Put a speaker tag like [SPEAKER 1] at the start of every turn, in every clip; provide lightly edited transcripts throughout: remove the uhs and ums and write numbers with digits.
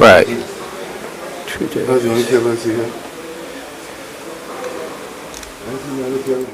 [SPEAKER 1] Right. True that.
[SPEAKER 2] That's the only cable I see here. I see the other cable.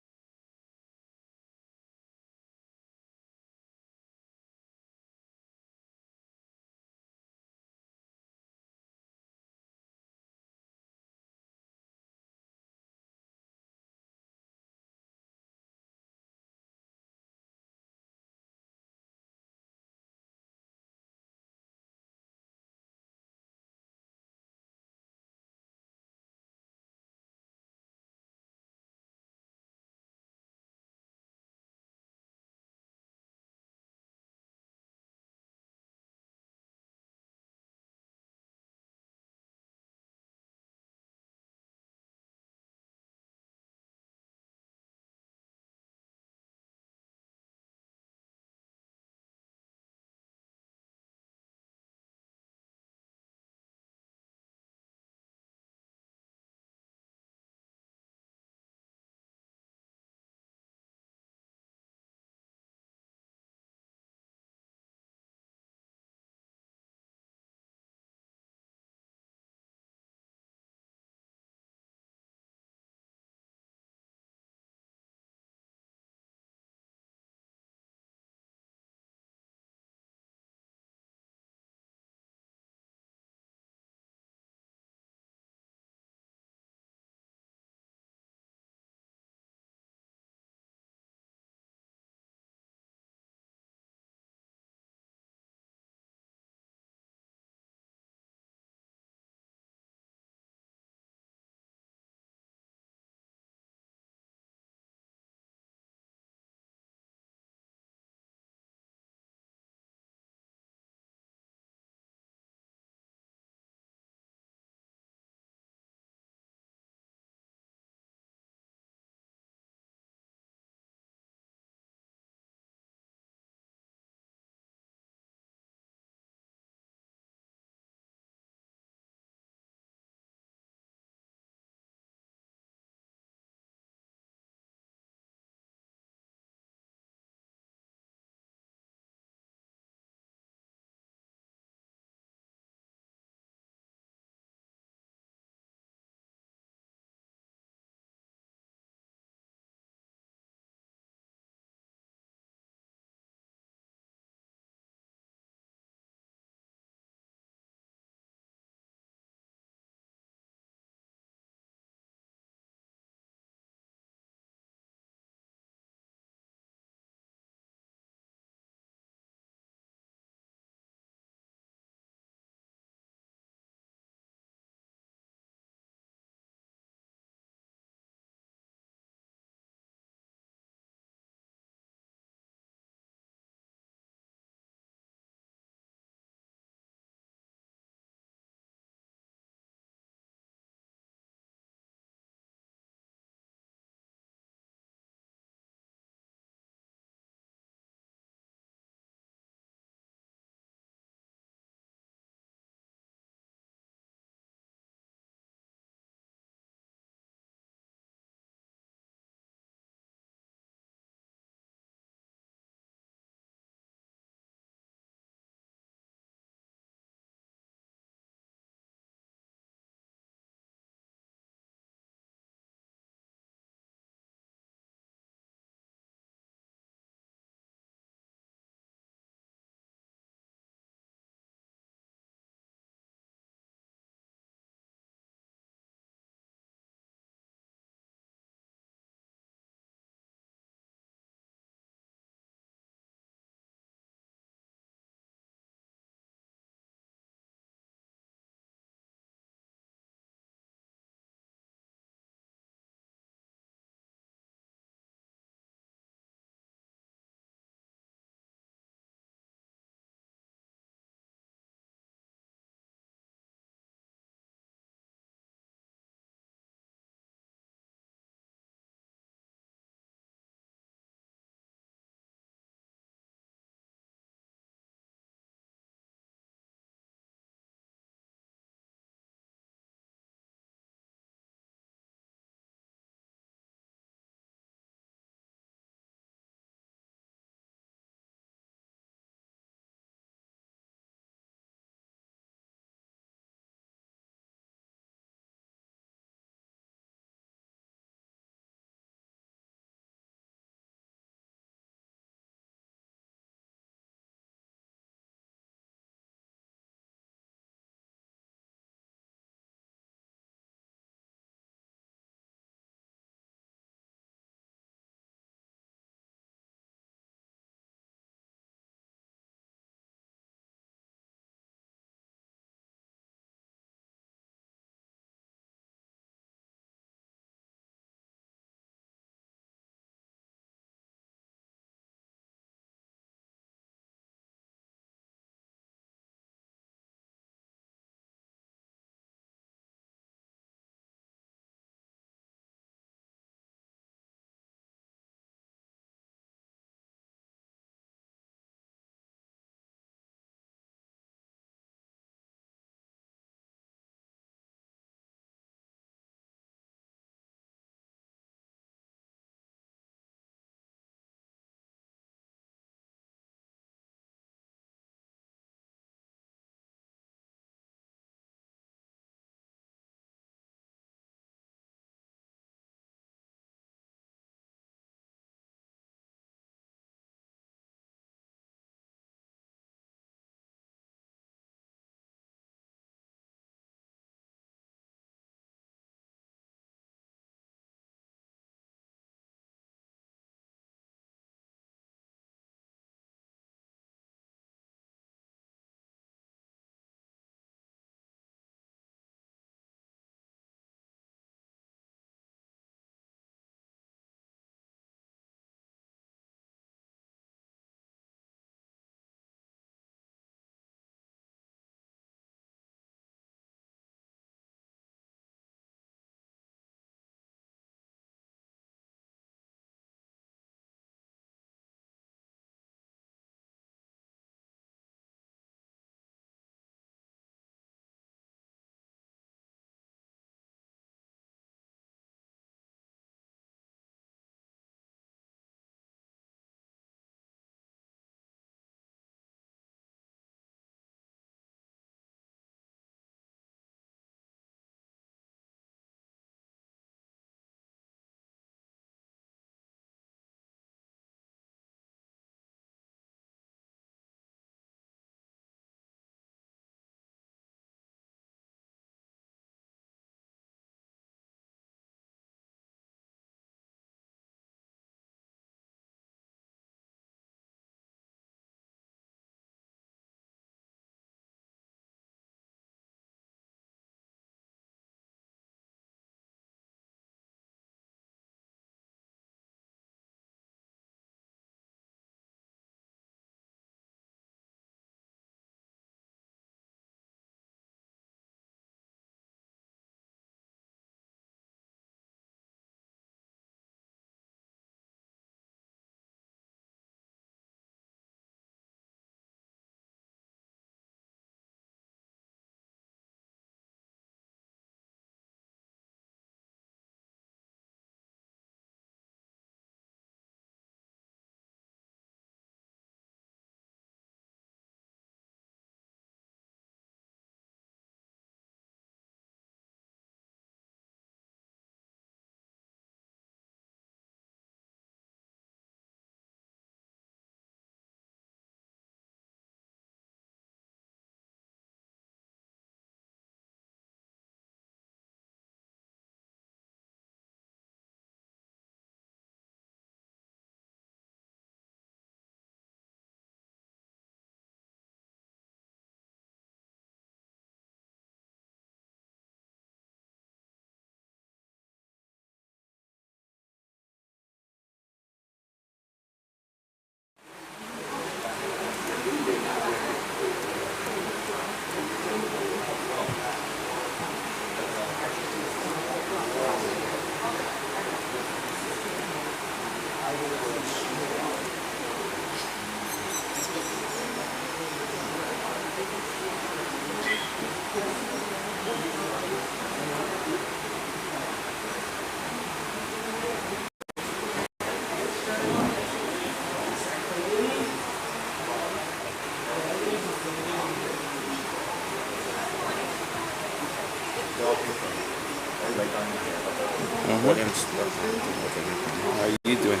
[SPEAKER 3] How are you doing?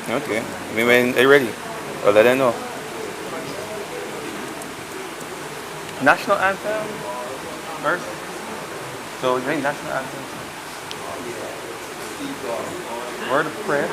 [SPEAKER 3] Okay. I mean, when are you ready? Or let them know. National anthem first. So you think national anthem? Word of prayer.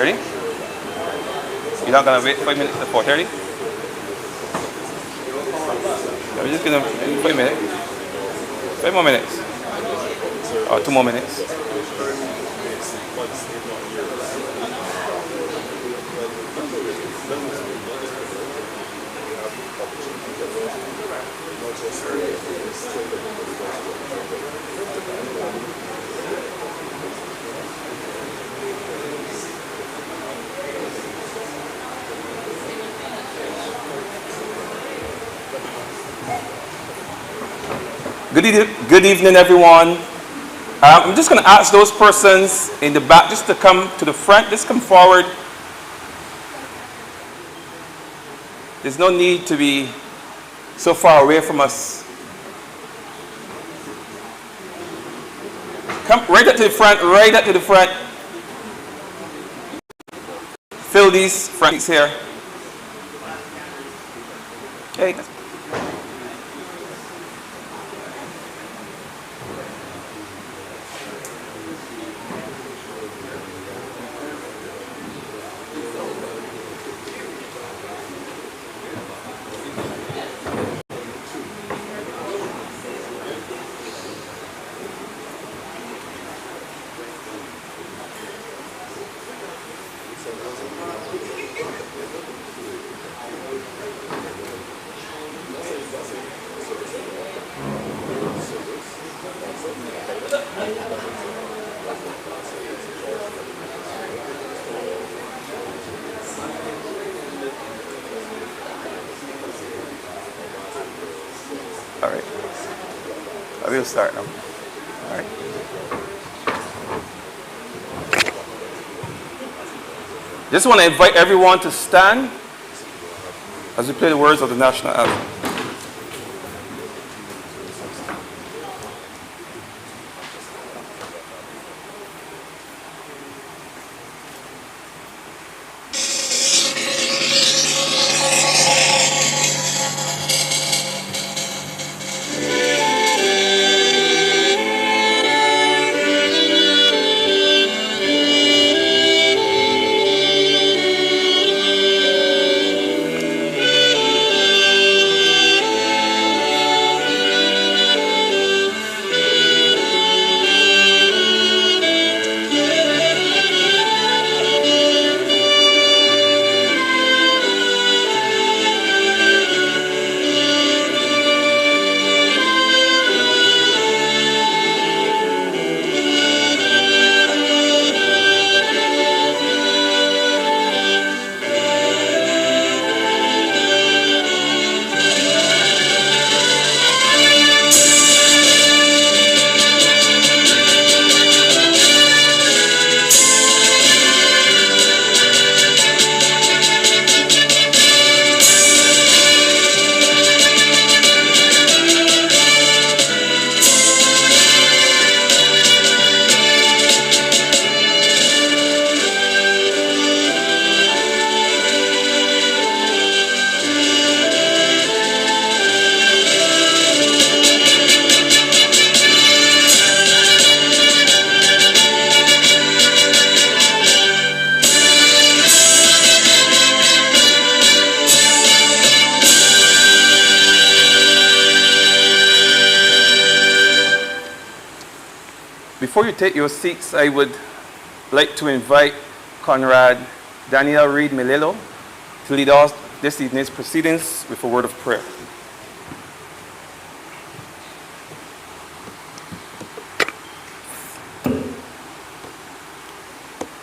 [SPEAKER 3] Ready? You're not gonna wait 5 minutes to 4:30? I'm just gonna 5 minutes. 5 more minutes. Or 2 more minutes. Good evening, everyone. I'm just going to ask those persons in the back just to come to the front. Just come forward. There's no need to be so far away from us. Come right up to the front, right up to the front. Fill these front seats here. Okay. All right. I will start now. All right. Just want to invite everyone to stand as we play the words of the national anthem. Before you take your seats, I would like to invite Conrad Daniel Reed Melillo to lead us this evening's proceedings with a word of prayer.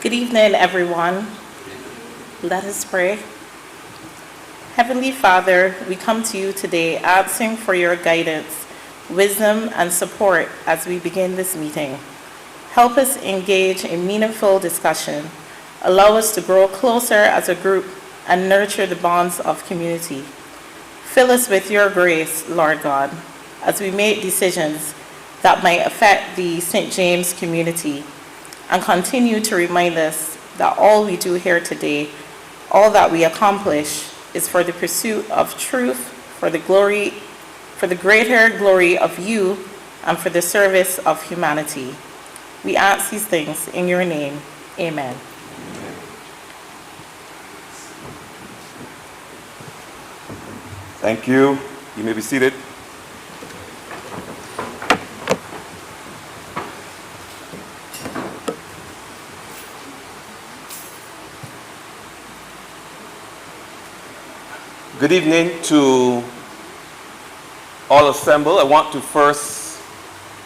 [SPEAKER 4] Good evening, everyone. Let us pray. Heavenly Father, we come to you today asking for your guidance, wisdom, and support as we begin this meeting. Help us engage in meaningful discussion. Allow us to grow closer as a group and nurture the bonds of community. Fill us with your grace, Lord God, as we make decisions that might affect the St. James community, and continue to remind us that all we do here today, all that we accomplish, is for the pursuit of truth, for the greater glory of you, and for the service of humanity. We ask these things in your name. Amen.
[SPEAKER 3] Thank you. You may be seated. Good evening to all assembled. I want to first,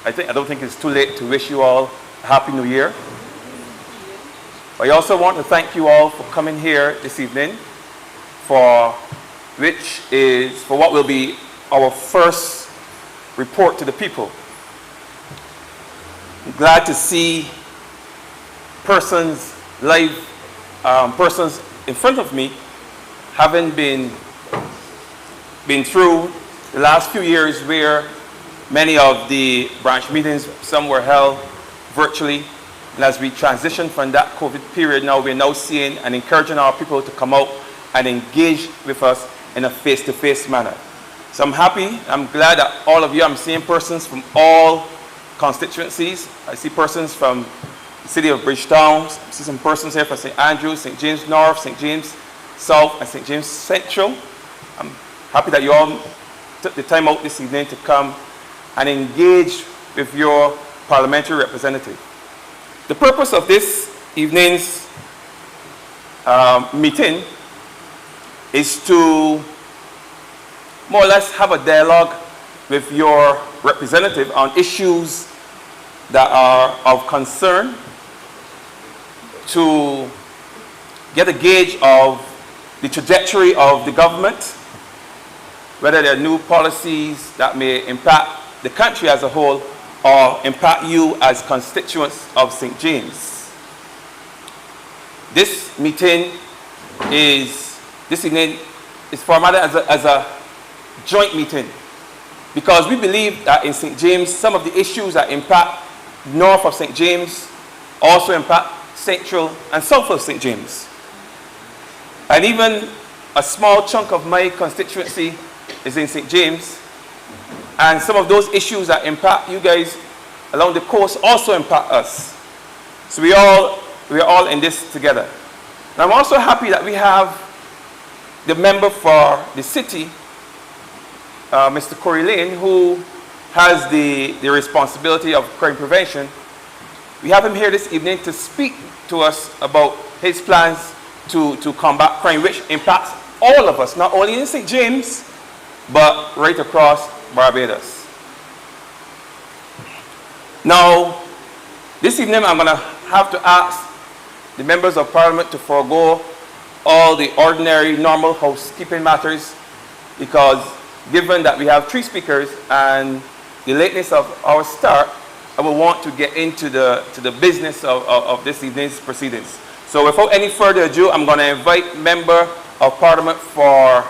[SPEAKER 3] I don't think it's too late to wish you all a Happy New Year. I also want to thank you all for coming here this evening for what will be our first report to the people. I'm glad to see persons in front of me having been through the last few years where many of the branch meetings, some were held virtually. And as we transition from that COVID period, we're now seeing and encouraging our people to come out and engage with us in a face-to-face manner. So I'm happy, I'm glad that all of you, I'm seeing persons from all constituencies. I see persons from the city of Bridgetown, I see some persons here from St. Andrews, St. James North, St. James South, and St. James Central. I'm happy that you all took the time out this evening to come and engage with your parliamentary representative. The purpose of this evening's meeting is to more or less have a dialogue with your representative on issues that are of concern, to get a gauge of the trajectory of the government, whether there are new policies that may impact the country as a whole or impact you as constituents of St. James. This meeting is formatted as a joint meeting because we believe that in St. James, some of the issues that impact north of St. James also impact central and south of St. James. And even a small chunk of my constituency is in St. James, and some of those issues that impact you guys along the coast also impact us. So we are all in this together. And I'm also happy that we have the member for the city, Mr. Corey Lane, who has the responsibility of crime prevention. We have him here this evening to speak to us about his plans to combat crime, which impacts all of us, not only in St. James, but right across Barbados. Now, this evening I'm going to have to ask the members of Parliament to forego all the ordinary, normal housekeeping matters, because given that we have 3 speakers and the lateness of our start, I will want to get into the business of this evening's proceedings. So without any further ado, I'm going to invite Member of Parliament for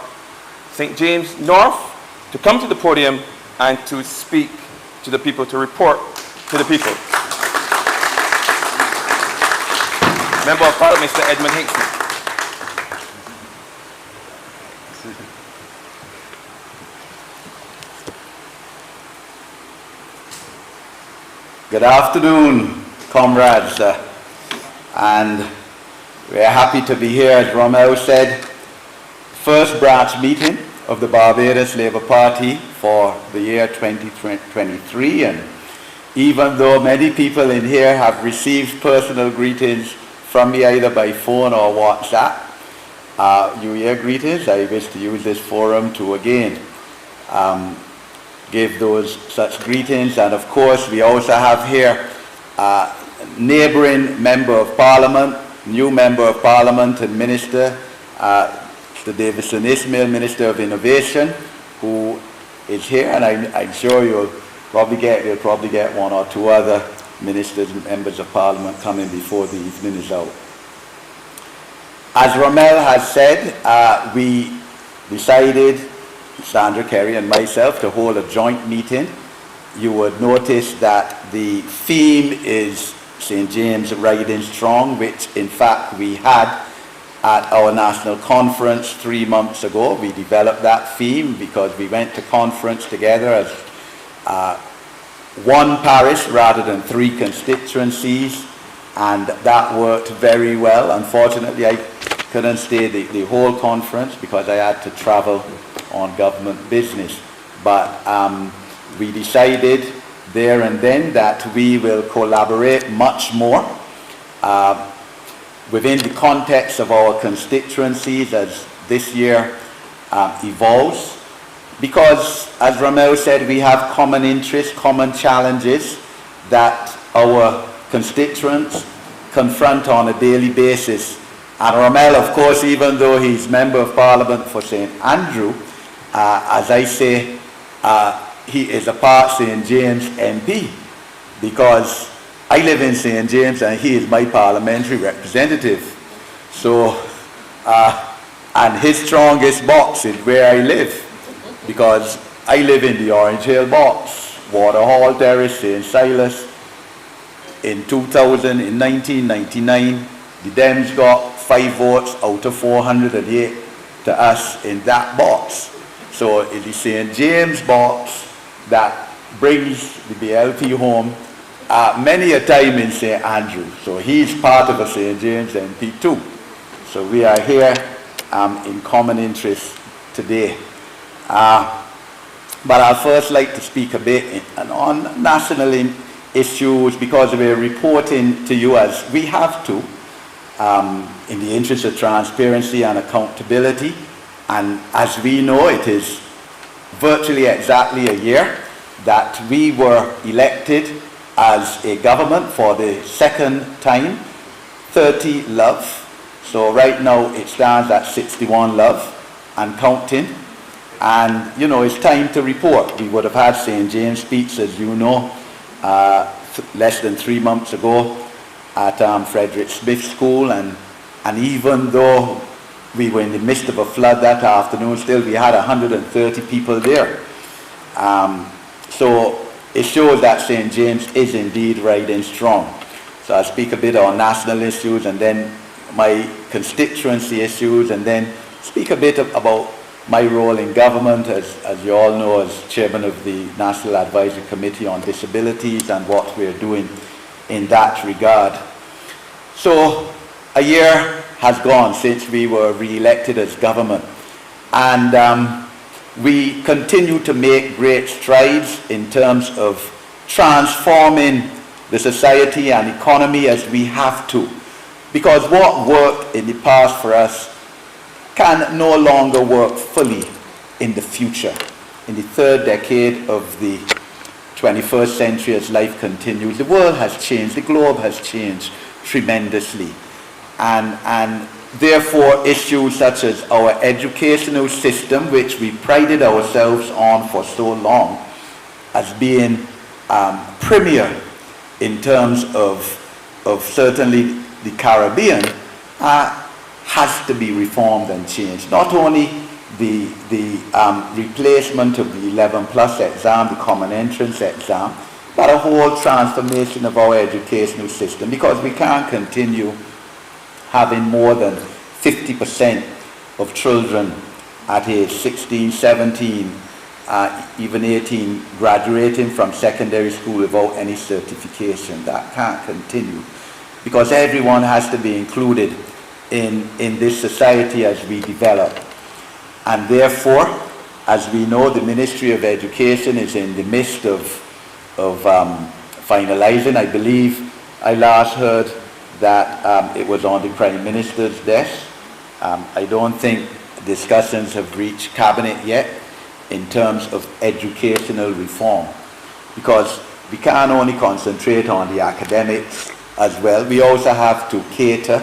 [SPEAKER 3] St. James North to come to the podium and to speak to the people, to report to the people. Member of Parliament, Mr. Edmund Hinckley.
[SPEAKER 5] Good afternoon, comrades, and we're happy to be here, as Romeo said, first branch meeting of the Barbados Labour Party for the year 2023, and even though many people in here have received personal greetings from me either by phone or WhatsApp, New Year greetings, I wish to use this forum to again give those such greetings. And of course we also have here neighbouring Member of Parliament, new Member of Parliament and Minister, Mr. Davison Ismail, Minister of Innovation, who is here, and I'm sure you'll probably get 1 or 2 other ministers and members of Parliament coming before the evening is out. As Romel has said, we decided, Sandra Kerry and myself, to hold a joint meeting. You would notice that the theme is St. James Riding Strong, which in fact we had at our national conference 3 months ago. We developed that theme because we went to conference together as one parish rather than 3 constituencies, and that worked very well. Unfortunately, I couldn't stay the whole conference because I had to travel on government business. But we decided there and then that we will collaborate much more within the context of our constituencies as this year evolves. Because, as Ramel said, we have common interests, common challenges that our constituents confront on a daily basis. And Ramel, of course, even though he's Member of Parliament for St. Andrew, as I say, he is a part St. James MP, because I live in St. James and he is my parliamentary representative. So, and his strongest box is where I live, because I live in the Orange Hill box, Waterhall Terrace, St. Silas. In 1999, the Dems got 5 votes out of 408 to us in that box. So it's the St. James box that brings the BLP home many a time in St. Andrew. So he's part of a St. James MP too. So we are here in common interest today. But I'd first like to speak a bit on national issues, because we're reporting to you as we have to in the interest of transparency and accountability. And as we know, it is virtually exactly a year that we were elected as a government for the second time, 30 Love. So right now it stands at 61 Love and counting. And, you know, it's time to report. We would have had St. James speech, as you know, less than 3 months ago at Frederick Smith School. And even though we were in the midst of a flood that afternoon, still we had 130 people there. So it shows that St. James is indeed riding strong. So I'll speak a bit on national issues and then my constituency issues, and then speak a bit about my role in government, as you all know, as chairman of the National Advisory Committee on Disabilities, and what we're doing in that regard. So a year has gone since we were re-elected as government, and we continue to make great strides in terms of transforming the society and economy as we have to. Because what worked in the past for us can no longer work fully in the future. In the third decade of the 21st century, as life continues, the world has changed, the globe has changed tremendously. And therefore, issues such as our educational system, which we prided ourselves on for so long as being premier in terms of certainly the Caribbean, has to be reformed and changed. Not only the replacement of the 11+ exam, the common entrance exam, but a whole transformation of our educational system, because we can't continue having more than 50% of children at age 16, 17, even 18 graduating from secondary school without any certification. That can't continue, because everyone has to be included in this society as we develop. And therefore, as we know, the Ministry of Education is in the midst of finalizing. I believe I last heard that it was on the Prime Minister's desk. I don't think discussions have reached Cabinet yet in terms of educational reform, because we can't only concentrate on the academics as well. We also have to cater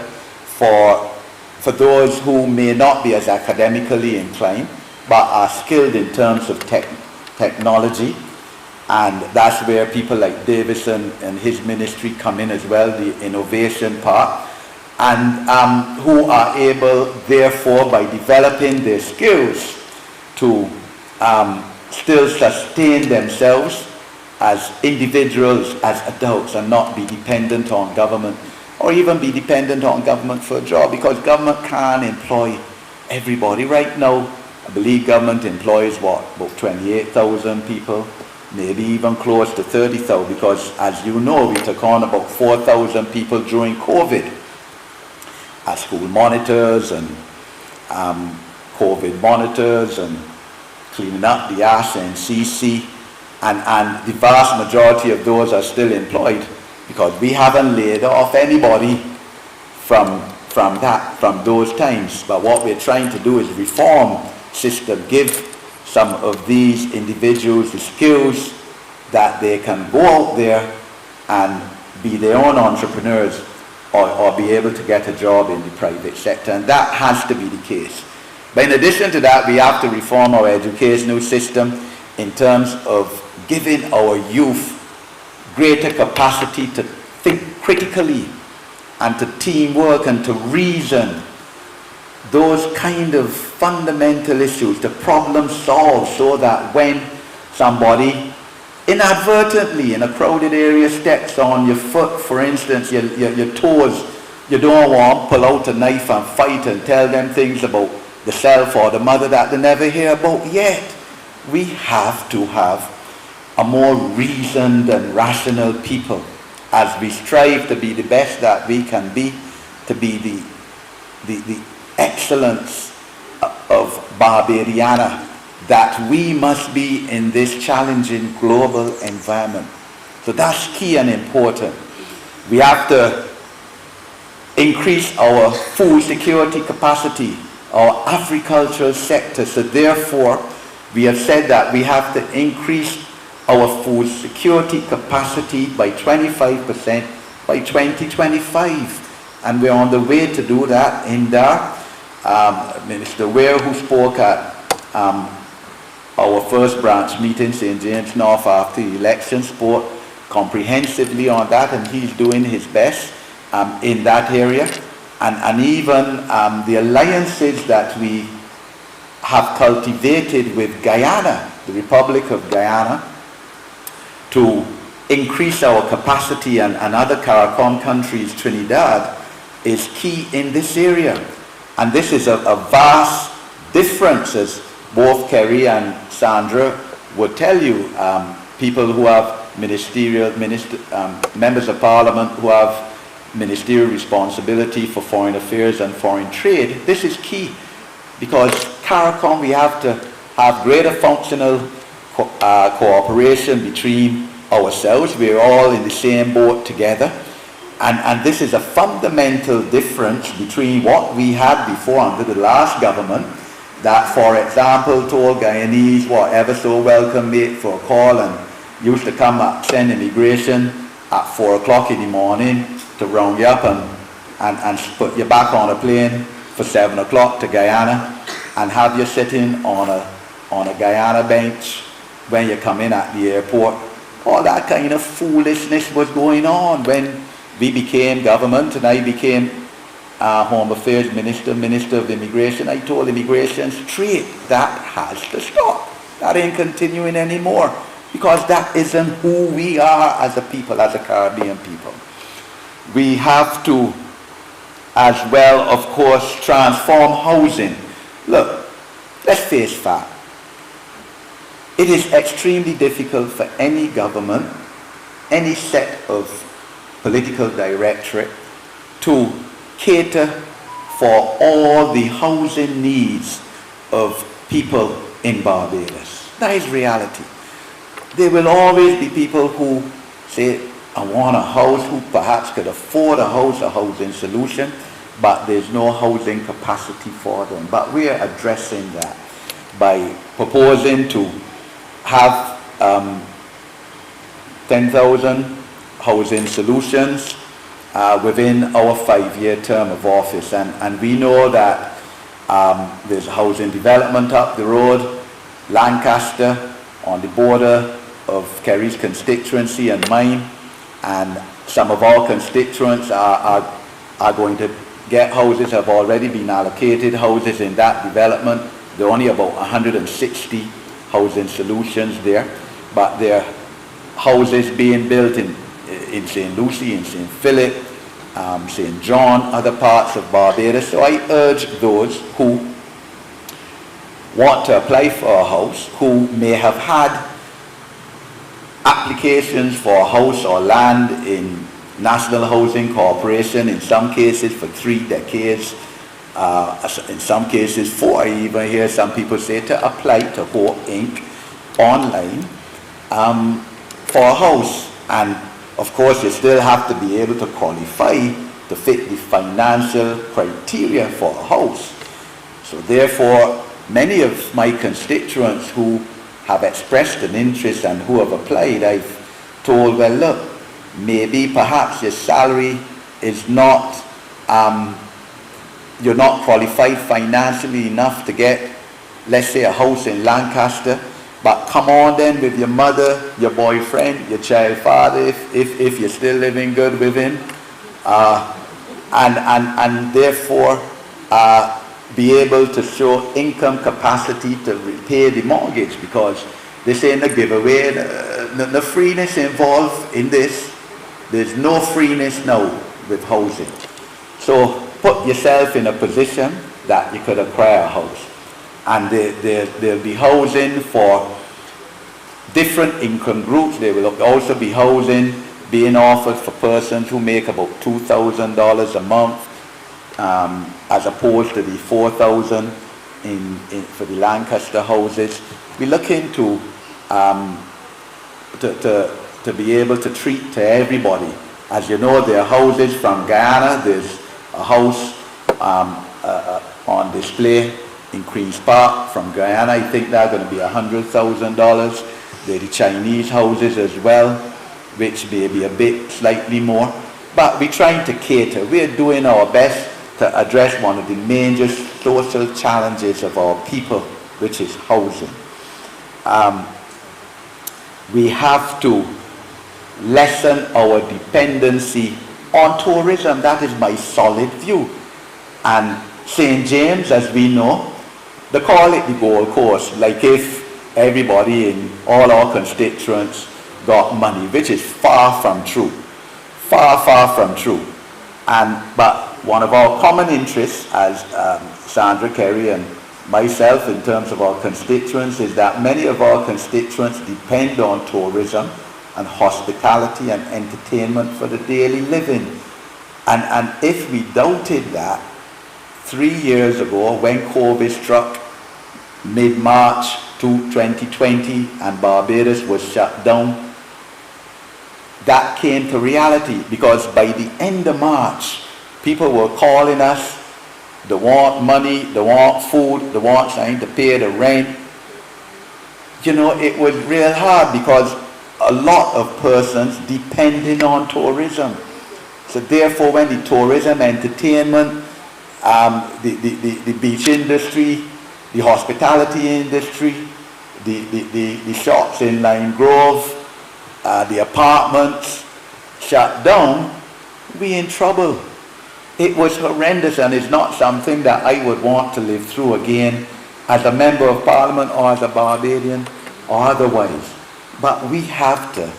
[SPEAKER 5] for those who may not be as academically inclined, but are skilled in terms of technology. And that's where people like Davison and his ministry come in as well, the innovation part, and who are able, therefore, by developing their skills to still sustain themselves as individuals, as adults, and not be dependent on government, or even be dependent on government for a job, because government can't employ everybody. Right now, I believe government employs, about 28,000 people, maybe even close to 30,000, because as you know, we took on about 4,000 people during COVID as school monitors and COVID monitors and cleaning up the SNCC, and the vast majority of those are still employed because we haven't laid off anybody from those times. But what we're trying to do is reform system, give some of these individuals the skills that they can go out there and be their own entrepreneurs or be able to get a job in the private sector, and that has to be the case. But in addition to that, we have to reform our educational system in terms of giving our youth greater capacity to think critically and to teamwork and to reason those kind of fundamental issues, to problem solve, so that when somebody inadvertently in a crowded area steps on your foot, for instance, your toes, you don't want to pull out a knife and fight and tell them things about the self or the mother that they never hear about yet. We have to have a more reasoned and rational people as we strive to be the best that we can be, to be the excellence of Barbadiana that we must be in this challenging global environment. So that's key and important. We have to increase our food security capacity, our agricultural sector. So therefore, we have said that we have to increase our food security capacity by 25% by 2025. And we're on the way to do that. In Dar, Minister Ware, who spoke at our first branch meeting, St. James North, after the election, spoke comprehensively on that, and he's doing his best in that area. And even the alliances that we have cultivated with Guyana, the Republic of Guyana, to increase our capacity, and other CARICOM countries, Trinidad, is key in this area. And this is a vast difference, as both Kerry and Sandra would tell you. People who have members of parliament who have ministerial responsibility for foreign affairs and foreign trade. This is key, because CARICOM, we have to have greater functional cooperation between ourselves. We're all in the same boat together. And this is a fundamental difference between what we had before under the last government, that, for example, told Guyanese were ever so welcome mate for a call, and used to come up, send immigration at 4 o'clock in the morning to round you up and put you back on a plane for 7 o'clock to Guyana, and have you sitting on a Guyana bench when you come in at the airport. All that kind of foolishness was going on when we became government, and I became Home Affairs Minister, Minister of Immigration. I told immigration straight, that has to stop. That ain't continuing anymore, because that isn't who we are as a people, as a Caribbean people. We have to, as well, of course, transform housing. Look, let's face fact. It is extremely difficult for any government, any set of political directorate, to cater for all the housing needs of people in Barbados. That is reality. There will always be people who say, I want a house, who perhaps could afford a housing solution, but there's no housing capacity for them. But we are addressing that by proposing to have 10,000 housing solutions within our 5-year term of office. And we know that there's housing development up the road, Lancaster, on the border of Kerry's constituency and mine, and some of our constituents are going to get houses, have already been allocated houses in that development. There are only about 160 housing solutions there, but there are houses being built in St. Lucie, in St. Philip, St. John, other parts of Barbados. So I urge those who want to apply for a house, who may have had applications for a house or land in National Housing Corporation, in some cases for 3 decades, in some cases 4. I even hear some people say to apply to Hope Inc. online for a house. And of course, you still have to be able to qualify to fit the financial criteria for a house. So therefore, many of my constituents who have expressed an interest and who have applied, I've told, well, look, maybe perhaps your salary is not, you're not qualified financially enough to get, let's say, a house in Lancaster, but come on then with your mother, your boyfriend, your child father, if you're still living good with him, and therefore be able to show income capacity to repay the mortgage, because this ain't a giveaway. The freeness involved in this, there's no freeness now with housing. So put yourself in a position that you could acquire a house. And there'll be housing for different income groups. There will also be housing being offered for persons who make about $2,000 a month, as opposed to the $4,000 for the Lancaster houses. We're looking to be able to treat to everybody. As you know, there are houses from Guyana. There's a house on display in Queen's Park from Guyana. I think they're going to be $100,000. There are the Chinese houses as well, which may be a bit slightly more. But we're trying to cater. We're doing our best to address one of the major social challenges of our people, which is housing. We have to lessen our dependency on tourism. That is my solid view. And St. James, as we know, they call it the Gold Coast, like if everybody in all our constituents got money, which is far from true. Far, far from true. But one of our common interests, as Sandra Kerry and myself, in terms of our constituents, is that many of our constituents depend on tourism and hospitality and entertainment for the daily living. And if we doubted that 3 years ago, when COVID struck mid-March 2020 and Barbados was shut down, that came to reality, because by the end of March, people were calling us. They want money, they want food, they want something to pay the rent. You know, it was real hard because a lot of persons depending on tourism. So therefore, when the tourism, entertainment, the beach industry, the hospitality industry, the shops in Lime Grove, the apartments shut down, we in trouble. It was horrendous, and it's not something that I would want to live through again as a member of Parliament or as a Barbadian or otherwise. But we have to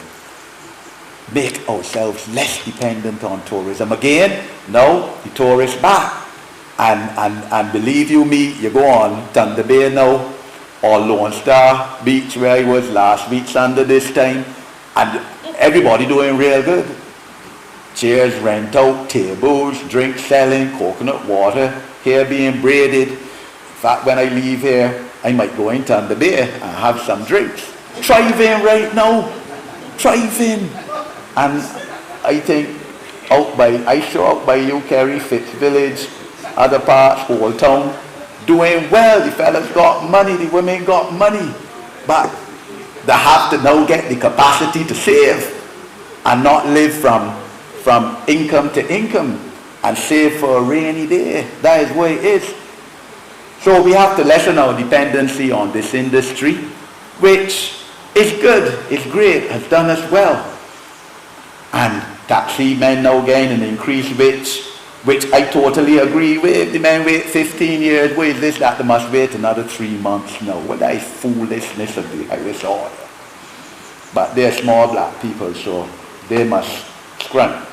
[SPEAKER 5] make ourselves less dependent on tourism. Again, now the tourists back. And believe you me, you go on Thunder Bay now, or Lone Star Beach where I was last week Sunday this time, and everybody doing real good. Chairs rent out, tables, drink selling, coconut water, hair being braided. In fact, when I leave here, I might go in Thunder Bay and have some drinks. Thriving right now, thriving. And I think out by you, Kerry, Fitz Village, other parts, Old Town, doing well. The fellas got money, the women got money, but they have to now get the capacity to save and not live from income to income and save for a rainy day. That is what it is. So we have to lessen our dependency on this industry, which is good, it's great, has done us well. And taxi men now gain an increased which I totally agree with. The men wait 15 years, wait this, that, they must wait another 3 months now. Well, that is foolishness of the highest order. But they're small black people, so they must scrun.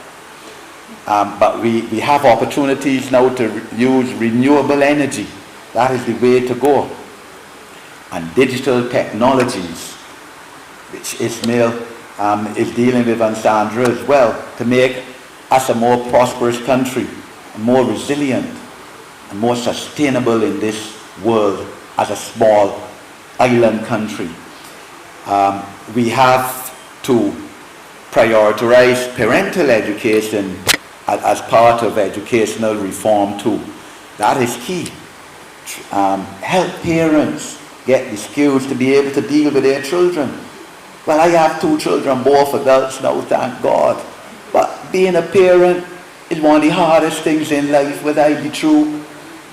[SPEAKER 5] But we have opportunities now to use renewable energy. That is the way to go. And digital technologies, which Ismail is dealing with, and Sandra as well, to make us a more prosperous country, more resilient. and more sustainable in this world as a small island country. We have to prioritize parental education as part of educational reform too. That is key. Help parents get the skills to be able to deal with their children. Well, I have 2 children, both adults now, thank God. But being a parent is one of the hardest things in life, whether I be true.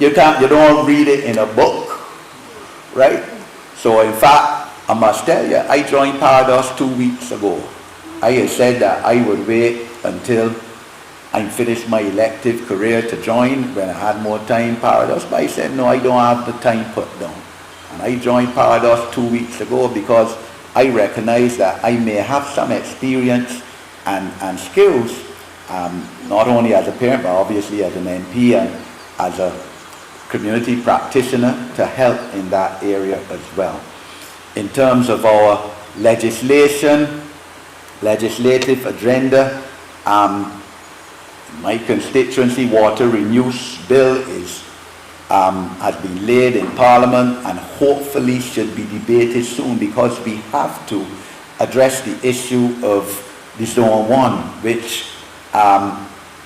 [SPEAKER 5] You don't read it in a book, right? So in fact, I must tell you, I joined Parados 2 weeks ago. I had said that I would wait until I finished my elective career to join when I had more time Parados, but I said no, I don't have the time put down. And I joined Parados 2 weeks ago because I recognize that I may have some experience and skills, not only as a parent, but obviously as an MP and as a community practitioner to help in that area as well. In terms of our legislative agenda, my constituency water reuse bill has been laid in Parliament and hopefully should be debated soon, because we have to address the issue of the Zone 1, which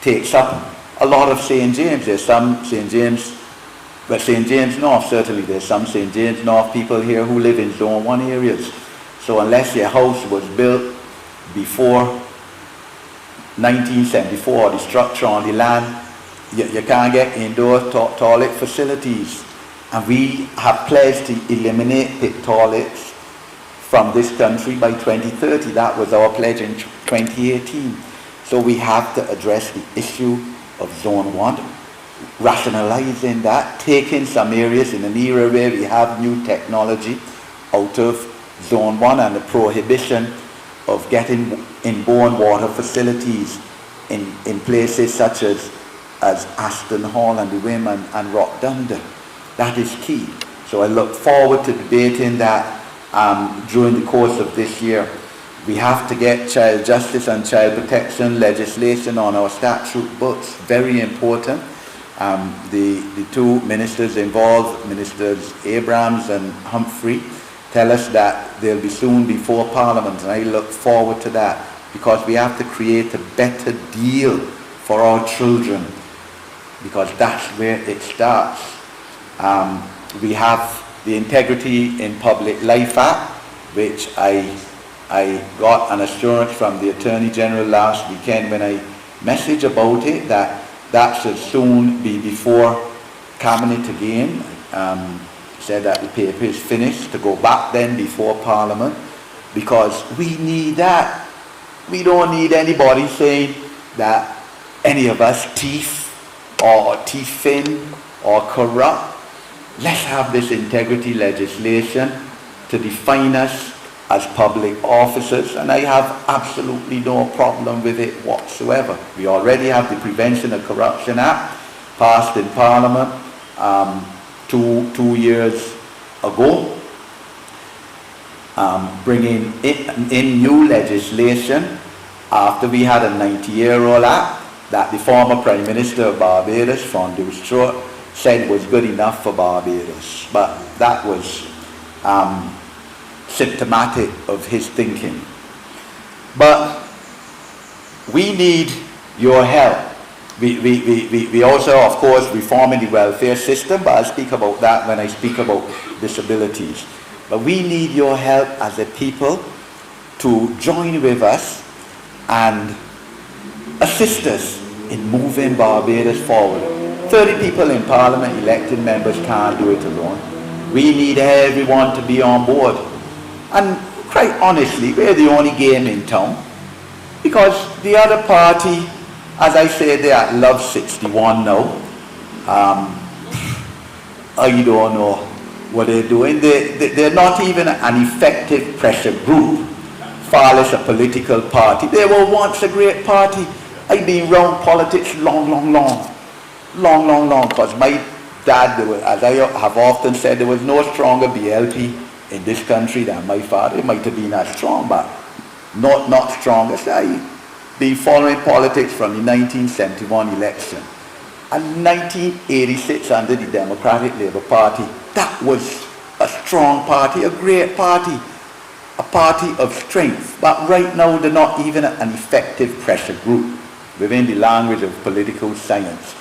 [SPEAKER 5] takes up a lot of St. James. There's some St. James North, certainly there's some St. James North people here who live in Zone 1 areas. So unless your house was built before 1974, the structure on the land, you can't get indoor toilet facilities. And we have pledged to eliminate pit toilets from this country by 2030. That was our pledge in 2018. So we have to address the issue of Zone 1, rationalizing that, taking some areas in an era where we have new technology out of Zone 1 and the prohibition of getting inborn water facilities in places such as Aston Hall and the Wim and Rockdunder. That is key. So I look forward to debating that during the course of this year. We have to get child justice and child protection legislation on our statute books. Very important. The 2 ministers involved, Ministers Abrams and Humphrey, tell us that they'll be soon before Parliament, and I look forward to that, because we have to create a better deal for our children, because that's where it starts. We have the Integrity in Public Life Act, which I got an assurance from the Attorney General last weekend when I messaged about it, that should soon be before Cabinet again. Said that the paper is finished, to go back then before Parliament, because we need that. We don't need anybody saying that any of us thief or thiefing or corrupt. Let's have this integrity legislation to define us as public officers, and I have absolutely no problem with it whatsoever. We already have the Prevention of Corruption Act passed in Parliament two years ago, bringing in new legislation after we had a 90-year-old act that the former Prime Minister of Barbados, Fondue Stewart, said was good enough for Barbados. But that was symptomatic of his thinking. But we need your help. We also, of course, reforming the welfare system, but I'll speak about that when I speak about disabilities. But we need your help as a people to join with us and assist us in moving Barbados forward. 30 people in Parliament, elected members, can't do it alone. We need everyone to be on board. And quite honestly, we're the only game in town, because the other party, as I said, they're at Love 61 now. I don't know what they're doing. They're not even an effective pressure group, far less a political party. They were once a great party. I've been around politics long, because my dad, as I have often said, there was no stronger BLP in this country than my father. It might have been as strong, but not strongest. I've been following politics from the 1971 election. And 1986 under the Democratic Labour Party, that was a strong party, a great party, a party of strength. But right now they're not even an effective pressure group within the language of political science.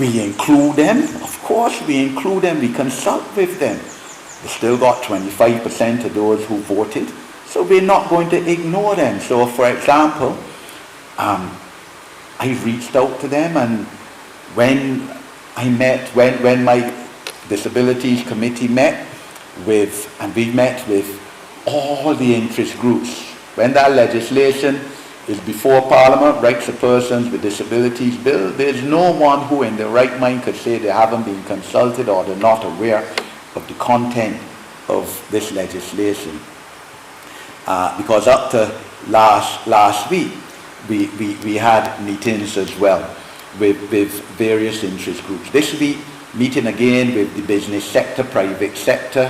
[SPEAKER 5] We include them, of course we include them, we consult with them. We still got 25% of those who voted, so we're not going to ignore them. So for example, I reached out to them, and when my disabilities committee met with, and we met with all the interest groups, when that legislation is before Parliament, Rights of Persons with Disabilities Bill, there's no one who in their right mind could say they haven't been consulted or they're not aware of the content of this legislation. Because up to last week, we had meetings as well with various interest groups. This week, meeting again with the business sector, private sector,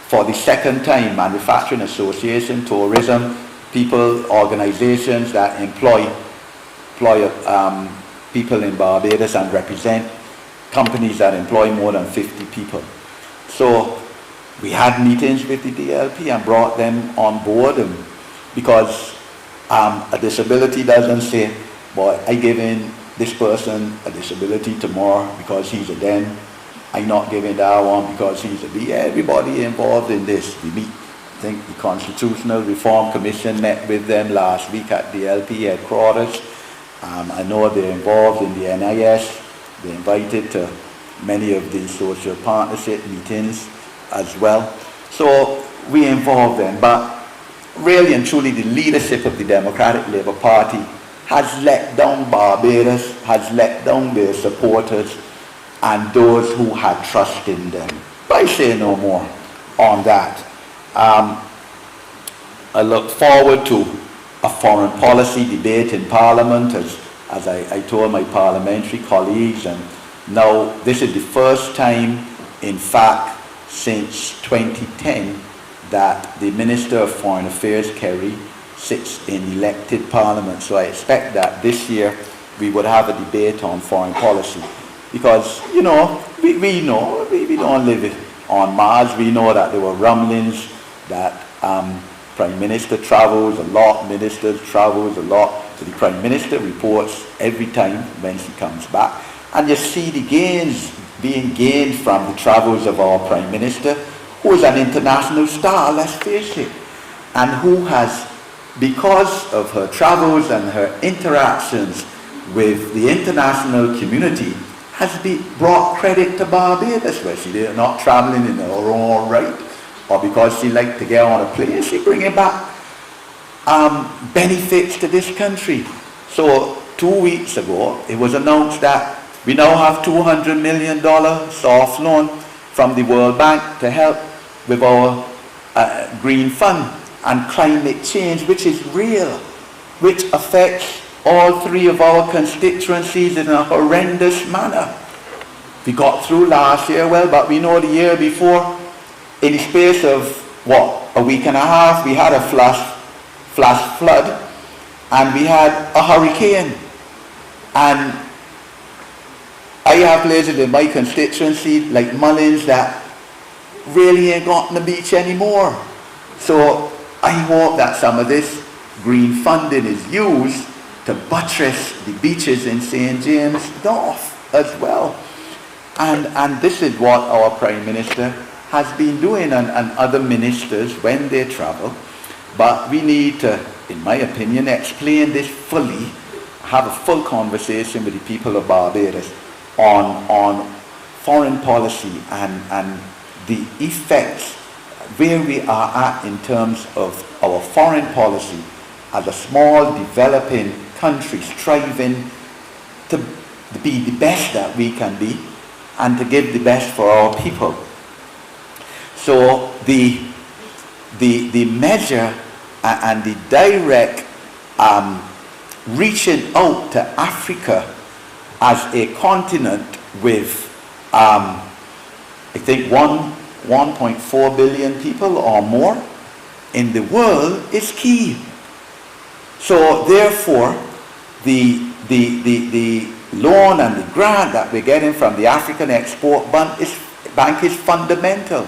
[SPEAKER 5] for the second time, Manufacturing Association, tourism, people, organizations that employ people in Barbados and represent companies that employ more than 50 people. So we had meetings with the DLP and brought them on board, and because a disability doesn't say, boy, I give in this person a disability tomorrow because he's a den. I'm not giving that one because he's a B. Everybody involved in this. We meet. I think the Constitutional Reform Commission met with them last week at the LP headquarters. I know they're involved in the NIS. They're invited to many of the social partnership meetings as well. So we involve them. But really and truly, the leadership of the Democratic Labour Party has let down Barbados, has let down their supporters and those who had trust in them. But I say no more on that. I look forward to a foreign policy debate in Parliament, as I told my parliamentary colleagues, and now this is the first time, in fact, since 2010, that the Minister of Foreign Affairs, Kerry, sits in elected Parliament. So I expect that this year we would have a debate on foreign policy. Because, you know, we know, we don't live on Mars. We know that there were rumblings that Prime Minister travels a lot, ministers travels a lot. So the Prime Minister reports every time when she comes back. And you see the gains being gained from the travels of our Prime Minister, who is an international star, let's face it, and who has, because of her travels and her interactions with the international community, has brought credit to Barbados, where she did not traveling in her own right, or because she liked to get on a plane, she bringing back benefits to this country. So 2 weeks ago, it was announced that we now have $200 million soft loan from the World Bank to help with our green fund and climate change, which is real, which affects all three of our constituencies in a horrendous manner. We got through last year well, but we know the year before, in the space of, a week and a half, we had a flash flood, and we had a hurricane. And I have places in my constituency, like Mullins, that really ain't got on the beach anymore. So I hope that some of this green funding is used to buttress the beaches in St. James North as well. And this is what our Prime Minister has been doing, and other ministers when they travel. But we need to, in my opinion, explain this fully, have a full conversation with the people of Barbados on foreign policy and the effects, where we are at in terms of our foreign policy as a small developing country striving to be the best that we can be and to give the best for our people. So the measure and the direct reaching out to Africa as a continent with I think 1.4 billion people or more in the world is key. So therefore, the loan and the grant that we're getting from the African Export Bank is fundamental.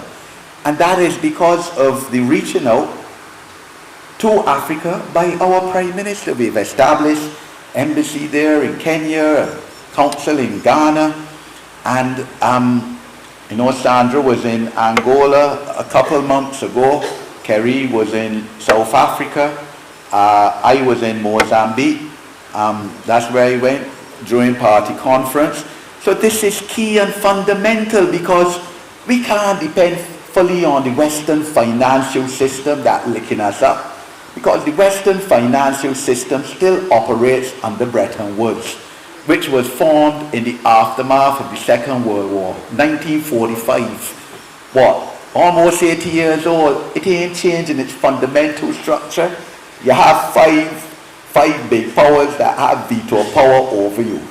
[SPEAKER 5] And that is because of the reaching out to Africa by our Prime Minister. We've established embassy there in Kenya, a council in Ghana, and Sandra was in Angola a couple months ago. Kerry was in South Africa. I was in Mozambique. That's where I went during party conference. So this is key and fundamental because we can't depend fully on the Western financial system that's licking us up, because the Western financial system still operates under Bretton Woods, which was formed in the aftermath of the Second World War, 1945. What? Almost 80 years old. It ain't changing its fundamental structure. You have five big powers that have veto power over you.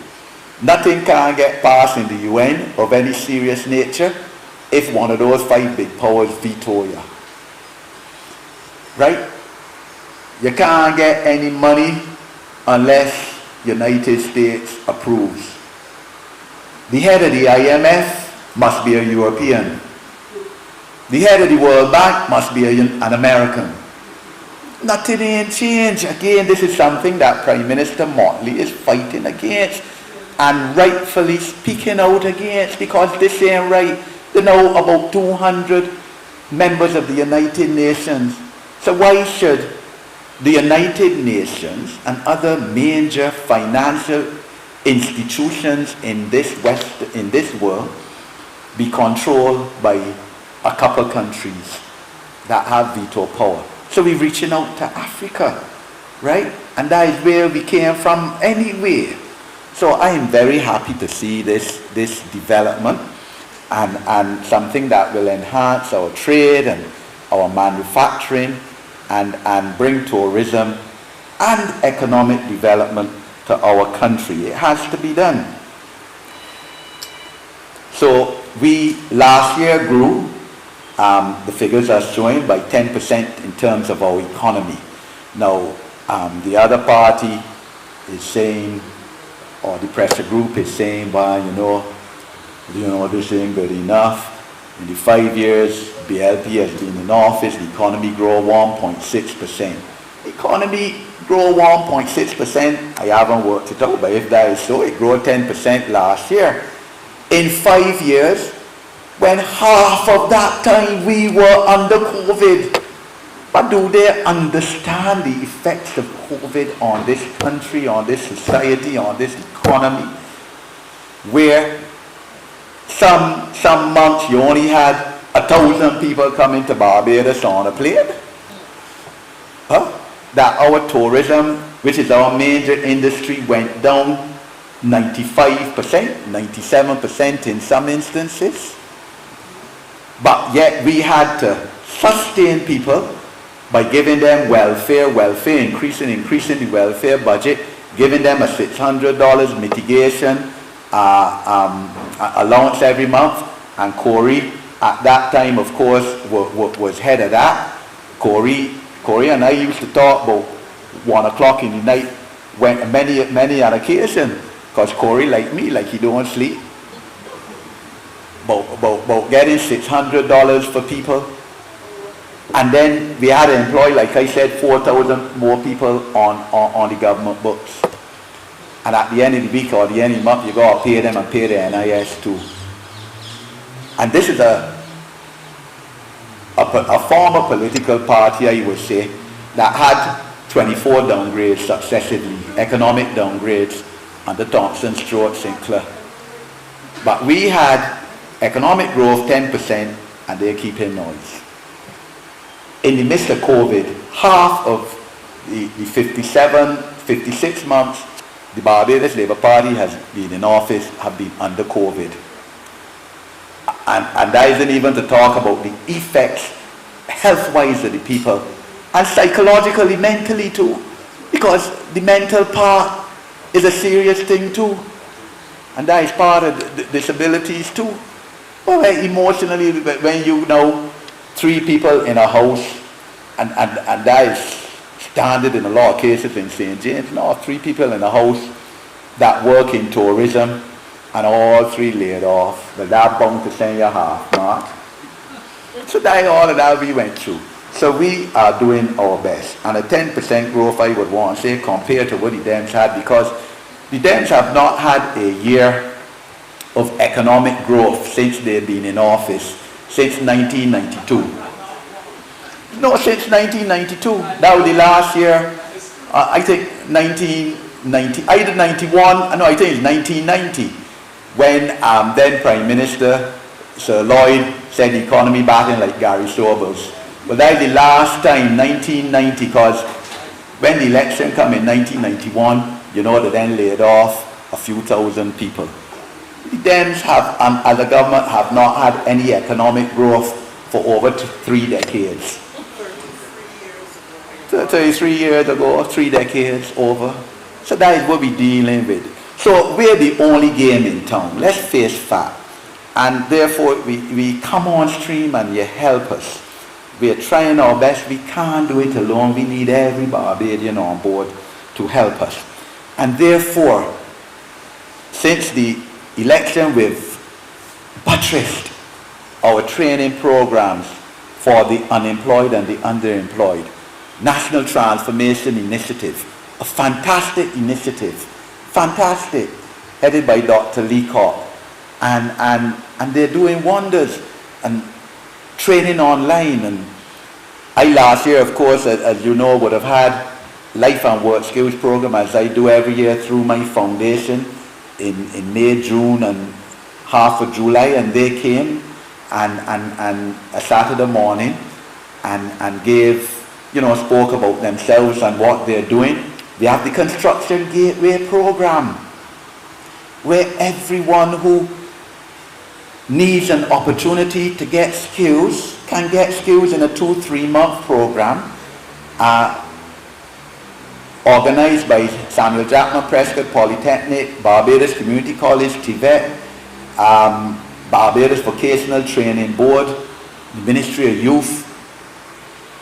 [SPEAKER 5] Nothing can get passed in the UN of any serious nature if one of those 5 big powers veto you. Right? You can't get any money unless United States approves. The head of the IMF must be a European. The head of the World Bank must be an American. Nothing ain't changed. Again, this is something that Prime Minister Motley is fighting against and rightfully speaking out against, because this ain't right. There are now about 200 members of the United Nations. So why should the United Nations and other major financial institutions in this world be controlled by a couple countries that have veto power? So we're reaching out to Africa, right? And that is where we came from anyway. So I am very happy to see this development and something that will enhance our trade and our manufacturing and bring tourism and economic development to our country. It has to be done. So we last year grew, the figures are showing, by 10% in terms of our economy. Now the other party is saying, or the pressure group is saying, well, this ain't good enough. In the 5 years BLP has been in office, the economy grew 1.6%. Economy grew 1.6%. I haven't worked it out, but if that is so, it grew 10% last year. In 5 years, when half of that time we were under COVID. But do they understand the effects of COVID on this country, on this society, on this economy? Where some months you only had 1,000 people coming to Barbados on a plane. That our tourism, which is our major industry, went down 95%, 97% in some instances. But yet we had to sustain people by giving them welfare, increasing the welfare budget, giving them a $600 mitigation allowance every month. And Corey, at that time, of course, was head of that. Corey and I used to talk about 1 o'clock in the night, many an occasion, because Corey, like me, he don't sleep. About getting $600 for people. And then we had to employ, like I said, 4,000 more people on the government books. And at the end of the week or the end of the month, you got to pay them and pay the NIS too. And this is a former political party, I would say, that had 24 downgrades successively, economic downgrades under Thompson, Stuart, Sinclair. But we had economic growth 10%, and they're keeping noise. In the midst of COVID, half of the 56 months the Barbados Labour Party has been in office have been under COVID. And that isn't even to talk about the effects health-wise of the people, and psychologically, mentally too, because the mental part is a serious thing too, and that is part of the disabilities too. Well, emotionally, when you know 3 people in a house, and that is standard in a lot of cases in St. James, now 3 people in a house, that work in tourism, and all 3 laid off. But that bound to send you half, Mark. So that's all of that we went through. So we are doing our best. And a 10% growth, I would want to say, compared to what the Dems had, because the Dems have not had a year of economic growth since they've been in office, since 1992. No, since 1992. That was the last year, I think 1990, either 91, no, I think it's 1990, when then Prime Minister Sir Lloyd said the economy batting like Gary Sobers. But that's the last time, 1990, because when the election came in 1991, you know, they then laid off a few thousand people. The Dems have, as a government, have not had any economic growth for over 3 decades. 33 years ago, 3 decades over. So that is what we're dealing with. So we're the only game in town. Let's face fact. And therefore, we come on stream and you help us. We're trying our best. We can't do it alone. We need every Barbadian on board to help us. And therefore, since the election, we've buttressed our training programs for the unemployed and the underemployed. National Transformation Initiative, a fantastic initiative, fantastic, headed by Dr. Leacock. And they're doing wonders and training online. And I last year, of course, as you know, would have had Life and Work Skills program, as I do every year through my foundation in May, June and half of July, and they came and a Saturday morning and gave, you know, spoke about themselves and what they're doing. We have the Construction Gateway program, where everyone who needs an opportunity to get skills can get skills in a 2-3 month program organized by Samuel Jackman Prescott Polytechnic, Barbados Community College, TVET, Barbados Vocational Training Board, the Ministry of Youth,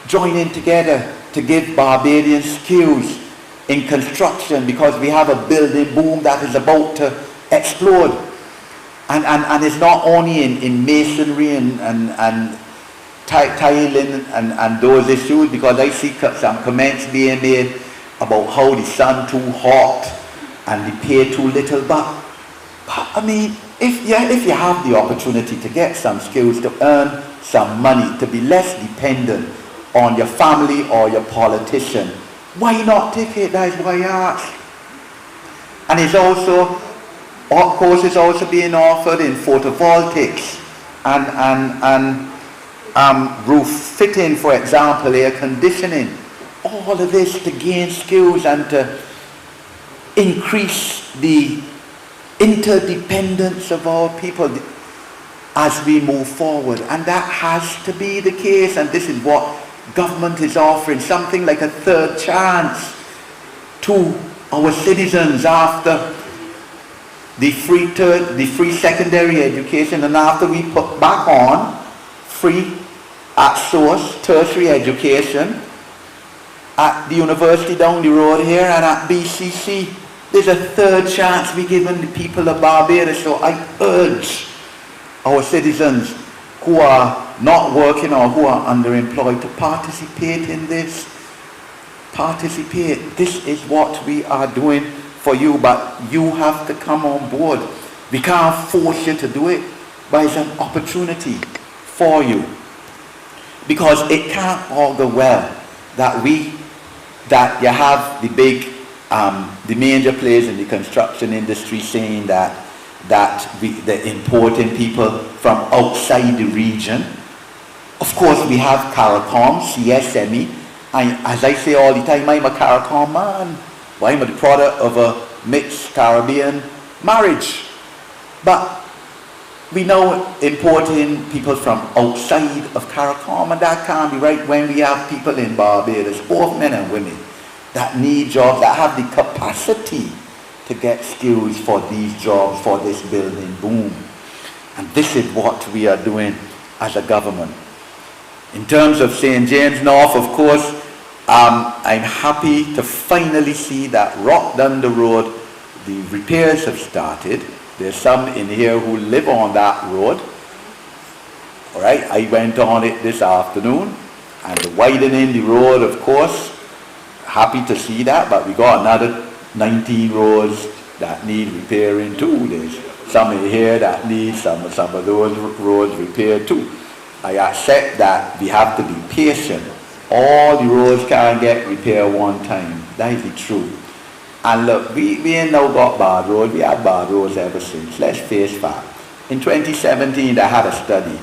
[SPEAKER 5] joining together to give Barbadians skills in construction, because we have a building boom that is about to explode. And it's not only in masonry and tiling and those issues, because I see some comments being made about how the sun too hot and the pay too little. But I mean, if you have the opportunity to get some skills, to earn some money, to be less dependent on your family or your politician, why not take it? That's why I ask. And it's also, of course, it's also being offered in photovoltaics and roof fitting, for example, air conditioning. All of this to gain skills and to increase the interdependence of our people as we move forward. And that has to be the case, and this is what government is offering, something like a third chance to our citizens after the free secondary education, and after we put back on free at source tertiary education at the university down the road here and at BCC. There's a third chance we're giving the people of Barbados. So I urge our citizens who are not working or who are underemployed to participate in this. Participate. This is what we are doing for you, but you have to come on board. We can't force you to do it, but it's an opportunity for you. Because it can't all go well that you have the big, the major players in the construction industry saying that they're importing people from outside the region. Of course, we have CARICOM, CSME, and as I say all the time, I'm a CARICOM man. Well, I'm the product of a mixed Caribbean marriage. But we now importing people from outside of CARICOM, and that can't be right when we have people in Barbados, both men and women, that need jobs, that have the capacity to get skills for these jobs, for this building boom. And this is what we are doing as a government. In terms of St. James North, of course, I'm happy to finally see that Rock down the road the repairs have started. There's some in here who live on that road. All right, I went on it this afternoon, and the widening the road, of course, happy to see that, but we got another 19 roads that need repairing too. There's some in here that need some of those roads repaired too. I accept that we have to be patient. All the roads can't get repaired one time. That is the truth. And look, we ain't now got bad roads. We had bad roads ever since. Let's face fact. In 2017, I had a study.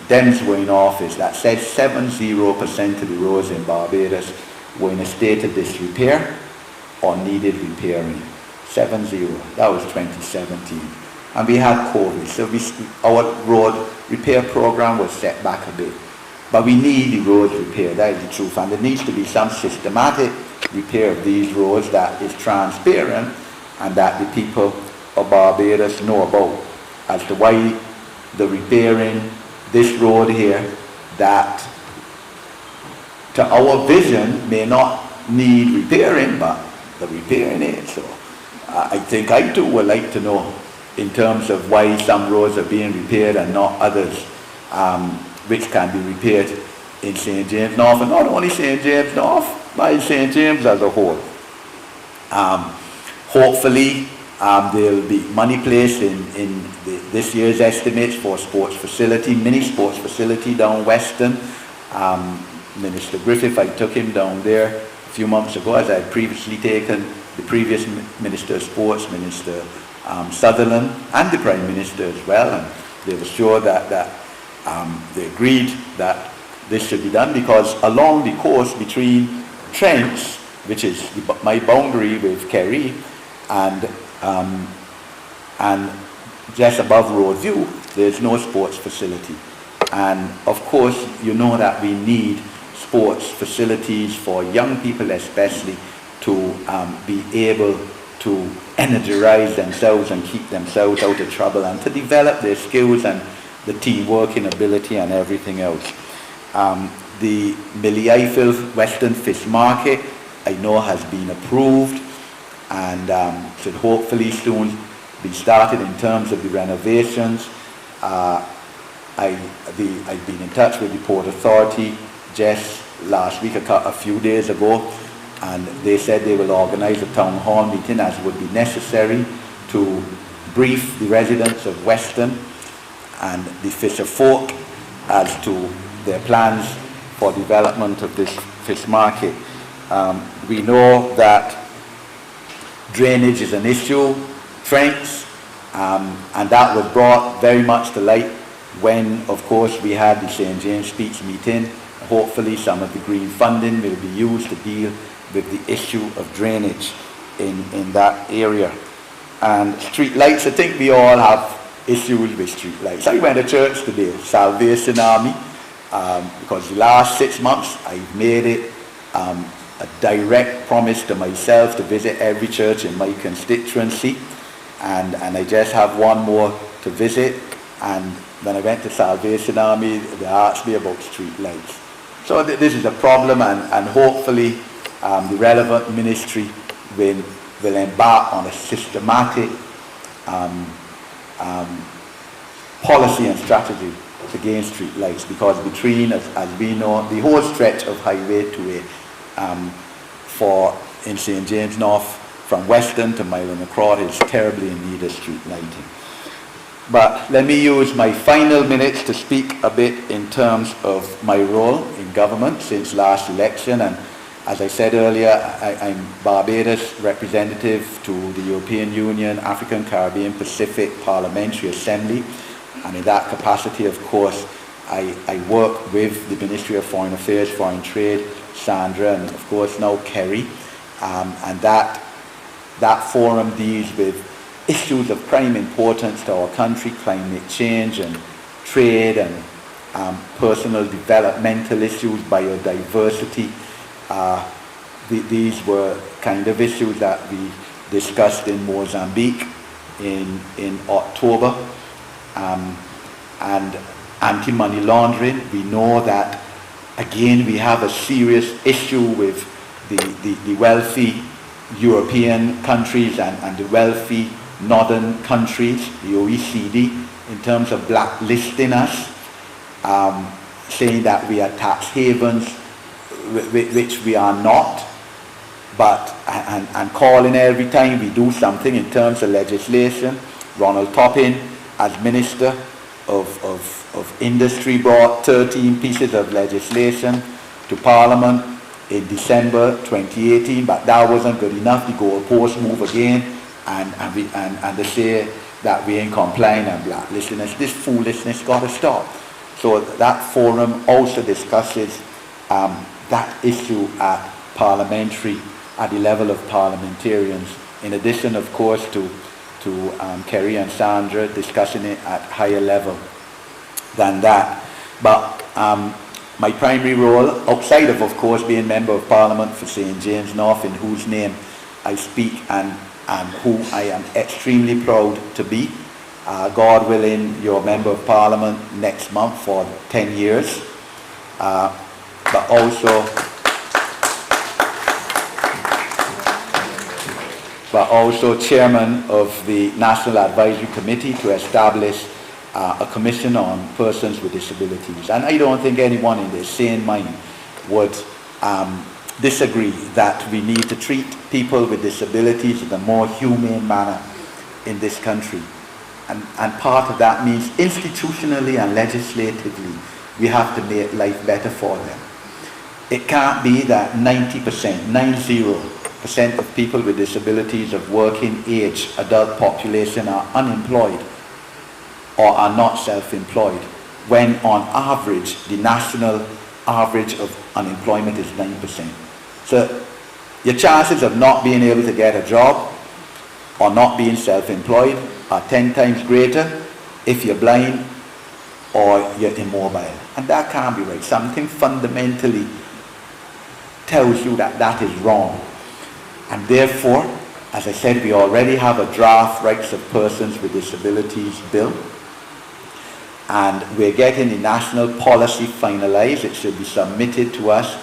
[SPEAKER 5] Dems were in office that said 70% of the roads in Barbados were in a state of disrepair or needed repairing. 70. That was 2017. And we had COVID, so our road repair program was set back a bit. But we need the roads repaired, that is the truth. And there needs to be some systematic repair of these roads that is transparent and that the people of Barbados know about as to why the repairing this road here that to our vision may not need repairing, but the repairing it. So I think I too would like to know in terms of why some roads are being repaired and not others, which can be repaired in St. James North, and not only St. James North, but in St. James as a whole. Hopefully, there will be money placed in this year's estimates for sports facility, mini sports facility down Western. Minister Griffith, I took him down there a few months ago, as I had previously taken the previous Minister of Sports, Minister Sutherland, and the Prime Minister as well, and they were sure that they agreed that this should be done, because along the coast between Trents, which is my boundary with Kerry, and just above Roadview, there's no sports facility. And of course, you know that we need sports facilities for young people especially to be able to energize themselves and keep themselves out of trouble and to develop their skills and the team working ability and everything else. The Millie Eiffel Western Fish Market, I know, has been approved and should hopefully soon be started in terms of the renovations. I've been in touch with the Port Authority just last week, a few days ago, and they said they will organize a town hall meeting as would be necessary to brief the residents of Western and the fisher folk as to their plans for development of this fish market. We know that drainage is an issue, Trents, and that was brought very much to light when, of course, we had the St. James Speech meeting. Hopefully some of the green funding will be used to deal with the issue of drainage in that area. And street lights, I think we all have issues with street lights. I went to church today, Salvation Army, because the last 6 months I've made it a direct promise to myself to visit every church in my constituency, and I just have one more to visit. And when I went to Salvation Army, they asked me about street lights. So this is a problem, and hopefully the relevant ministry will embark on a systematic policy and strategy to gain street lights, because between, as we know, the whole stretch of Highway 2A in St. James North from Western to Mile and a Quarter is terribly in need of street lighting. But let me use my final minutes to speak a bit in terms of my role in government since last election. And as I said earlier, I'm Barbados representative to the European Union, African, Caribbean, Pacific Parliamentary Assembly. And in that capacity, of course, I work with the Ministry of Foreign Affairs, Foreign Trade, Sandra, and of course now Kerry. And that forum deals with issues of prime importance to our country, climate change and trade and personal developmental issues, biodiversity. These were kind of issues that we discussed in Mozambique in October. And anti-money laundering, we know that again we have a serious issue with the wealthy European countries and the wealthy northern countries, the OECD, in terms of blacklisting us, saying that we are tax havens, which we are not, but and calling every time we do something in terms of legislation. Ronald Toppin, as Minister of Industry, brought 13 pieces of legislation to Parliament in December 2018, but that wasn't good enough. The goalposts move again, and they say that we ain't complying and blacklisting us. This foolishness got to stop. So that forum also discusses that issue at the level of parliamentarians, in addition, of course, to Kerry and Sandra discussing it at higher level than that. But my primary role, outside of course, being Member of Parliament for St. James North, in whose name I speak and who I am extremely proud to be, God willing, your Member of Parliament next month for 10 years, but also Chairman of the National Advisory Committee to establish a commission on persons with disabilities. And I don't think anyone in their sane mind would disagree that we need to treat people with disabilities in a more humane manner in this country. And part of that means institutionally and legislatively, we have to make life better for them. It can't be that 90% of people with disabilities of working age, adult population, are unemployed or are not self-employed, when on average, the national average of unemployment is 9%. So your chances of not being able to get a job or not being self-employed are 10 times greater if you're blind or you're immobile. And that can't be right. Something fundamentally tells you that that is wrong. And therefore, as I said, we already have a draft Rights of Persons with Disabilities bill. And we're getting the national policy finalized. It should be submitted to us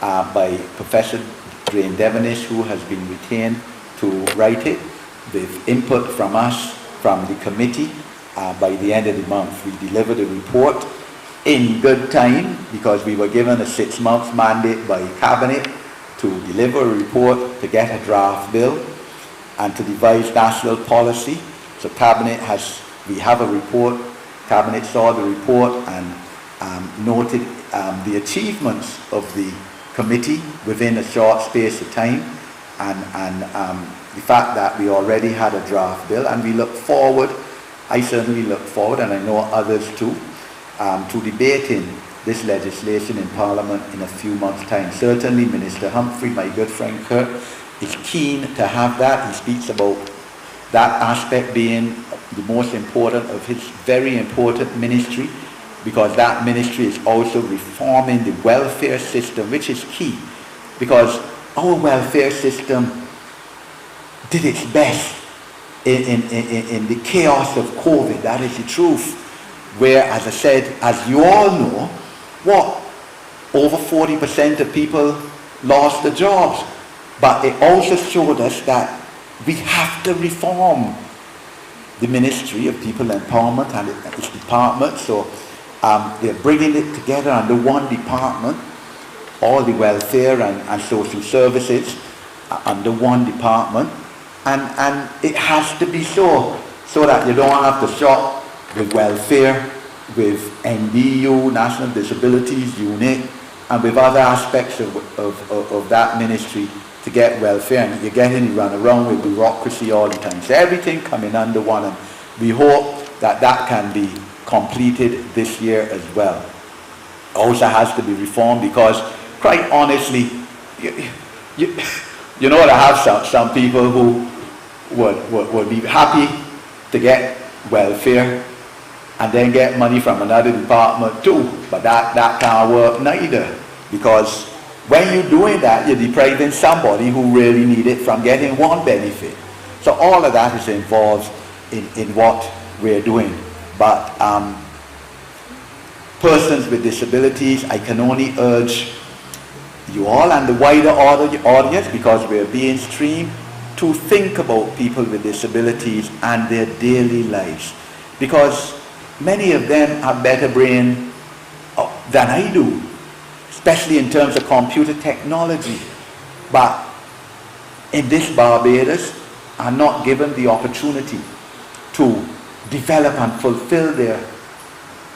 [SPEAKER 5] by Professor Drain Devonish, who has been retained to write it, with input from us, from the committee, by the end of the month. We delivered a report in good time, because we were given a 6-month mandate by Cabinet to deliver a report, to get a draft bill, and to devise national policy. So we have a report. Cabinet saw the report and noted the achievements of the committee within a short space of time, and the fact that we already had a draft bill, and we look forward, I certainly look forward, and I know others too, to debating this legislation in Parliament in a few months' time. Certainly Minister Humphrey, my good friend Kurt, is keen to have that. He speaks about that aspect being the most important of his very important ministry, because that ministry is also reforming the welfare system, which is key, because our welfare system did its best in the chaos of COVID. That is the truth. Where, as I said, as you all know, over 40% of people lost their jobs. But it also showed us that we have to reform the Ministry of People Empowerment and its department. So they're bringing it together under one department, all the welfare and social services under one department. And it has to be so that you don't have to shop with welfare, with NDU, National Disabilities Unit, and with other aspects of that ministry to get welfare. And you're getting run around with bureaucracy all the time. So everything coming under one, and we hope that that can be completed this year as well. Also has to be reformed, because quite honestly, you know, I have some people who would be happy to get welfare and then get money from another department too, but that can't work neither, because when you're doing that, you're depriving somebody who really need it from getting one benefit. So all of that is involved in what we're doing. But persons with disabilities, I can only urge you all and the wider audience, because we're being streamed, to think about people with disabilities and their daily lives. Because many of them have better brain than I do, especially in terms of computer technology. But in this Barbados, are not given the opportunity to develop and fulfill their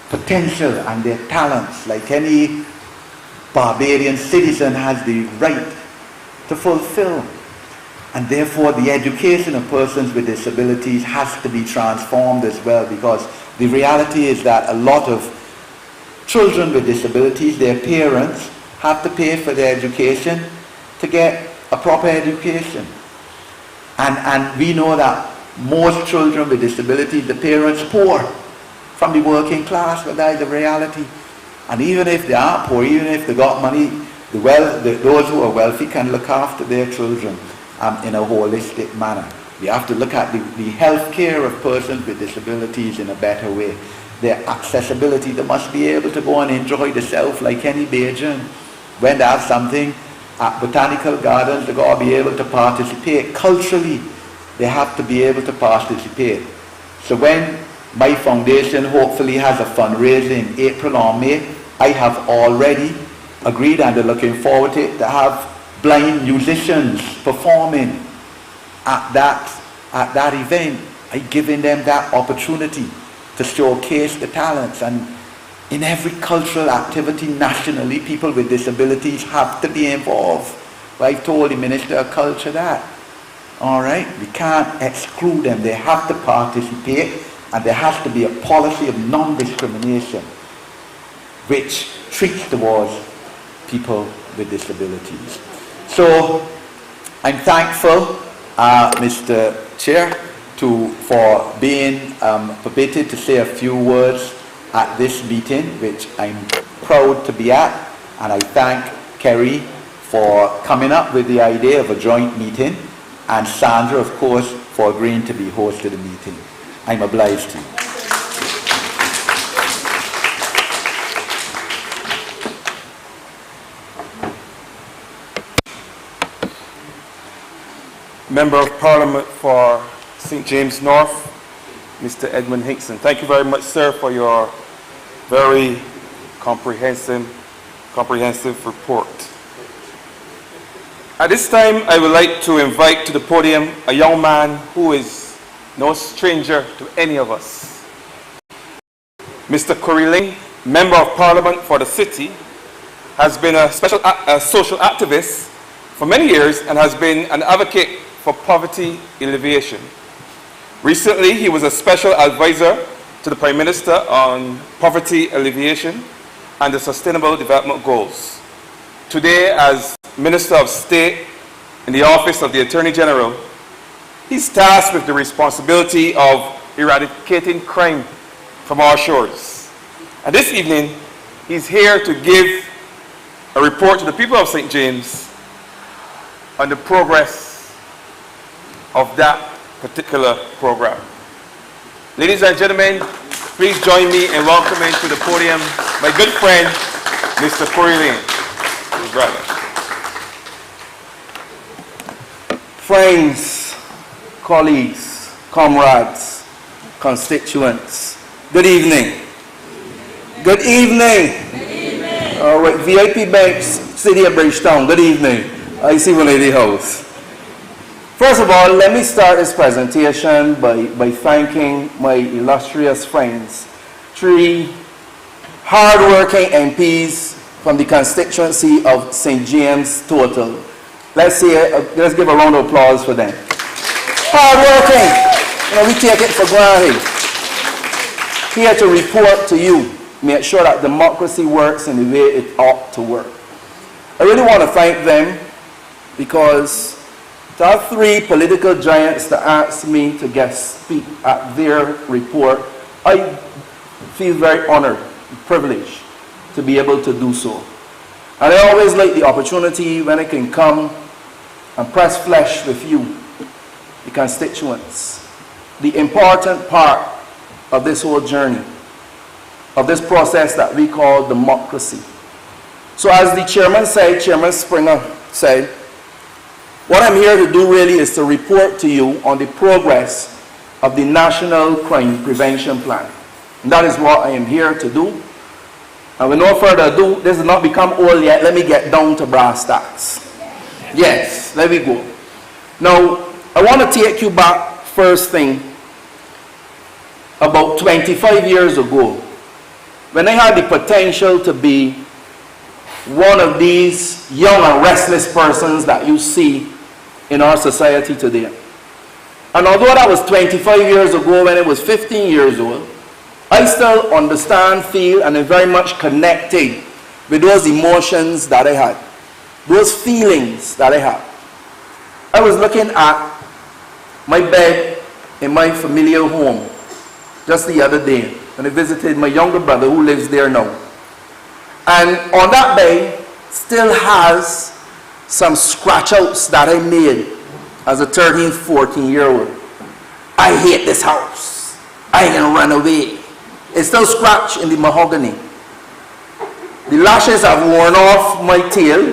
[SPEAKER 5] potential and their talents like any Barbadian citizen has the right to fulfill. And therefore the education of persons with disabilities has to be transformed as well, because the reality is that a lot of children with disabilities, their parents have to pay for their education to get a proper education. And we know that most children with disabilities, the parents poor from the working class, but that is the reality. And even if they are poor, even if they got money, those who are wealthy can look after their children in a holistic manner. We have to look at the health care of persons with disabilities in a better way. Their accessibility, they must be able to go and enjoy themselves like any Bajan. When they have something at botanical gardens, they've got to be able to participate. Culturally, they have to be able to participate. So when my foundation hopefully has a fundraiser in April or May, I have already agreed, and they're looking forward to it, to have blind musicians performing at that event. I'm giving them that opportunity to showcase the talents. And in every cultural activity nationally, people with disabilities have to be involved. I've told the Minister of Culture that. All right? We can't exclude them. They have to participate, and there has to be a policy of non-discrimination which treats towards people with disabilities. So I'm thankful, Mr. Chair, for being permitted to say a few words at this meeting, which I'm proud to be at, and I thank Kerry for coming up with the idea of a joint meeting, and Sandra, of course, for agreeing to be host of the meeting. I'm obliged to you.
[SPEAKER 3] Member of Parliament for St. James North, Mr. Edmund Hickson. Thank you very much, sir, for your very comprehensive report. At this time, I would like to invite to the podium a young man who is no stranger to any of us. Mr. Corey Lane, Member of Parliament for the city, has been a social activist for many years and has been an advocate for poverty alleviation. Recently, he was a special advisor to the Prime Minister on poverty alleviation and the Sustainable Development Goals. Today, as Minister of State in the Office of the Attorney General, he's tasked with the responsibility of eradicating crime from our shores. And this evening, he's here to give a report to the people of St. James on the progress of that particular program. Ladies and gentlemen, please join me in welcoming to the podium my good friend, Mr. Corey Lane, his brother.
[SPEAKER 6] Friends, colleagues, comrades, constituents, good evening. Good evening. Good evening. All right, VIP Banks, City of Bridgetown, good evening. I see one in the house. First of all, let me start this presentation by thanking my illustrious friends, 3 hard-working MPs from the constituency of St. James Total. Let's give a round of applause for them. Hard-working, we take it for granted. Here to report to you, make sure that democracy works in the way it ought to work. I really want to thank them, because to have 3 political giants to ask me to guest speak at their report, I feel very honored and privileged to be able to do so. And I always like the opportunity when I can come and press flesh with you, the constituents, the important part of this whole journey, of this process that we call democracy. So as the chairman said, Chairman Springer said, what I'm here to do really is to report to you on the progress of the National Crime Prevention Plan. And that is what I am here to do. And with no further ado, this has not become old yet. Let me get down to brass tacks. Yes, let me go. Now, I want to take you back first thing about 25 years ago, when I had the potential to be one of these young and restless persons that you see in our society today. And although that was 25 years ago, when I was 15 years old, I still understand, feel, and am very much connected with those emotions that I had, those feelings that I had. I was looking at my bed in my familiar home just the other day when I visited my younger brother who lives there now. And on that bed still has some scratch outs that I made as a 13, 14-year-old. I hate this house. I can run away. It's still scratched in the mahogany. The lashes have worn off my tail,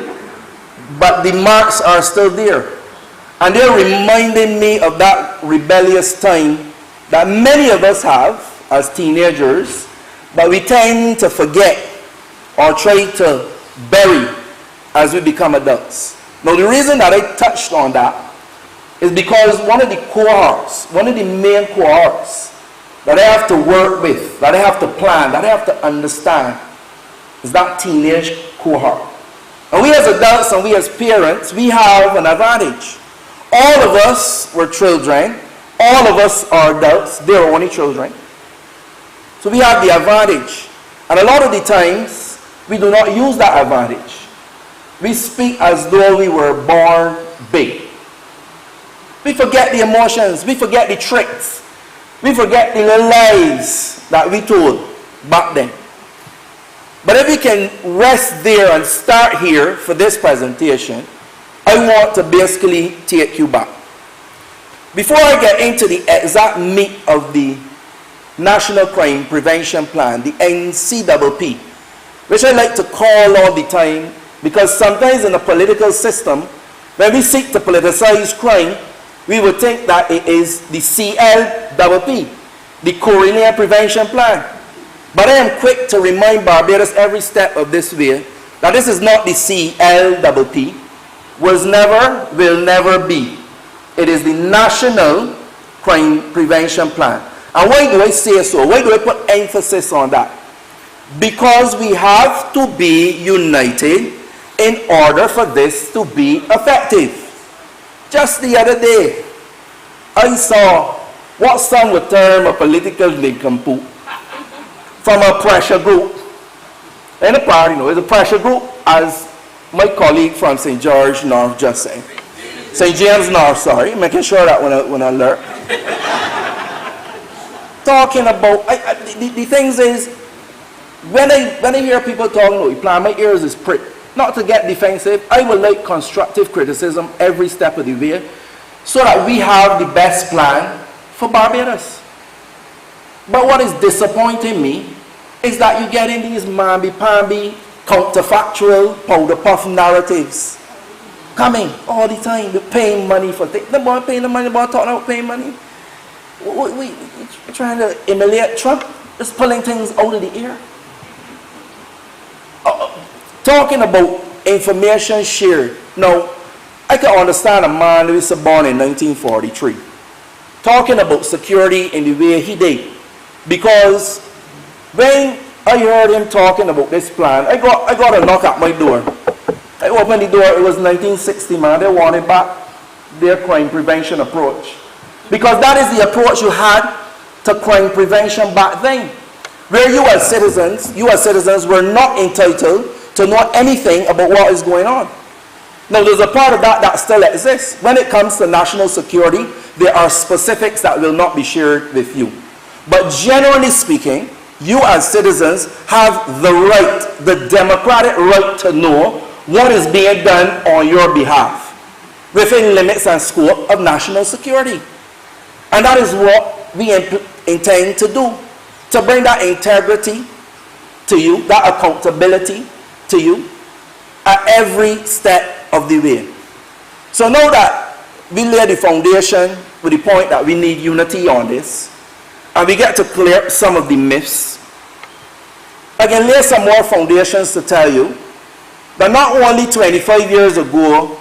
[SPEAKER 6] but the marks are still there. And they're reminding me of that rebellious time that many of us have as teenagers, but we tend to forget or try to bury as we become adults. Now, the reason that I touched on that is because one of the cohorts, one of the main cohorts that I have to work with, that I have to plan, that I have to understand, is that teenage cohort. And we as adults and we as parents, we have an advantage. All of us were children. All of us are adults. They are only children. So we have the advantage. And a lot of the times, we do not use that advantage. We speak as though we were born big. We forget the emotions. We forget the tricks. We forget the little lies that we told back then. But if we can rest there and start here for this presentation, I want to basically take you back. Before I get into the exact meat of the National Crime Prevention Plan, the NCPP, which I like to call all the time, because sometimes in the political system, when we seek to politicize crime, we would think that it is the CLPP, the Correlation Prevention Plan. But I am quick to remind Barbados every step of this way that this is not the CLPP, was never, will never be. It is the National Crime Prevention Plan. And why do I say so? Why do I put emphasis on that? Because we have to be united in order for this to be effective. Just the other day, I saw what some would term a political nincompoop from a pressure group. In a part, it's a pressure group, as my colleague from St. George North just said. St. James North, sorry, making sure that when I learn. Talking about, the things is, when I hear people talking about the plan, my ears is pricked. Not to get defensive, I would like constructive criticism every step of the way so that we have the best plan for Barbados. But what is disappointing me is that you get in these mamby-pamby, counterfactual, powder puff narratives coming all the time. We're paying money for things. The boy paying the money, the boy talking about paying money. We're trying to emulate Trump, just pulling things out of the air. Talking about information shared. Now, I can understand a man who was born in 1943 talking about security in the way he did. Because when I heard him talking about this plan, I got a knock at my door. I opened the door, it was 1960, man. They wanted back their crime prevention approach. Because that is the approach you had to crime prevention back then. Where you as citizens were not entitled to know anything about what is going on. Now, there's a part of that that still exists. When it comes to national security, there are specifics that will not be shared with you. But generally speaking, you as citizens have the right, the democratic right to know what is being done on your behalf within limits and scope of national security. And that is what we intend to do, to bring that integrity to you, that accountability to you, at every step of the way. So now that we lay the foundation with the point that we need unity on this, and we get to clear up some of the myths, I can lay some more foundations to tell you that not only 25 years ago,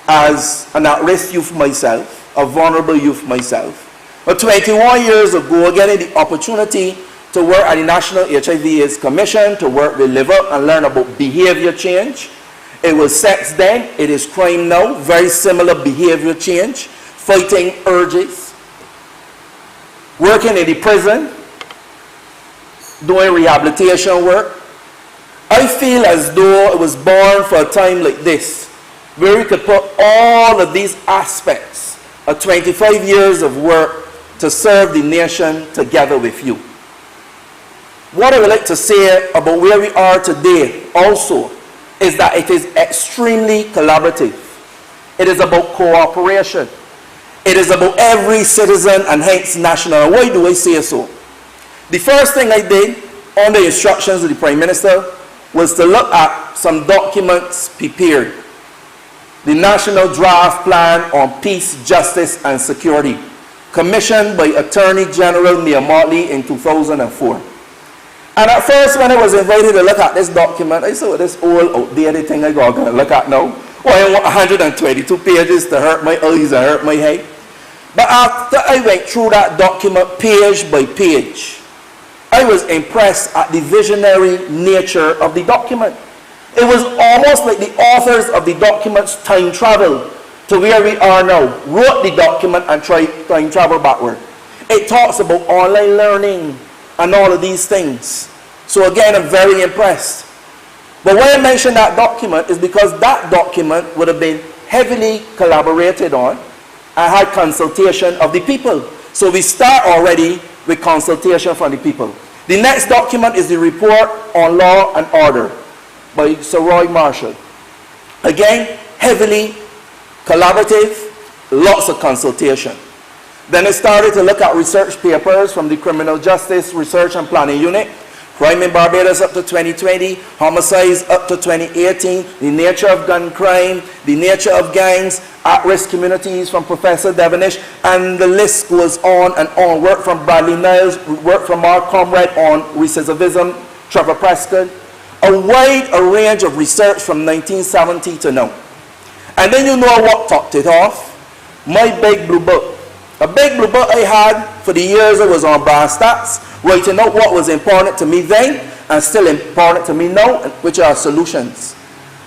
[SPEAKER 6] as an at-risk youth myself, a vulnerable youth myself, but 21 years ago, getting the opportunity to work at the National HIV/AIDS Commission, to work with Live Up and learn about behavior change. It was sex then, it is crime now, very similar behavior change, fighting urges, working in the prison, doing rehabilitation work. I feel as though it was born for a time like this, where we could put all of these aspects of 25 years of work to serve the nation together with you. What I would like to say about where we are today also is that it is extremely collaborative. It is about cooperation. It is about every citizen and hence national. Why do I say so? The first thing I did on the instructions of the Prime Minister was to look at some documents prepared. The National Draft Plan on Peace, Justice and Security, commissioned by Attorney General Mia Mottley in 2004. And at first, when I was invited to look at this document, I saw this old outdated thing I got to look at now. Oh, I want 122 pages to hurt my eyes and hurt my head. But after I went through that document page by page, I was impressed at the visionary nature of the document. It was almost like the authors of the documents time traveled to where we are now, wrote the document and time travel backward. It talks about online learning and all of these things. So again, I'm very impressed. But why I mention that document is because that document would have been heavily collaborated on and had consultation of the people. So we start already with consultation from the people. The next document is the report on law and order by Sir Roy Marshall. Again, heavily collaborative, lots of consultation. Then I started to look at research papers from the Criminal Justice Research and Planning Unit, crime in Barbados up to 2020, homicides up to 2018, the nature of gun crime, the nature of gangs, at-risk communities from Professor Devenish, and the list goes on and on. Work from Bradley Niles, work from Mark Comrade on recidivism, Trevor Prescott, a wide range of research from 1970 to now. And then you know what topped it off? My big blue book. A big blue book I had for the years I was on brass stats, writing out what was important to me then and still important to me now, which are solutions.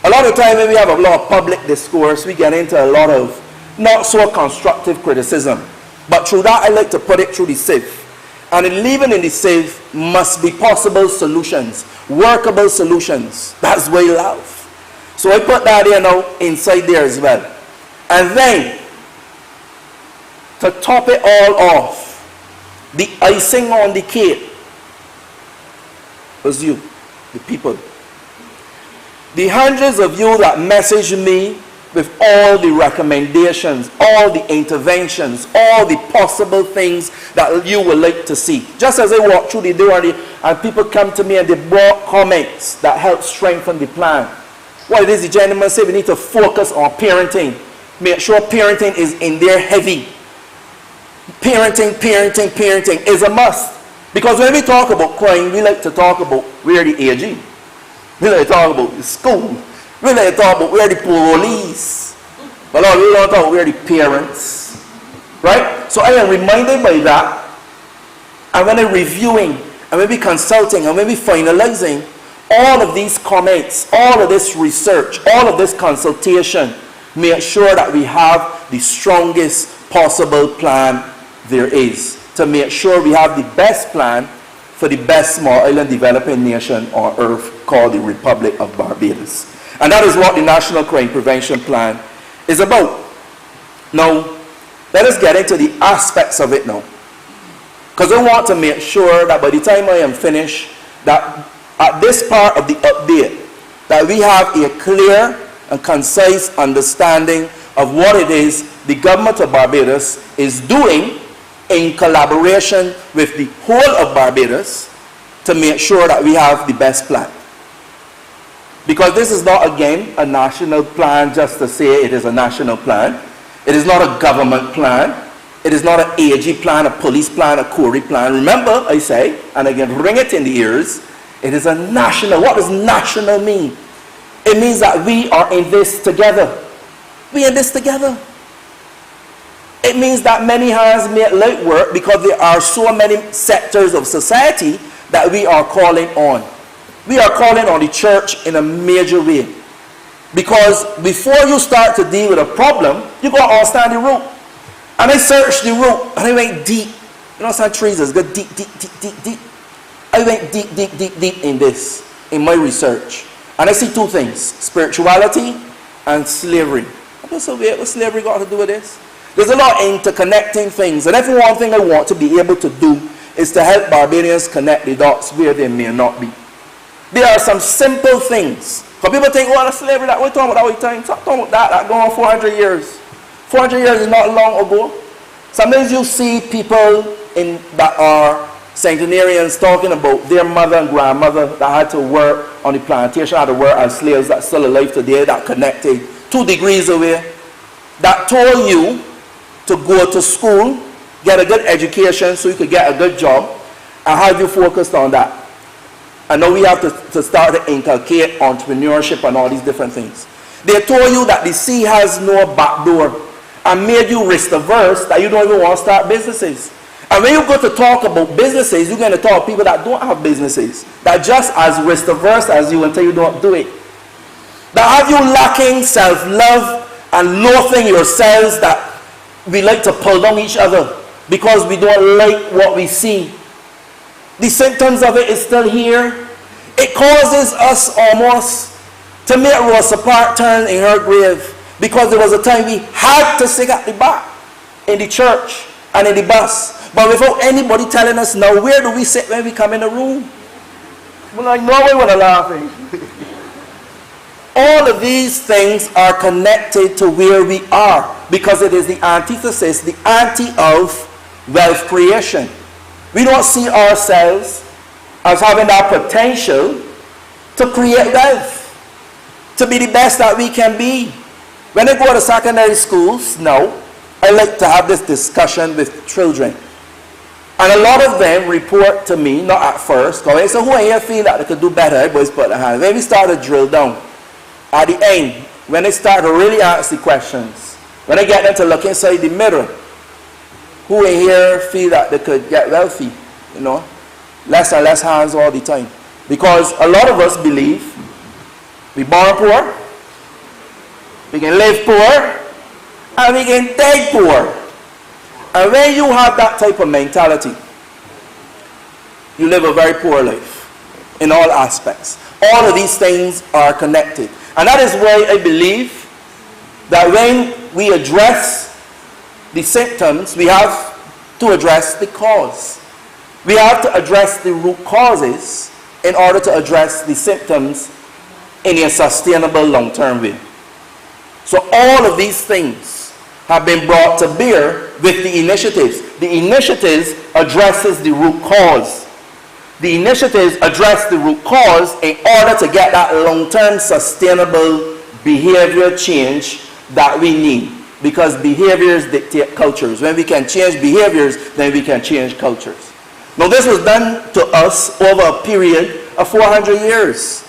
[SPEAKER 6] A lot of time when we have a lot of public discourse, we get into a lot of not so constructive criticism. But through that, I like to put it through the sieve. And even in the sieve must be possible solutions, workable solutions. That's why I love. So I put that there now inside there as well. And then, to top it all off, the icing on the cake was you, the people. The hundreds of you that messaged me with all the recommendations, all the interventions, all the possible things that you would like to see. Just as I walk through the door and people come to me and they brought comments that help strengthen the plan. What it is, the gentleman said we need to focus on parenting. Make sure parenting is in there heavy. Parenting is a must. Because when we talk about crime, we like to talk about where the AG. We like to talk about the school. We like to talk about where the police. But Lord, we don't talk about where the parents. Right? So I am reminded by that. And when I'm reviewing, and when we're consulting, and when we're finalizing, all of these comments, all of this research, all of this consultation, make sure that we have the strongest possible plan there is to make sure we have the best plan for the best small island developing nation on earth called the Republic of Barbados. And that is what the National Crime Prevention Plan is about. Now, let us get into the aspects of it now. Because I want to make sure that by the time I am finished, that at this part of the update, that we have a clear and concise understanding of what it is the government of Barbados is doing in collaboration with the whole of Barbados to make sure that we have the best plan. Because this is not, again, a national plan just to say it is a national plan. It is not a government plan. It is not an AG plan, a police plan, a Corey plan. Remember, I say, and again, ring it in the ears, it is a national. What does national mean? It means that we are in this together. We are in this together. It means that many hands make light work because there are so many sectors of society that we are calling on. We are calling on the church in a major way. Because before you start to deal with a problem, you got to understand the root. And I searched the root, and I went deep. You know, some trees is good, deep, deep, deep, deep, deep. I went deep, deep, deep, deep in this, in my research. And I see two things, spirituality and slavery. What's slavery got to do with this? There's a lot of interconnecting things. And every one thing I want to be able to do is to help Barbadians connect the dots where they may not be. There are some simple things. Because people think, oh, the slavery that we're talking about all the time. Stop talking about that going on 400 years. 400 years is not long ago. Sometimes you see people that are centenarians talking about their mother and grandmother that had to work on the plantation, had to work as slaves, that's still alive today, that connected 2 degrees away, that told you to go to school, get a good education so you could get a good job, and have you focused on that. And now we have to start to inculcate entrepreneurship and all these different things. They told you that the sea has no back door and made you risk averse that you don't even want to start businesses. And when you go to talk about businesses, you're going to talk to people that don't have businesses, that just as risk averse as you until you don't do it. That have you lacking self-love and loathing yourselves, that we like to pull down each other because we don't like what we see. The symptoms of it is still here. It causes us almost to make Rosa Parks turn in her grave, because there was a time we had to sit at the back in the church and in the bus, but without anybody telling us, now where do we sit when we come in the room? We're like, no, we want to laughing. All of these things are connected to where we are, because it is the antithesis, the anti of wealth creation. We don't see ourselves as having that potential to create wealth, to be the best that we can be. When I go to secondary schools now, I like to have this discussion with children. And a lot of them report to me, not at first, because they say, who here feel that they could do better? Everybody's put their hand. When we start to drill down, at the end, when they start to really ask the questions, when I get them to look inside the mirror, who in here feel that they could get wealthy? You know, less and less hands all the time. Because a lot of us believe we born poor, we can live poor, and we can die poor. And when you have that type of mentality, you live a very poor life in all aspects. All of these things are connected. And that is why I believe that when we address the symptoms, we have to address the cause. We have to address the root causes in order to address the symptoms in a sustainable long-term way. So all of these things have been brought to bear with the initiatives. The initiatives addresses the root cause. The initiatives address the root cause in order to get that long-term sustainable behavior change that we need. Because behaviors dictate cultures. When we can change behaviors, then we can change cultures. Now this was done to us over a period of 400 years.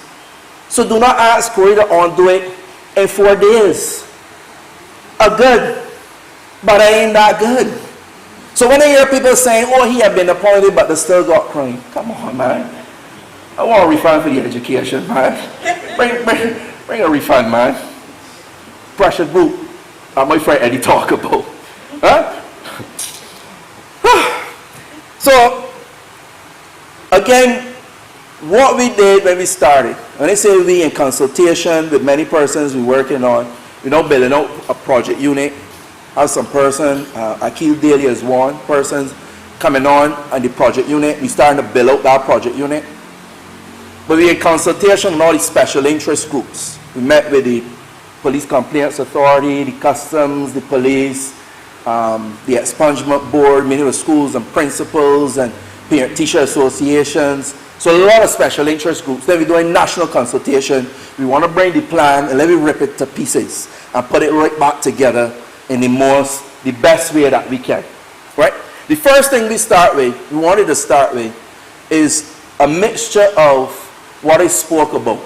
[SPEAKER 6] So do not ask Corey to undo it in 4 days. A good, but I ain't that good. So when I hear people saying, oh, he had been appointed, but they still got crying. Come on, man. I want a refund for the education, man. Bring a refund, man. Precious boot. My friend Eddie talk about. Huh? So, again, what we did when we started, when I say we, in consultation with many persons we're working on, building out a project unit, have some person, Akil Daly is one person coming on the project unit. We're starting to build out that project unit. But we're in consultation with all these special interest groups. We met with the Police Complaints Authority, the Customs, the police, the Expungement Board, many of the schools and principals and parent-teacher associations, So a lot of special interest groups. Then we're doing national consultation. We want to bring the plan and let me rip it to pieces and put it right back together in the best way that we can. Right? The first thing we wanted to start with, is a mixture of what I spoke about.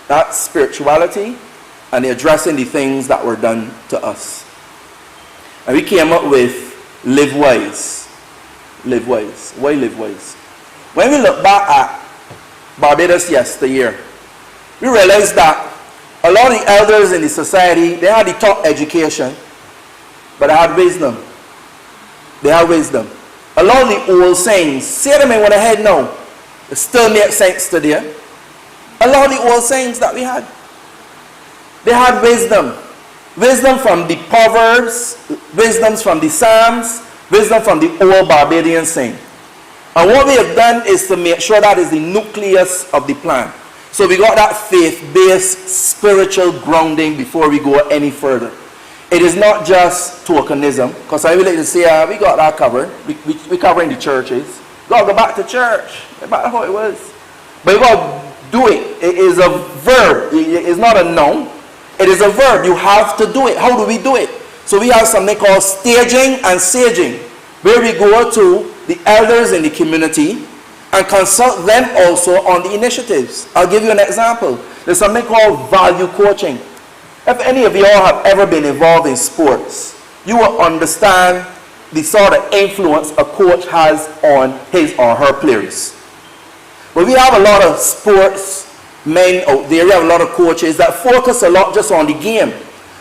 [SPEAKER 6] That's spirituality and addressing the things that were done to us. And we came up with live wise. Live wise. Why live wise? When we look back at Barbados yesteryear, we realized that a lot of the elders in the society, they had the top education, but they had wisdom. They had wisdom. A lot of the old sayings, say them in what I had now, it still makes sense today. A lot of the old sayings that we had, they had wisdom. Wisdom from the Proverbs, wisdom from the Psalms, wisdom from the old Barbadian saying. And what we have done is to make sure that is the nucleus of the plan. So we got that faith-based spiritual grounding before we go any further. It is not just tokenism, because I would like to say, we got that covered. We're covering the churches. We got to go back to church. Back to how it was. But you got to do it. It is a verb. It is not a noun. It is a verb. You have to do it. How do we do it? So we have something called staging and saging, where we go to the elders in the community and consult them also on the initiatives. I'll give you an example. There's something called value coaching. If any of you all have ever been involved in sports, you will understand the sort of influence a coach has on his or her players. But we have a lot of sports men out there, we have a lot of coaches that focus a lot just on the game.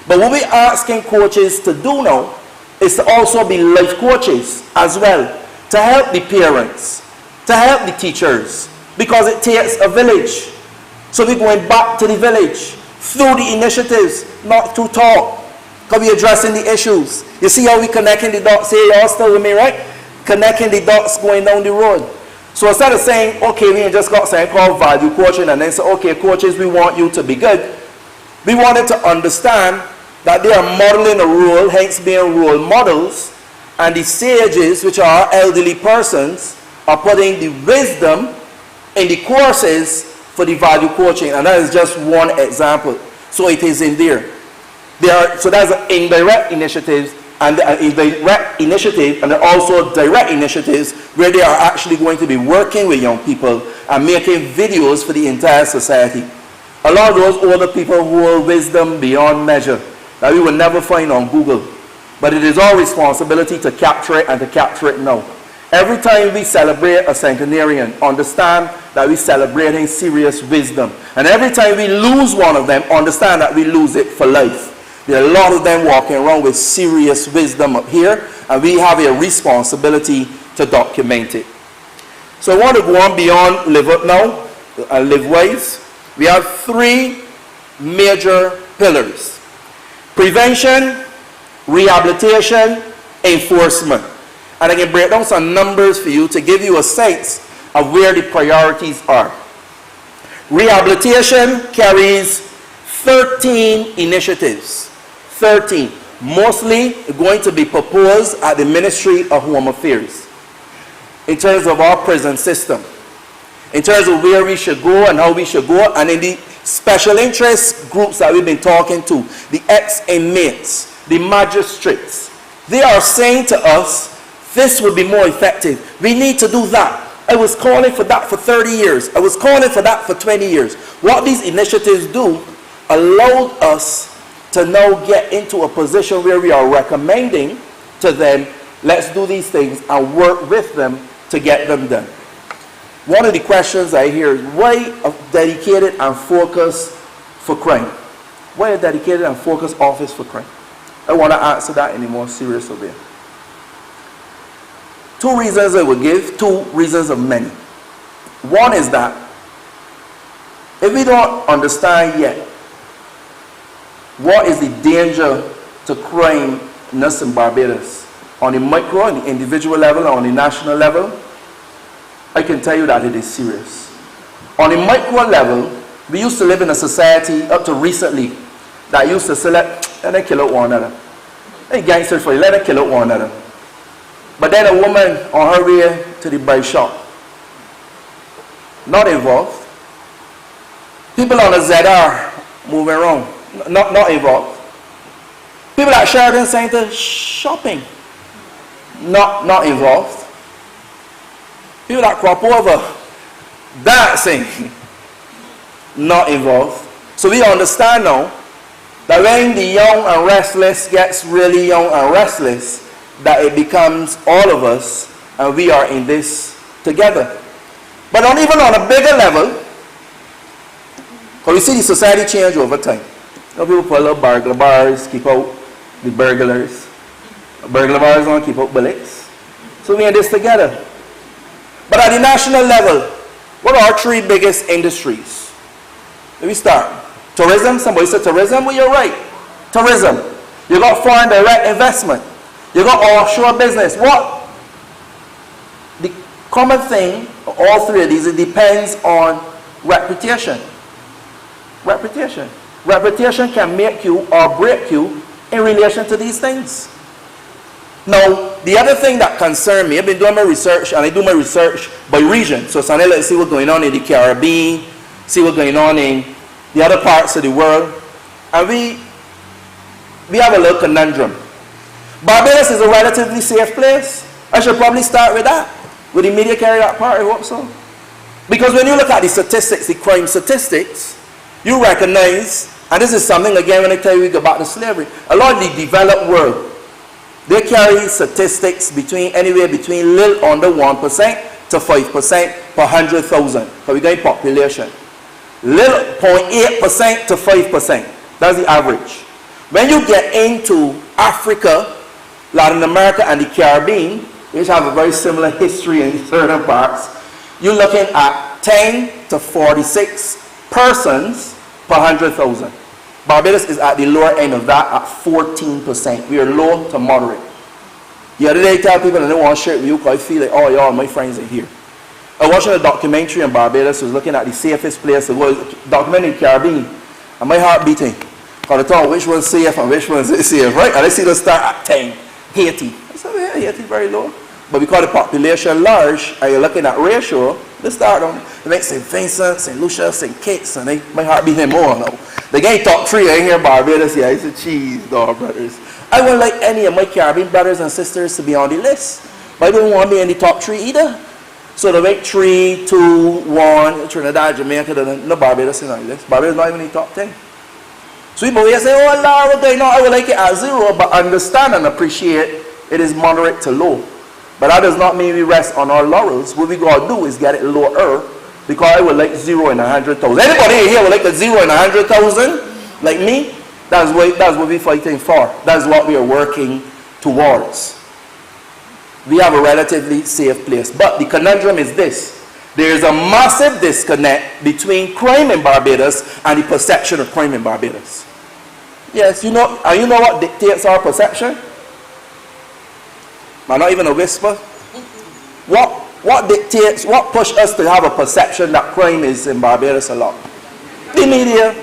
[SPEAKER 6] But what we're asking coaches to do now is to also be life coaches as well, to help the parents, to help the teachers, because it takes a village. So we're going back to the village through the initiatives, not through talk, because we're addressing the issues. You see how we're connecting the dots here? Y'all still with me, right? Connecting the dots going down the road. So instead of saying, okay, we just got something called value coaching, and then say, okay, coaches, we want you to be good. We wanted to understand that they are modeling a role, hence being role models, and the sages, which are elderly persons, are putting the wisdom in the courses for the value coaching, and that is just one example. So it is in there. So that's an indirect initiatives, and indirect initiative, and also direct initiatives where they are actually going to be working with young people and making videos for the entire society. A lot of those older people who hold wisdom beyond measure that we will never find on Google. But it is our responsibility to capture it and to capture it now. Every time we celebrate a centenarian, understand that we're celebrating serious wisdom. And every time we lose one of them, understand that we lose it for life. There are a lot of them walking around with serious wisdom up here, and we have a responsibility to document it. So I want to go on beyond live up now and live wise. We have three major pillars: prevention, rehabilitation, enforcement. And I can break down some numbers for you to give you a sense of where the priorities are. Rehabilitation carries 13 initiatives. 13. Mostly going to be proposed at the Ministry of Home Affairs in terms of our prison system, in terms of where we should go and how we should go, and in the special interest groups that we've been talking to, the ex-inmates, the magistrates. They are saying to us, this would be more effective. We need to do that. I was calling for that for 30 years. I was calling for that for 20 years. What these initiatives do allowed us to now get into a position where we are recommending to them, let's do these things and work with them to get them done. One of the questions I hear is, why a dedicated and focused for crime? Why a dedicated and focused office for crime? I want to answer that in a more serious way. Two reasons I would give, two reasons of many. One is that if we don't understand yet what is the danger to crime in Barbados, on the micro, on the individual level, on the national level, I can tell you that it is serious. On the micro level, we used to live in a society up to recently that used to say, let them kill out one another. Hey, gangsters for you, let them kill out one another. But then a woman on her way to the bike shop, not involved. People on the ZR moving around, not involved. People at Sheridan Center shopping, not involved. People that crop over dancing, not involved. So we understand now that when the young and restless gets really young and restless, that it becomes all of us, and we are in this together. But even on a bigger level, because we see the society change over time. You know, people put little burglar bars, keep out the burglars. Burglar bars don't keep out bullets. So we in this together. But at the national level, what are our 3 biggest industries? Let me start. Tourism. Somebody said tourism. Well, you're right. Tourism. You got foreign direct investment. You got offshore business. What? The common thing, all 3 of these, it depends on reputation. Reputation. Reputation can make you or break you in relation to these things. Now, the other thing that concerns me, I've been doing my research, and I do my research by region. So, let's see what's going on in the Caribbean, see what's going on in the other parts of the world. And we have a little conundrum. Barbados is a relatively safe place. I should probably start with that. Would the media carry that part? I hope so. Because when you look at the statistics, the crime statistics, you recognize, and this is something, again, when I tell you we go back to slavery, a lot of the developed world, they carry statistics anywhere between little under 1% to 5% per 100,000. Because we're going population. Little 0.8% to 5%. That's the average. When you get into Africa, Latin America, and the Caribbean, which have a very similar history in certain parts, you're looking at 10 to 46 persons per 100,000. Barbados is at the lower end of that at 14%. We are low to moderate. The other day I tell people I don't want to share it with you because I feel like, oh, y'all, my friends are here. I was watching a documentary in Barbados. I was looking at the safest place in the world, documentary in the Caribbean, and my heart beating. Because I thought which one's safe and which one's safe, right? And I see them start at 10. Haiti. I said, yeah, Haiti very low. But because the population large, and you're looking at ratio, they start on, they make St. Vincent, St. Lucia, St. Kitts, and my heart beating more now. They get top 3 in here, Barbados, yeah, it's a cheese, dog, brothers. I wouldn't like any of my Caribbean brothers and sisters to be on the list. But I don't want to be in the top 3 either. So they make 3, 2, 1, Trinidad, Jamaica, no Barbados is on the list. Barbados not even in the top 10. So people here say, oh Lord, okay, no, I would like it at 0, but understand and appreciate it is moderate to low. But that does not mean we rest on our laurels. What we got to do is get it lower, because I would like 0 in 100,000. Anybody in here would like a 0 in 100,000? Like me? That's what we're fighting for. That's what we are working towards. We have a relatively safe place. But the conundrum is this. There is a massive disconnect between crime in Barbados and the perception of crime in Barbados. Yes, you know, and you know what dictates our perception? Not even a whisper. What dictates, what pushes us to have a perception that crime is in Barbados a lot? The media.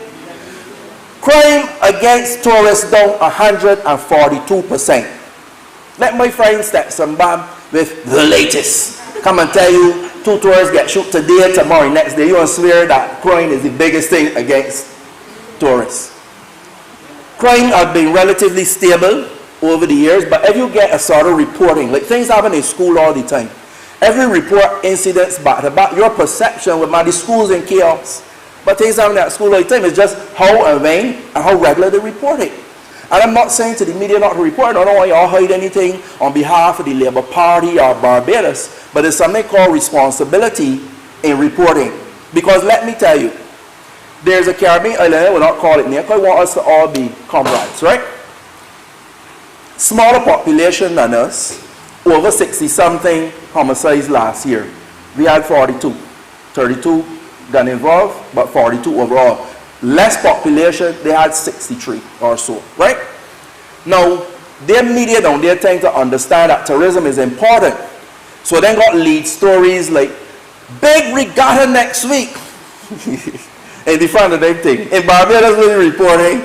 [SPEAKER 6] Crime against tourists down 142%. Let my friend Stetson Bam with the latest come and tell you 2 tourists get shot today, tomorrow, next day. You want to swear that crime is the biggest thing against tourists. Crime has been relatively stable over the years, but if you get a sort of reporting, like things happen in school all the time, every report incidents back to back, your perception with the schools in chaos, but things happen at school all the time. It's just how and when and how regular they report it. And I'm not saying to the media not to report. I don't want you all hide anything on behalf of the Labour Party or Barbados, but there's something called responsibility in reporting. Because let me tell you, there's a Caribbean island, I will not call it name, because I want us to all be comrades, right? Smaller population than us, over 60-something homicides last year. We had 42. 32 got involved, but 42 overall. Less population, they had 63 or so, right? Now, their media down there trying to understand that tourism is important. So they got lead stories like, big regatta next week. In the front of them thing. In Barbados, we're reporting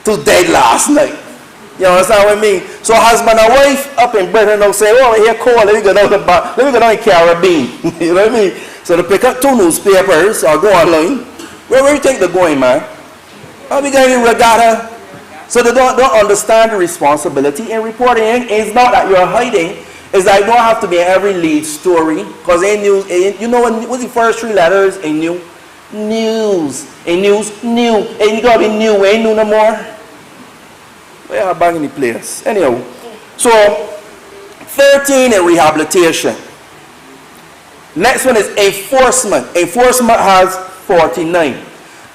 [SPEAKER 6] 2 dead last night. You understand what I mean? So husband and wife up in Britain don't say, oh, here cold, let me go down to the Caribbean. You know what I mean? So to pick up 2 newspapers or go online, where you think they're going, man? Are we going to regatta? So they don't understand the responsibility in reporting. It's not that you're hiding. It's that you don't have to be in every lead story. Because in news, you know what's the first 3 letters in news? News. In news, new. And you gotta be new. Ain't new no more. We are banging the place. Anyhow, so 13 in rehabilitation. Next one is enforcement. Enforcement has 49.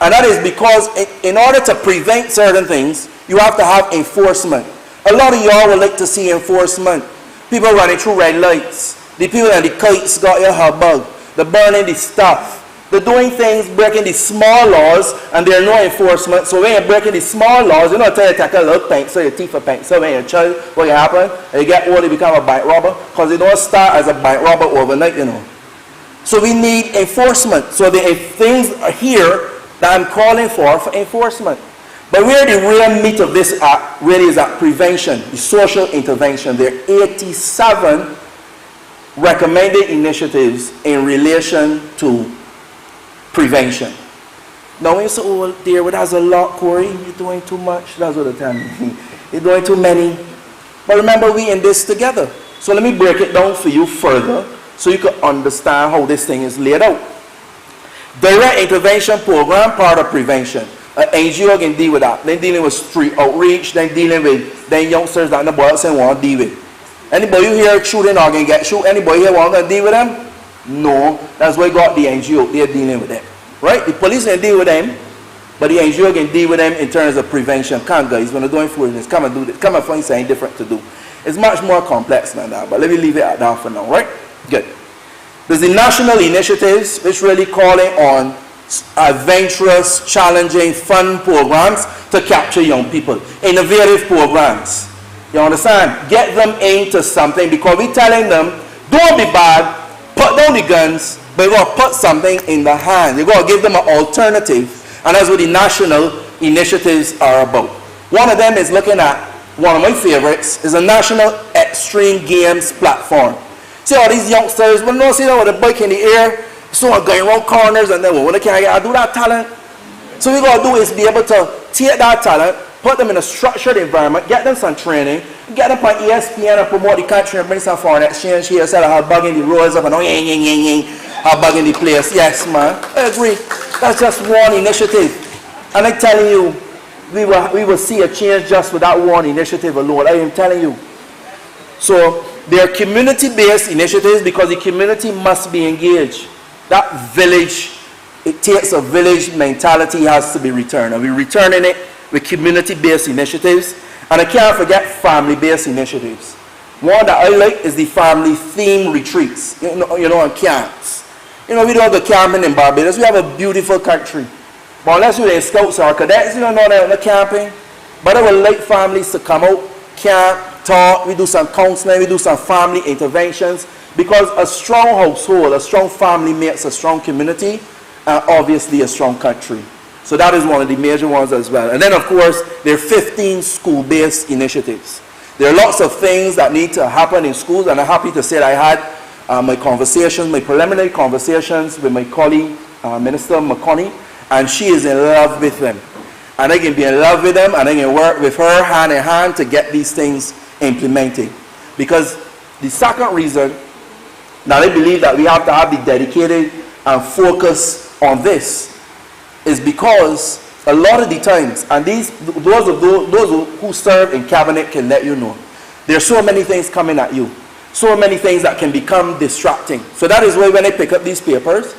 [SPEAKER 6] And that is because in order to prevent certain things, you have to have enforcement. A lot of y'all would like to see enforcement. People running through red lights. The people and the kites got your hubbub. They're burning the stuff. They're doing things, breaking the small laws, and there's no enforcement. So when you're breaking the small laws, you don't tell you to take a little paint, so your teeth are paint. So when you're a child, what happen? You get old, you become a bank robber, because you don't start as a bank robber overnight, you know. So we need enforcement. So the things are here that I'm calling for enforcement. But where the real meat of this really is at prevention, the social intervention. There are 87 recommended initiatives in relation to prevention. Now when you say, oh dear, well, that's a lot, Corey, you're doing too much. That's what they tell me. You're doing too many. But remember, we in this together. So let me break it down for you further so you can understand how this thing is laid out. Direct intervention program, part of prevention. An NGO can deal with that. Then dealing with street outreach, then dealing with youngsters that the boys want to deal with. Anybody here shooting or can get shoot? Anybody here want to deal with them? No. That's why we got the NGO. They're dealing with them. Right? The police can deal with them, but the NGO can deal with them in terms of prevention. Come guys, when they're doing foolishness, come and do this. Come and find something different to do. It's much more complex than that, but let me leave it at that for now, right? Good. There's the national initiatives, which really calling on adventurous, challenging, fun programs to capture young people. Innovative programs. You understand? Get them into something, because we're telling them, don't be bad, put down the guns, but you're going to put something in the hand. You're going to give them an alternative, and that's what the national initiatives are about. One of them is looking at, one of my favorites, is a national extreme games platform. See all these youngsters, when they see them with a bike in the air, so going around corners, and then when they can't get, I do that talent. So what we got to do is be able to take that talent, put them in a structured environment, get them some training, get them on ESPN and promote the country and bring some foreign exchange here, instead of how bugging the roads up and how bugging the place. Yes, man, I agree. That's just one initiative. And I'm telling you, we will see a change just with that one initiative alone. I am telling you. So they are community-based initiatives because the community must be engaged. That village, it takes a village mentality has to be returned. And we're returning it with community-based initiatives. And I can't forget family-based initiatives. One that I like is the family theme retreats, you know, on camps. You know, we don't have the camping in Barbados. We have a beautiful country. But unless you're in Scouts or Cadets, you don't know they're camping. But I would like families to come out, camp, talk, we do some counseling, we do some family interventions. Because a strong household, a strong family makes a strong community, and obviously a strong country. So that is one of the major ones as well. And then of course, there are 15 school-based initiatives. There are lots of things that need to happen in schools, and I'm happy to say that I had my preliminary conversations with my colleague, Minister McConney, and she is in love with them. And I can be in love with them, and I can work with her hand in hand to get these things implemented. Because the second reason that I believe that we have to have the dedicated and focus on this is because a lot of the times, and those who serve in cabinet can let you know, there are so many things coming at you, so many things that can become distracting. So that is why when I pick up these papers,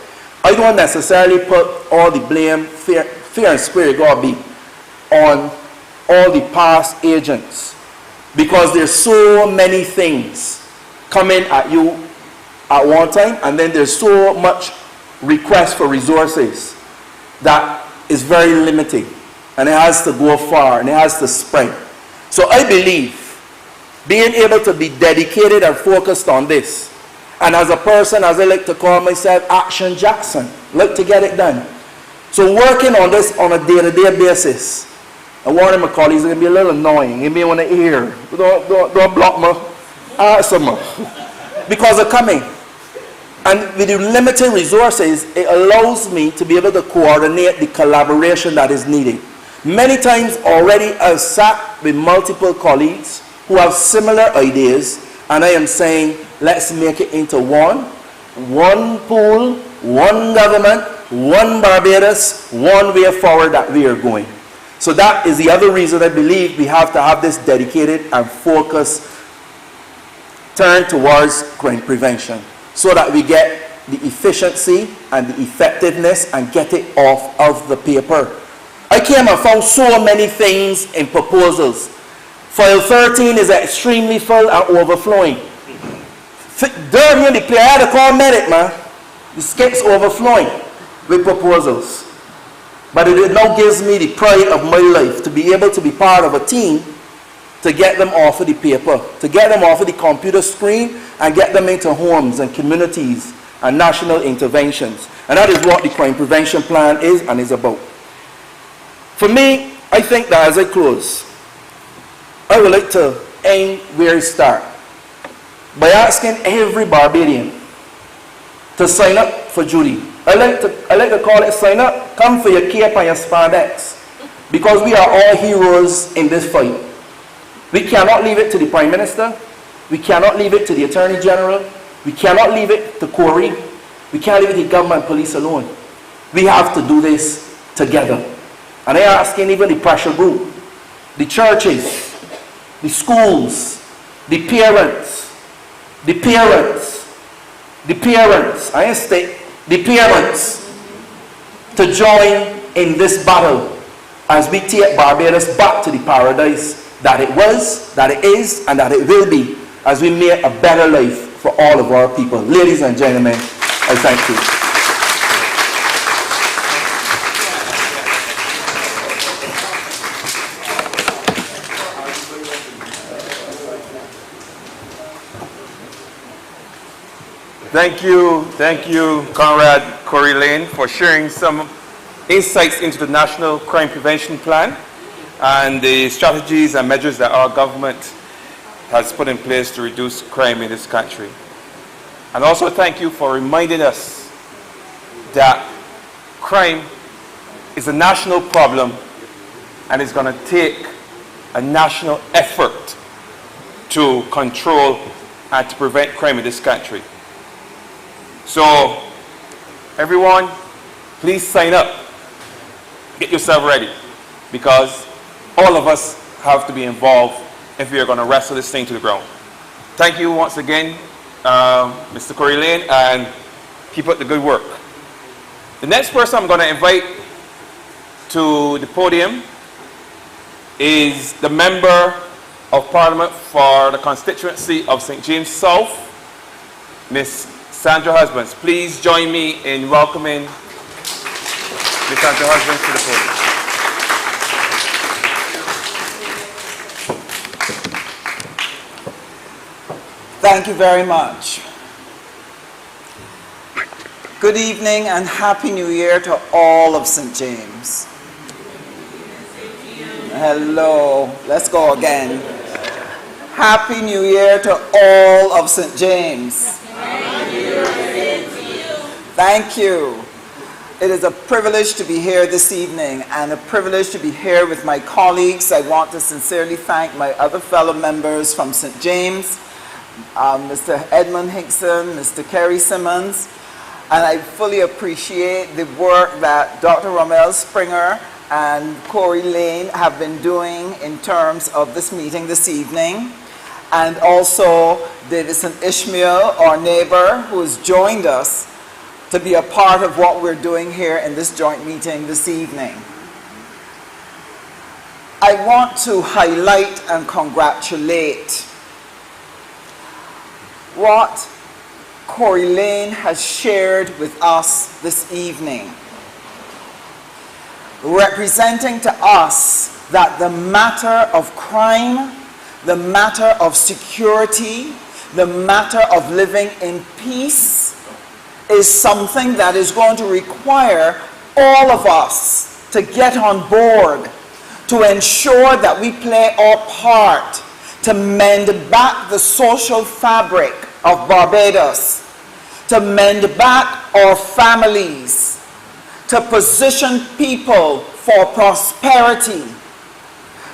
[SPEAKER 6] I don't necessarily put all the blame, fair and square, gotta be, on all the past agents, because there's so many things coming at you at one time, and then there's so much request for resources that is very limiting, and it has to go far, and it has to spread. So I believe being able to be dedicated and focused on this, and as a person, as I like to call myself, Action Jackson, like to get it done. So working on this on a day-to-day basis, and one of my colleagues is going to be a little annoying, you may want to hear, don't block me, answer me, because they're coming. And with the limited resources, it allows me to be able to coordinate the collaboration that is needed. Many times already I've sat with multiple colleagues who have similar ideas, and I am saying, let's make it into one pool, one government, one Barbados, one way forward that we are going. So that is the other reason I believe we have to have this dedicated and focused turn towards crime prevention, so that we get the efficiency and the effectiveness and get it off of the paper. I came and found so many things in proposals. File 13 is extremely full and overflowing. During the play, I had to call medic, man. The skip's overflowing with proposals. But it now gives me the pride of my life to be able to be part of a team to get them off of the paper, to get them off of the computer screen and get them into homes and communities and national interventions. And that is what the crime prevention plan is and is about. For me, I think that as I close, I would like to end where I start by asking every Barbadian to sign up for Judy. I like to call it sign up. Come for your cape and your spandex, because we are all heroes in this fight. We cannot leave it to the Prime Minister. We cannot leave it to the Attorney General. We cannot leave it to Corey. We can't leave it to government police alone. We have to do this together. And I asking even the pressure group, the churches, the schools, the parents, I insist, the parents to join in this battle as we take Barbados back to the paradise that it was, that it is, and that it will be, as we make a better life for all of our people. Ladies and gentlemen, I thank you.
[SPEAKER 3] Thank you, Conrad Corey Lane, for sharing some insights into the National Crime Prevention Plan and the strategies and measures that our government has put in place to reduce crime in this country. And also thank you for reminding us that crime is a national problem and it's going to take a national effort to control and to prevent crime in this country. So, everyone, please sign up. Get yourself ready, because all of us have to be involved if we are going to wrestle this thing to the ground. Thank you once again, Mr. Corey Lane, and keep up the good work. The next person I'm going to invite to the podium is the Member of Parliament for the constituency of St. James South, Ms. Sandra Husbands. Please join me in welcoming Ms. Sandra Husbands to the podium.
[SPEAKER 7] Thank you very much. Good evening and Happy New Year to all of St. James. Hello, let's go again. Happy New Year to all of St. James. Thank you. It is a privilege to be here this evening and a privilege to be here with my colleagues. I want to sincerely thank my other fellow members from St. James, Mr. Edmund Hickson, Mr. Kerry Simmons, and I fully appreciate the work that Dr. Romel Springer and Corey Lane have been doing in terms of this meeting this evening, and also Davison Ishmael, our neighbor, who has joined us to be a part of what we're doing here in this joint meeting this evening. I want to highlight and congratulate what Corey Lane has shared with us this evening, representing to us that the matter of crime, the matter of security, the matter of living in peace is something that is going to require all of us to get on board, to ensure that we play our part to mend back the social fabric of Barbados, to mend back our families, to position people for prosperity,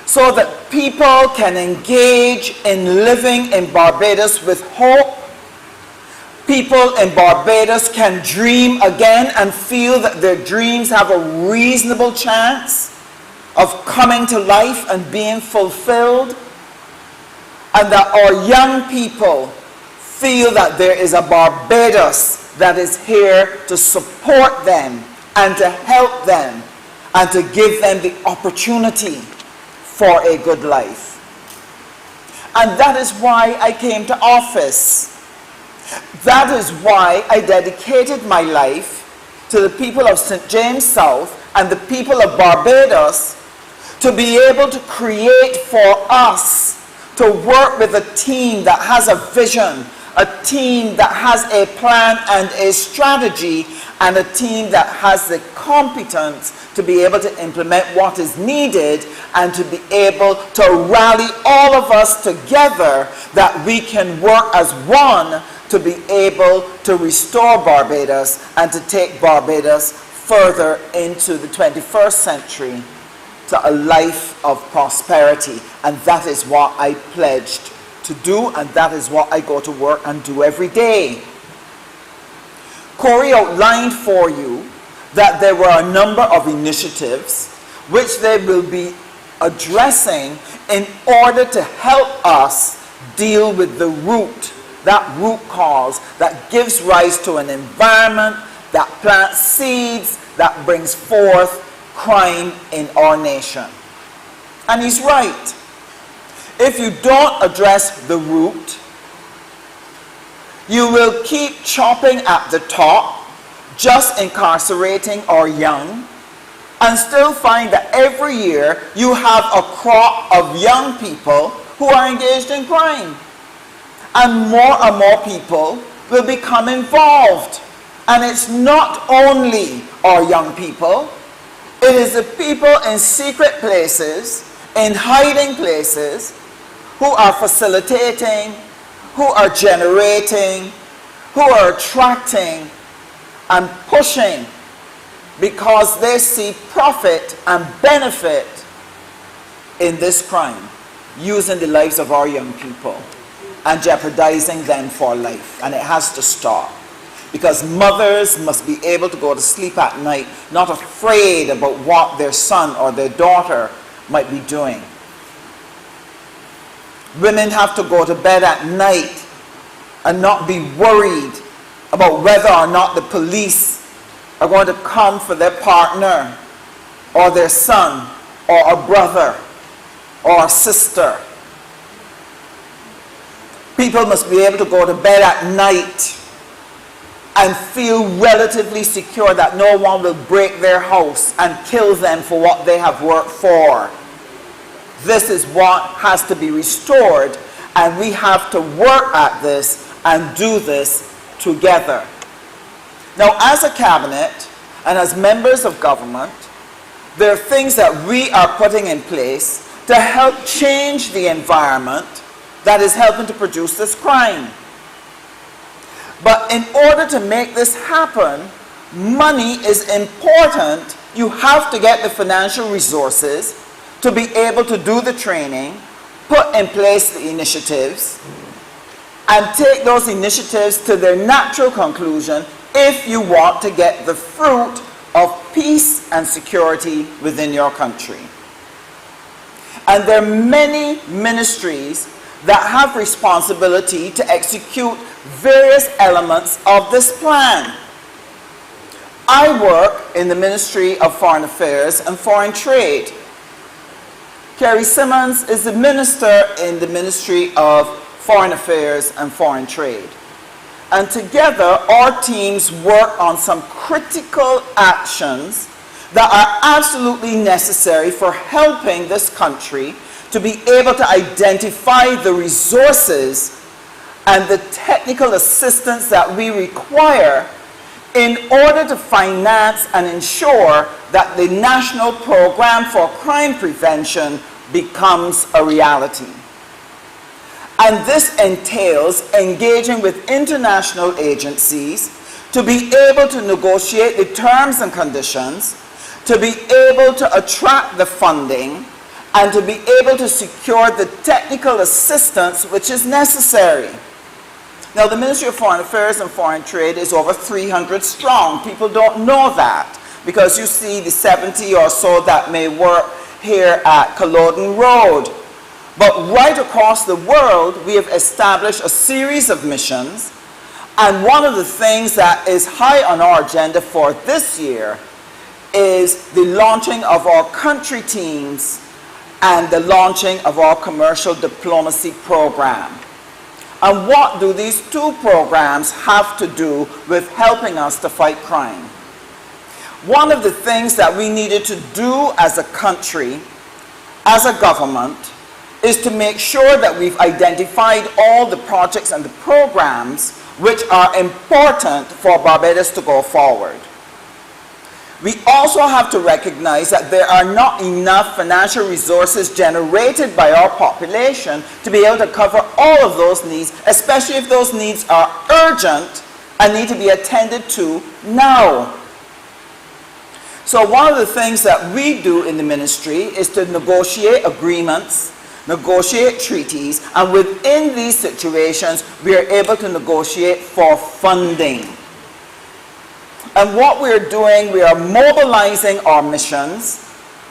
[SPEAKER 7] so that people can engage in living in Barbados with hope. People in Barbados can dream again and feel that their dreams have a reasonable chance of coming to life and being fulfilled. And that our young people feel that there is a Barbados that is here to support them and to help them and to give them the opportunity for a good life. And that is why I came to office. That is why I dedicated my life to the people of St. James South and the people of Barbados to be able to create for us, to work with a team that has a vision, a team that has a plan and a strategy, and a team that has the competence to be able to implement what is needed and to be able to rally all of us together that we can work as one to be able to restore Barbados and to take Barbados further into the 21st century to a life of prosperity. And that is what I pledged to do, and that is what I go to work and do every day. Corey outlined for you that there were a number of initiatives which they will be addressing in order to help us deal with the root, that root cause that gives rise to an environment that plants seeds that brings forth crime in our nation. And he's right. If you don't address the root, you will keep chopping at the top, just incarcerating our young, and still find that every year you have a crop of young people who are engaged in crime. And more people will become involved. And it's not only our young people, it is the people in secret places, in hiding places, who are facilitating, who are generating, who are attracting and pushing because they see profit and benefit in this crime, using the lives of our young people and jeopardizing them for life. And it has to stop, because mothers must be able to go to sleep at night not afraid about what their son or their daughter might be doing. Women have to go to bed at night and not be worried about whether or not the police are going to come for their partner or their son or a brother or a sister. People must be able to go to bed at night and feel relatively secure that no one will break their house and kill them for what they have worked for. This is what has to be restored, and we have to work at this and do this together. Now, as a cabinet and as members of government, there are things that we are putting in place to help change the environment that is helping to produce this crime. But in order to make this happen, money is important. You have to get the financial resources to be able to do the training, put in place the initiatives, and take those initiatives to their natural conclusion if you want to get the fruit of peace and security within your country. And there are many ministries that have responsibility to execute various elements of this plan. I work in the Ministry of Foreign Affairs and Foreign Trade. Kerry Simmons is the minister in the Ministry of Foreign Affairs and Foreign Trade. And together, our teams work on some critical actions that are absolutely necessary for helping this country to be able to identify the resources and the technical assistance that we require in order to finance and ensure that the National Program for Crime Prevention becomes a reality. And this entails engaging with international agencies to be able to negotiate the terms and conditions, to be able to attract the funding, and to be able to secure the technical assistance which is necessary. Now, the Ministry of Foreign Affairs and Foreign Trade is over 300 strong. People don't know that because you see the 70 or so that may work here at Culloden Road. But right across the world, we have established a series of missions. And one of the things that is high on our agenda for this year is the launching of our country teams and the launching of our commercial diplomacy program. And what do these two programs have to do with helping us to fight crime? One of the things that we needed to do as a country, as a government, is to make sure that we've identified all the projects and the programs which are important for Barbados to go forward. We also have to recognize that there are not enough financial resources generated by our population to be able to cover all of those needs, especially if those needs are urgent and need to be attended to now. So one of the things that we do in the ministry is to negotiate agreements, negotiate treaties, and within these situations, we are able to negotiate for funding. And what we're doing, we are mobilizing our missions,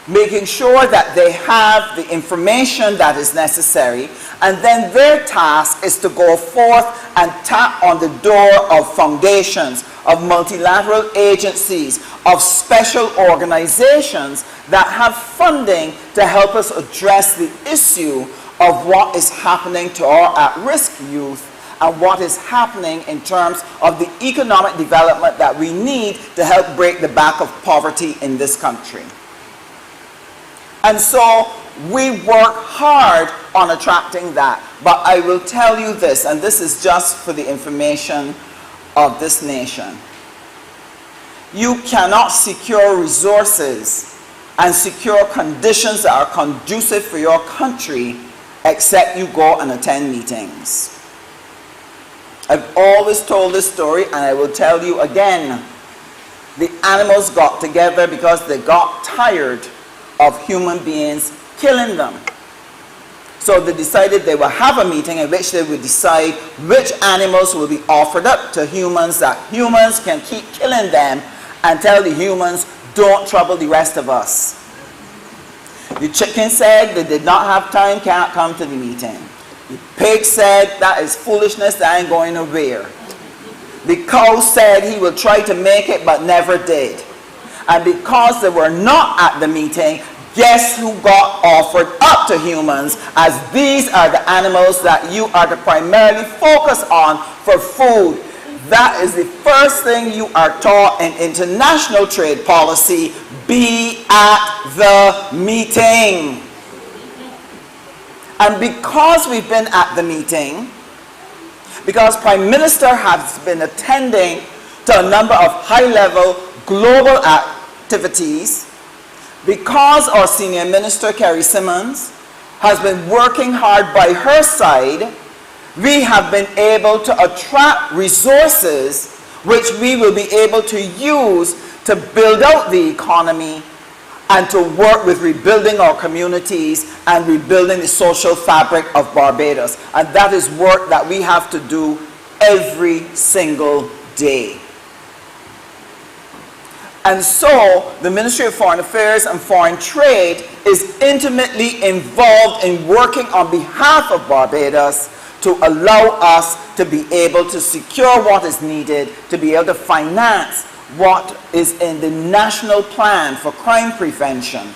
[SPEAKER 7] making sure that they have the information that is necessary, and then their task is to go forth and tap on the door of foundations, of multilateral agencies, of special organizations that have funding to help us address the issue of what is happening to our at-risk youth and what is happening in terms of the economic development that we need to help break the back of poverty in this country. And so we work hard on attracting that. But I will tell you this, and this is just for the information of this nation. You cannot secure resources and secure conditions that are conducive for your country except you go and attend meetings. I've always told this story, and I will tell you again. The animals got together because they got tired of human beings killing them. So they decided they will have a meeting in which they will decide which animals will be offered up to humans, that humans can keep killing them, and tell the humans, don't trouble the rest of us. The chicken said they did not have time, can't come to the meeting. The pig said, that is foolishness, that ain't going nowhere. The cow said he will try to make it but never did. And because they were not at the meeting, guess who got offered up to humans, as these are the animals that you are to primarily focus on for food. That is the first thing you are taught in international trade policy. Be at the meeting. And because we've been at the meeting, because Prime Minister has been attending to a number of high-level global activities, because our Senior Minister, Kerry Simmons, has been working hard by her side, we have been able to attract resources which we will be able to use to build out the economy and to work with rebuilding our communities and rebuilding the social fabric of Barbados. And that is work that we have to do every single day. And so, the Ministry of Foreign Affairs and Foreign Trade is intimately involved in working on behalf of Barbados to allow us to be able to secure what is needed, to be able to finance what is in the national plan for crime prevention.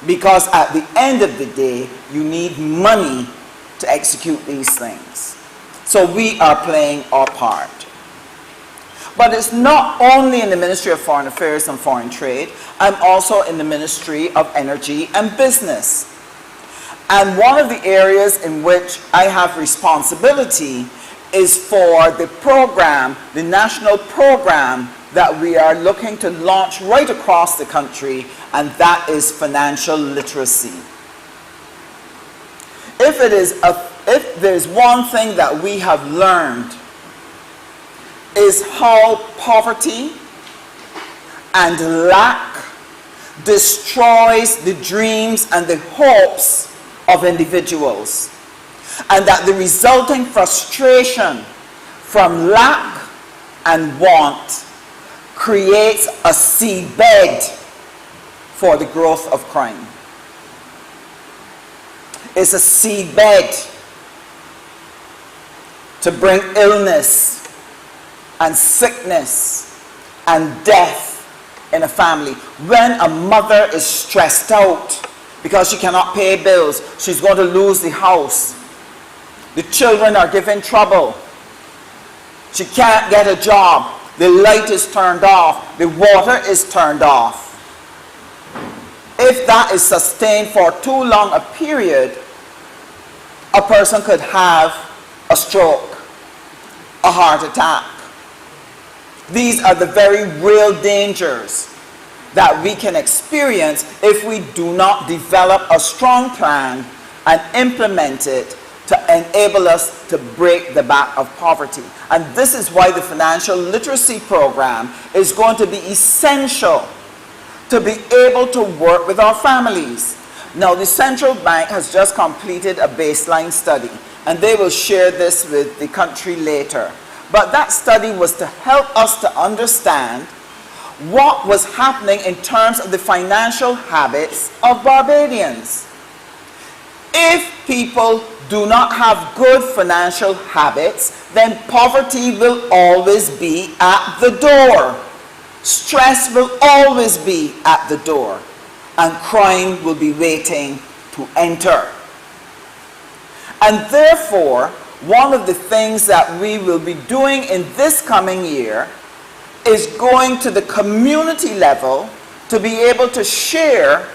[SPEAKER 7] Because at the end of the day, you need money to execute these things. So we are playing our part. But it's not only in the Ministry of Foreign Affairs and Foreign Trade, I'm also in the Ministry of Energy and Business. And one of the areas in which I have responsibility is for the program, the national program that we are looking to launch right across the country, and that is financial literacy. If if there's one thing that we have learned, is how poverty and lack destroys the dreams and the hopes of individuals, and that the resulting frustration from lack and want creates a seedbed for the growth of crime. It's a seedbed to bring illness and sickness and death in a family. When a mother is stressed out because she cannot pay bills, she's going to lose the house. The children are given trouble. She can't get a job. The light is turned off. The water is turned off. If that is sustained for too long a period, a person could have a stroke, a heart attack. These are the very real dangers that we can experience if we do not develop a strong plan and implement it to enable us to break the back of poverty. And this is why the financial literacy program is going to be essential to be able to work with our families. Now, the central bank has just completed a baseline study, and they will share this with the country later. But that study was to help us to understand what was happening in terms of the financial habits of Barbadians. If people do not have good financial habits, then poverty will always be at the door. Stress will always be at the door. And crime will be waiting to enter. And therefore, one of the things that we will be doing in this coming year is going to the community level to be able to share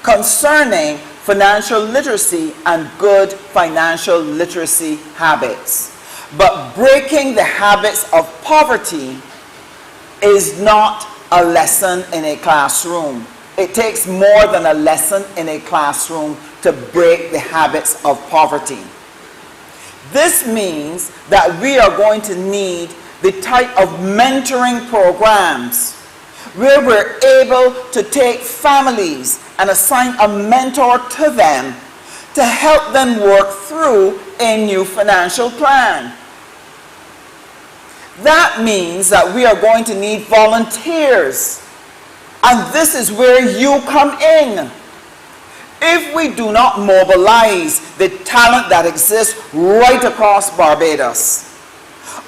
[SPEAKER 7] concerning financial literacy and good financial literacy habits. But breaking the habits of poverty is not a lesson in a classroom. It takes more than a lesson in a classroom to break the habits of poverty. This means that we are going to need the type of mentoring programs where we're able to take families and assign a mentor to them to help them work through a new financial plan. That means that we are going to need volunteers. And this is where you come in. If we do not mobilize the talent that exists right across Barbados,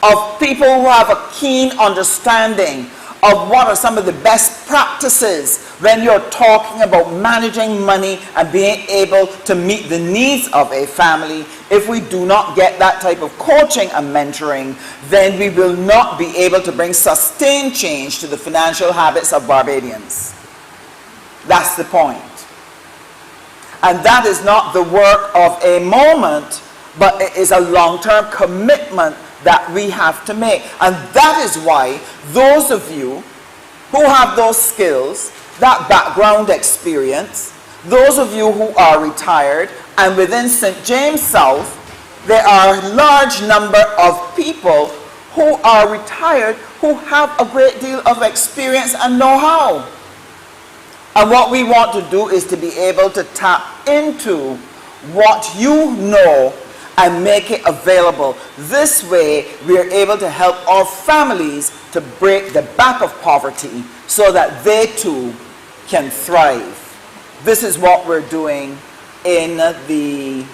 [SPEAKER 7] of people who have a keen understanding of what are some of the best practices when you're talking about managing money and being able to meet the needs of a family, if we do not get that type of coaching and mentoring, then we will not be able to bring sustained change to the financial habits of Barbadians. That's the point. And that is not the work of a moment, but it is a long-term commitment that we have to make. And that is why those of you who have those skills, that background experience, those of you who are retired, and within St. James South, there are a large number of people who are retired who have a great deal of experience and know-how. And what we want to do is to be able to tap into what you know and make it available. This way, we are able to help our families to break the back of poverty so that they too can thrive. This is what we're doing in the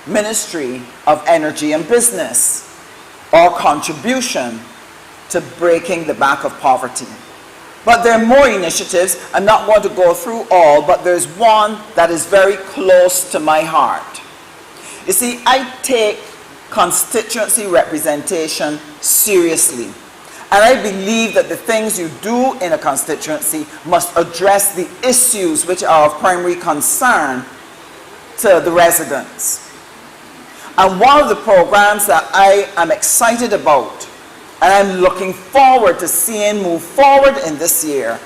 [SPEAKER 7] Ministry of Energy and Business, our contribution to breaking the back of poverty. But there are more initiatives. I'm not going to go through all, but there's one that is very close to my heart. You see, I take constituency representation seriously. And I believe that the things you do in a constituency must address the issues which are of primary concern to the residents. And one of the programs that I am excited about and I'm looking forward to seeing move forward in this year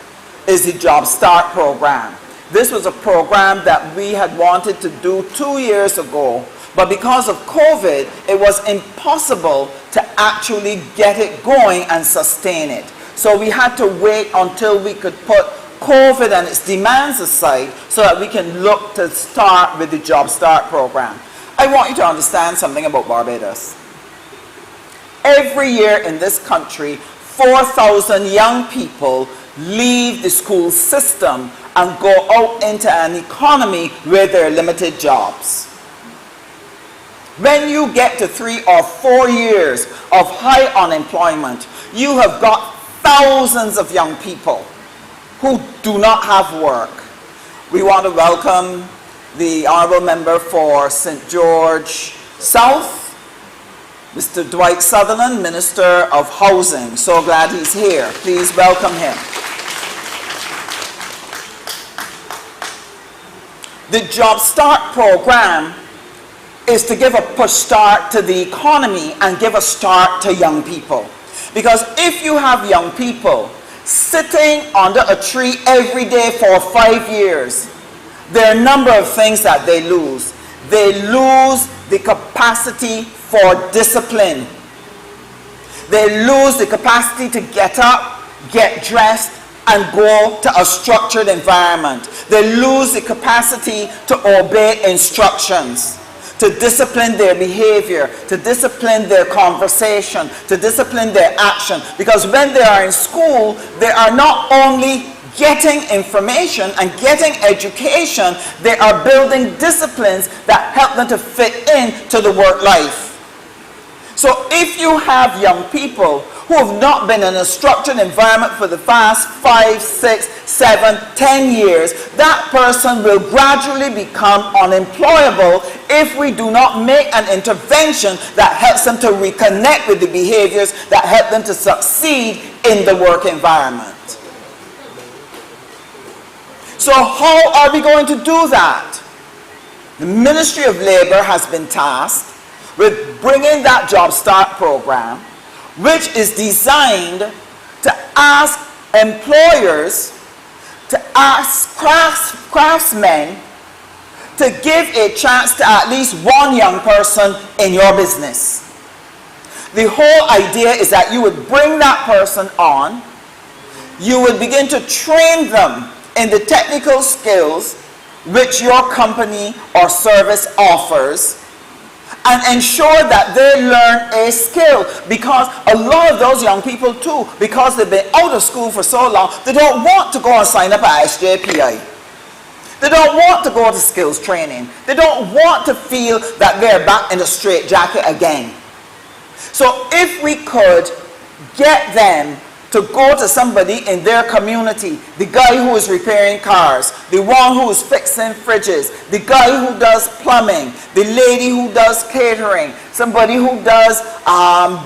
[SPEAKER 7] is the Job Start program. This was a program that we had wanted to do 2 years ago, But because of COVID, it was impossible to actually get it going and sustain it. So we had to wait until we could put COVID and its demands aside so that we can look to start with the Job Start program. I want you to understand something about Barbados. Every year in this country, 4,000 young people leave the school system and go out into an economy where there are limited jobs. When you get to 3 or 4 years of high unemployment, you have got thousands of young people who do not have work. We want to welcome the Honourable Member for St. George South, Mr. Dwight Sutherland, Minister of Housing. So glad he's here. Please welcome him. The Job Start program is to give a push start to the economy and give a start to young people. Because if you have young people sitting under a tree every day for 5 years, there are a number of things that they lose. They lose the capacity for discipline. They lose the capacity to get up, get dressed, and go to a structured environment. They lose the capacity to obey instructions, to discipline their behavior, to discipline their conversation, to discipline their action. Because when they are in school, they are not only getting information and getting education, they are building disciplines that help them to fit into the work life. So if you have young people who have not been in a structured environment for the past 5, 6, 7, 10 years, that person will gradually become unemployable if we do not make an intervention that helps them to reconnect with the behaviors that help them to succeed in the work environment. So how are we going to do that? The Ministry of Labour has been tasked with bringing that Job Start program, which is designed to ask employers, to ask craftsmen to give a chance to at least one young person in your business. The whole idea is that you would bring that person on, you would begin to train them in the technical skills which your company or service offers, and ensure that they learn a skill. Because a lot of those young people too, because they've been out of school for so long, they don't want to go and sign up at SJPI. They don't want to go to skills training. They don't want to feel that they're back in the straitjacket again. So if we could get them to go to somebody in their community, the guy who is repairing cars, the one who is fixing fridges, the guy who does plumbing, the lady who does catering, somebody who does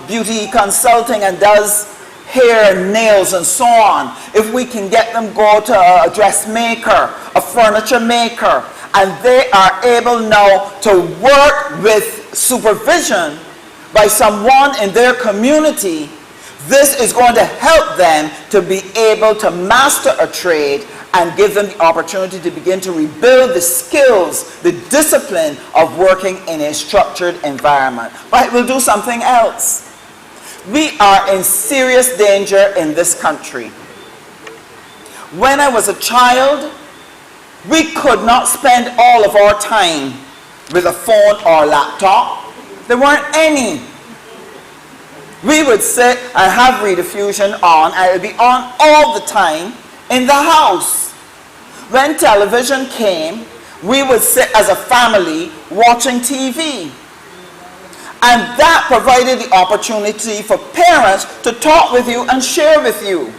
[SPEAKER 7] beauty consulting and does hair and nails and so on. If we can get them go to a dressmaker, a furniture maker, and they are able now to work with supervision by someone in their community, this is going to help them to be able to master a trade and give them the opportunity to begin to rebuild the skills, the discipline of working in a structured environment. But we'll do something else. We are in serious danger in this country. When I was a child, we could not spend all of our time with a phone or laptop. There weren't any. We would sit and have Rediffusion on, and it would be on all the time in the house. When television came, we would sit as a family watching TV. And that provided the opportunity for parents to talk with you and share with you.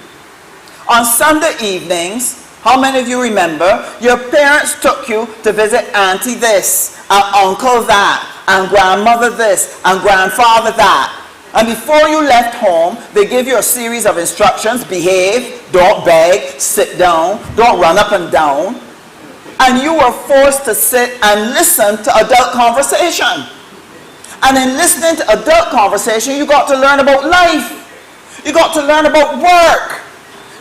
[SPEAKER 7] On Sunday evenings, how many of you remember your parents took you to visit auntie this, and uncle that, and grandmother this, and grandfather that? And before you left home, they give you a series of instructions: behave, don't beg, sit down, don't run up and down. And you were forced to sit and listen to adult conversation. And in listening to adult conversation, you got to learn about life. You got to learn about work.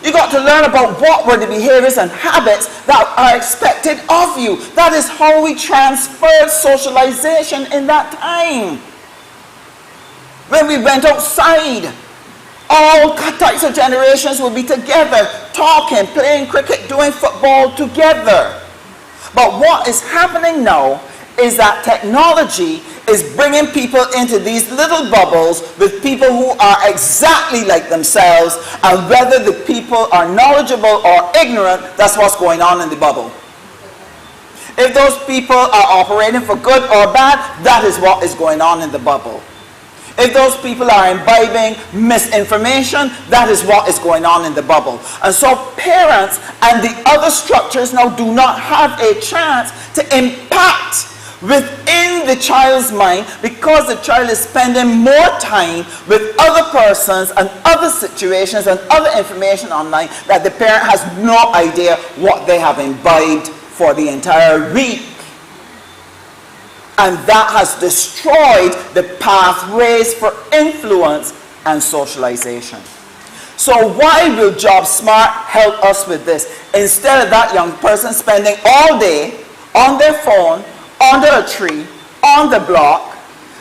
[SPEAKER 7] You got to learn about what were the behaviors and habits that are expected of you. That is how we transferred socialization in that time. When we went outside, all types of generations would be together, talking, playing cricket, doing football together. But what is happening now is that technology is bringing people into these little bubbles with people who are exactly like themselves, and whether the people are knowledgeable or ignorant, that's what's going on in the bubble. If those people are operating for good or bad, that is what is going on in the bubble. If those people are imbibing misinformation, that is what is going on in the bubble. And so parents and the other structures now do not have a chance to impact within the child's mind, because the child is spending more time with other persons and other situations and other information online that the parent has no idea what they have imbibed for the entire week. And that has destroyed the pathways for influence and socialization. So why will JobSmart help us with this? Instead of that young person spending all day on their phone, under a tree, on the block,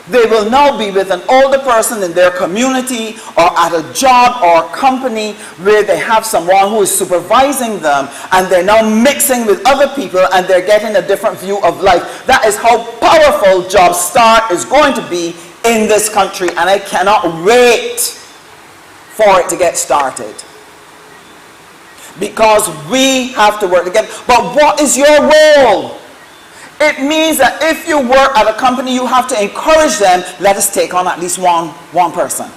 [SPEAKER 7] they will now be with an older person in their community or at a job or company where they have someone who is supervising them, and they're now mixing with other people and they're getting a different view of life. That is how powerful JobStart is going to be in this country, and I cannot wait for it to get started. Because we have to work together. But what is your role? It means that if you work at a company, you have to encourage them, let us take on at least one person.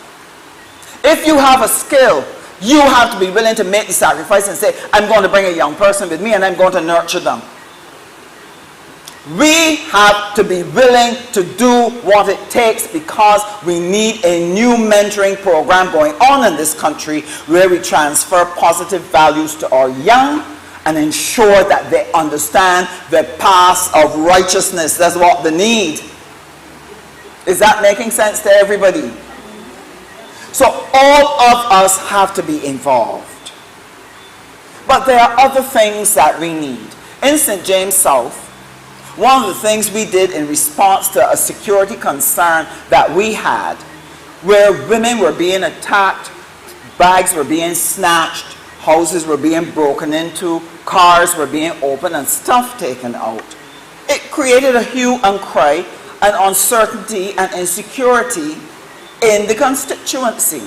[SPEAKER 7] If you have a skill, you have to be willing to make the sacrifice and say, I'm going to bring a young person with me and I'm going to nurture them. We have to be willing to do what it takes, because we need a new mentoring program going on in this country where we transfer positive values to our young and ensure that they understand the path of righteousness. That's what they need. Is that making sense to everybody? So all of us have to be involved. But there are other things that we need. In St. James South, one of the things we did in response to a security concern that we had, where women were being attacked, bags were being snatched, houses were being broken into, cars were being opened and stuff taken out. It created a hue and cry and uncertainty and insecurity in the constituency.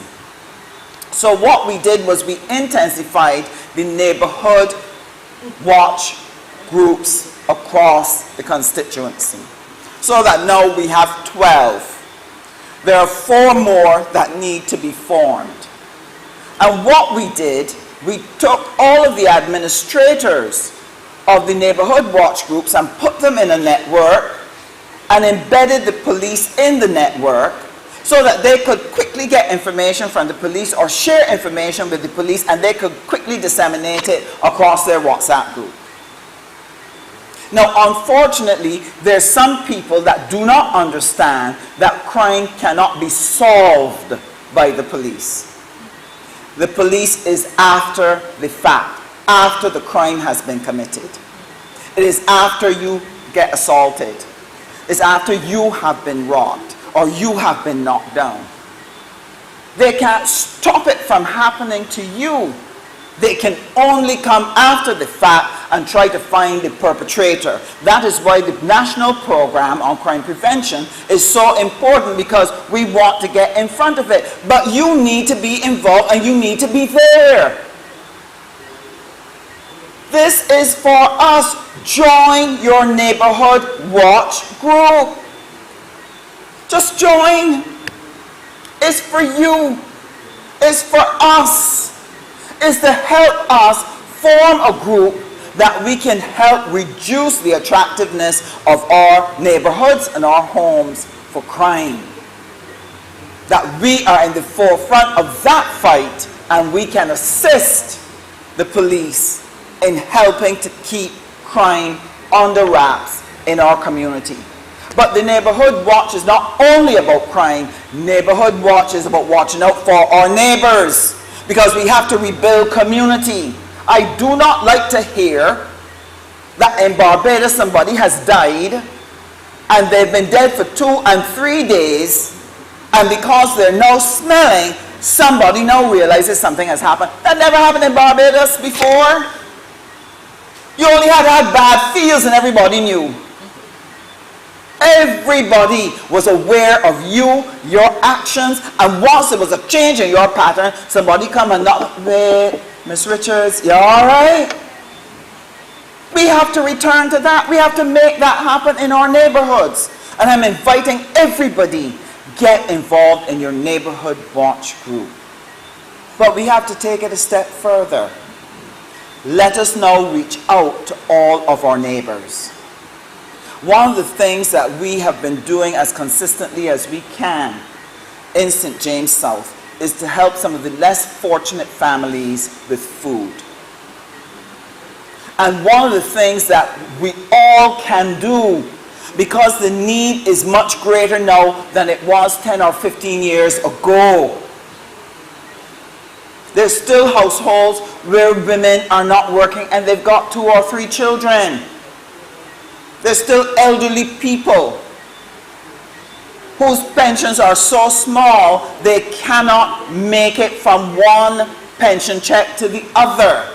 [SPEAKER 7] So what we did was we intensified the neighborhood watch groups across the constituency, so that now we have 12. There are 4 more that need to be formed. And what we did, we took all of the administrators of the neighborhood watch groups and put them in a network and embedded the police in the network so that they could quickly get information from the police or share information with the police, and they could quickly disseminate it across their WhatsApp group. Now, unfortunately, there's some people that do not understand that crime cannot be solved by the police. The police is after the fact, after the crime has been committed. It is after you get assaulted. It's after you have been robbed or you have been knocked down. They can't stop it from happening to you. They can only come after the fact and try to find the perpetrator. That is why the National Program on Crime Prevention is so important, because we want to get in front of it. But you need to be involved and you need to be there. This is for us. Join your neighborhood watch group. Just join. It's for you. It's for us. It's to help us form a group that we can help reduce the attractiveness of our neighborhoods and our homes for crime. That we are in the forefront of that fight, and we can assist the police in helping to keep crime under wraps in our community. But the neighborhood watch is not only about crime. Neighborhood watch is about watching out for our neighbors. because we have to rebuild community. I do not like to hear that in Barbados somebody has died and they've been dead for 2 and 3 days, and because they're now smelling, somebody now realizes something has happened. That never happened in Barbados before. You only had to have bad feels and everybody knew. Everybody was aware of you, your actions, and once there was a change in your pattern, somebody come and knock, wait, Miss Richards, you all right? We have to return to that. We have to make that happen in our neighborhoods. And I'm inviting everybody, get involved in your neighborhood watch group. But we have to take it a step further. Let us now reach out to all of our neighbors. One of the things that we have been doing as consistently as we can in St. James South is to help some of the less fortunate families with food. And one of the things that we all can do, because the need is much greater now than it was 10 or 15 years ago. There's still households where women are not working and they've got 2 or 3 children. There's still elderly people whose pensions are so small they cannot make it from one pension check to the other.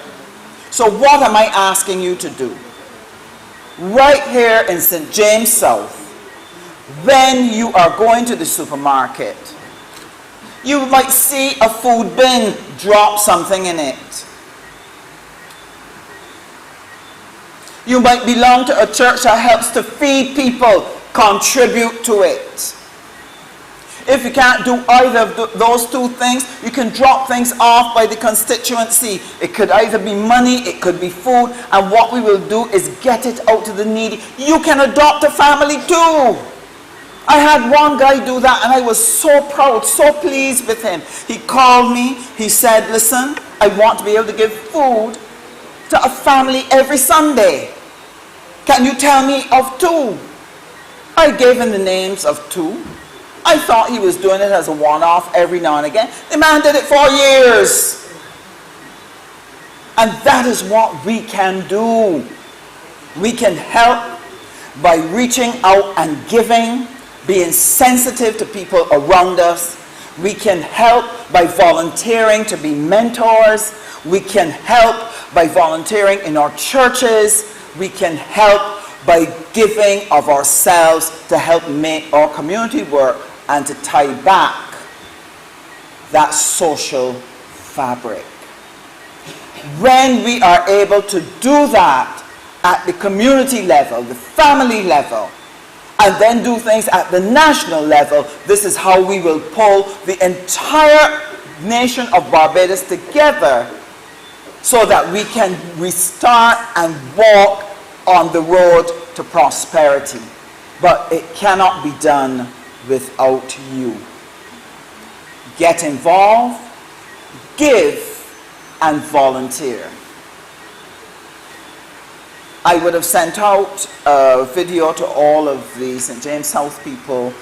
[SPEAKER 7] So what am I asking you to do? Right here in St. James South, when you are going to the supermarket, you might see a food bin, drop something in it. You might belong to a church that helps to feed people, contribute to it. If you can't do either of those 2 things, you can drop things off by the constituency. It could either be money, it could be food, and what we will do is get it out to the needy. You can adopt a family too. I had one guy do that and I was so proud, so pleased with him. He called me, he said, listen, I want to be able to give food to a family every Sunday. Can you tell me of 2? I gave him the names of 2. I thought he was doing it as a one-off every now and again. The man did it for years. And that is what we can do. We can help by reaching out and giving, being sensitive to people around us. We can help by volunteering to be mentors. We can help by volunteering in our churches. We can help by giving of ourselves to help make our community work and to tie back that social fabric. When we are able to do that at the community level, the family level, and then do things at the national level, this is how we will pull the entire nation of Barbados together so that we can restart and walk on the road to prosperity. But it cannot be done without you. Get involved, give, and volunteer. I would have sent out a video to all of the St. James South people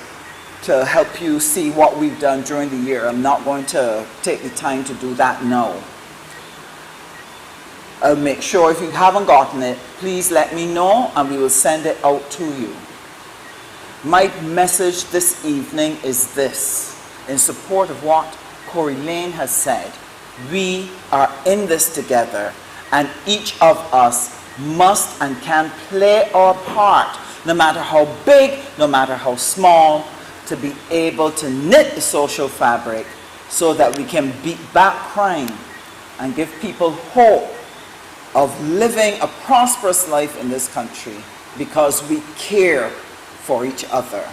[SPEAKER 7] to help you see what we've done during the year. I'm not going to take the time to do that now. I'll make sure if you haven't gotten it, please let me know and we will send it out to you. My message this evening is this, in support of what Corey Lane has said. We are in this together, and each of us must and can play our part, no matter how big, no matter how small, to be able to knit the social fabric so that we can beat back crime and give people hope of living a prosperous life in this country because we care for each other.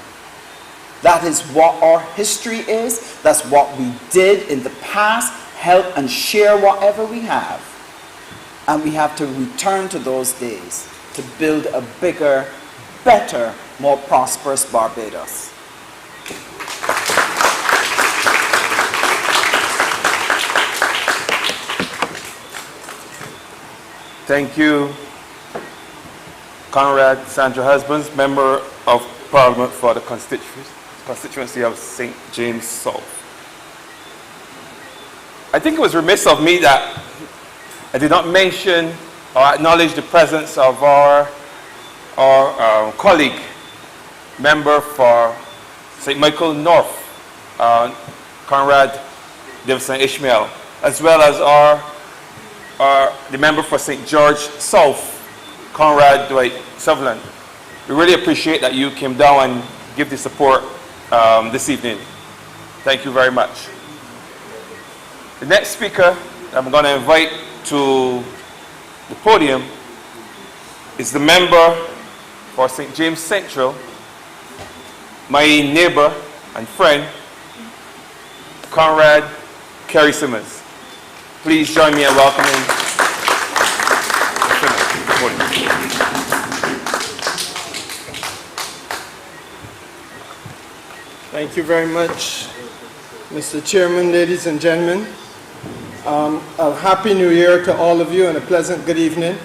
[SPEAKER 7] That is what our history is. That's what we did in the past. Help and share whatever we have. And we have to return to those days to build a bigger, better, more prosperous Barbados.
[SPEAKER 3] Thank you, Conrad Sandra Husbands, Member of Parliament for the constituency of St. James South. I I think it was remiss of me that I did not mention or acknowledge the presence of our colleague, member for St. Michael North, Conrad Davison Ishmael, as well as the member for St. George South, Conrad Dwight Sutherland. We really appreciate that you came down and give the support this evening. Thank you very much. The next speaker I'm going to invite to the podium is the member for St. James Central, my neighbor and friend, Conrad Kerry Simmons. Please join me in welcoming the podium.
[SPEAKER 8] Thank you very much, Mr. Chairman, ladies and gentlemen. A happy new year to all of you and a pleasant good evening.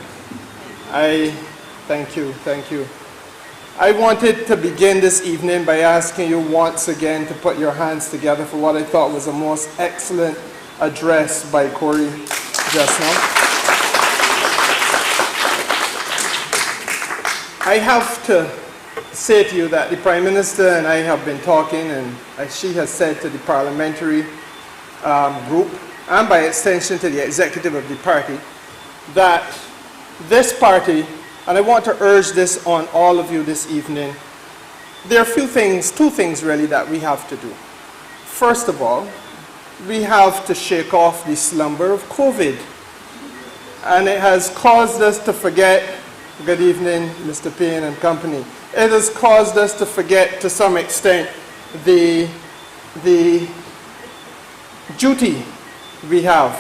[SPEAKER 8] Thank you. I wanted to begin this evening by asking you once again to put your hands together for what I thought was a most excellent address by Corey just now. I have to say to you that the Prime Minister and I have been talking, and as she has said to the parliamentary group, and by extension to the executive of the party, that this party, and I want to urge this on all of you this evening, there are two things really that we have to do. First of all, we have to shake off the slumber of COVID. And it has caused us to forget, good evening, Mr. Payne and company, it has caused us to forget to some extent the duty we have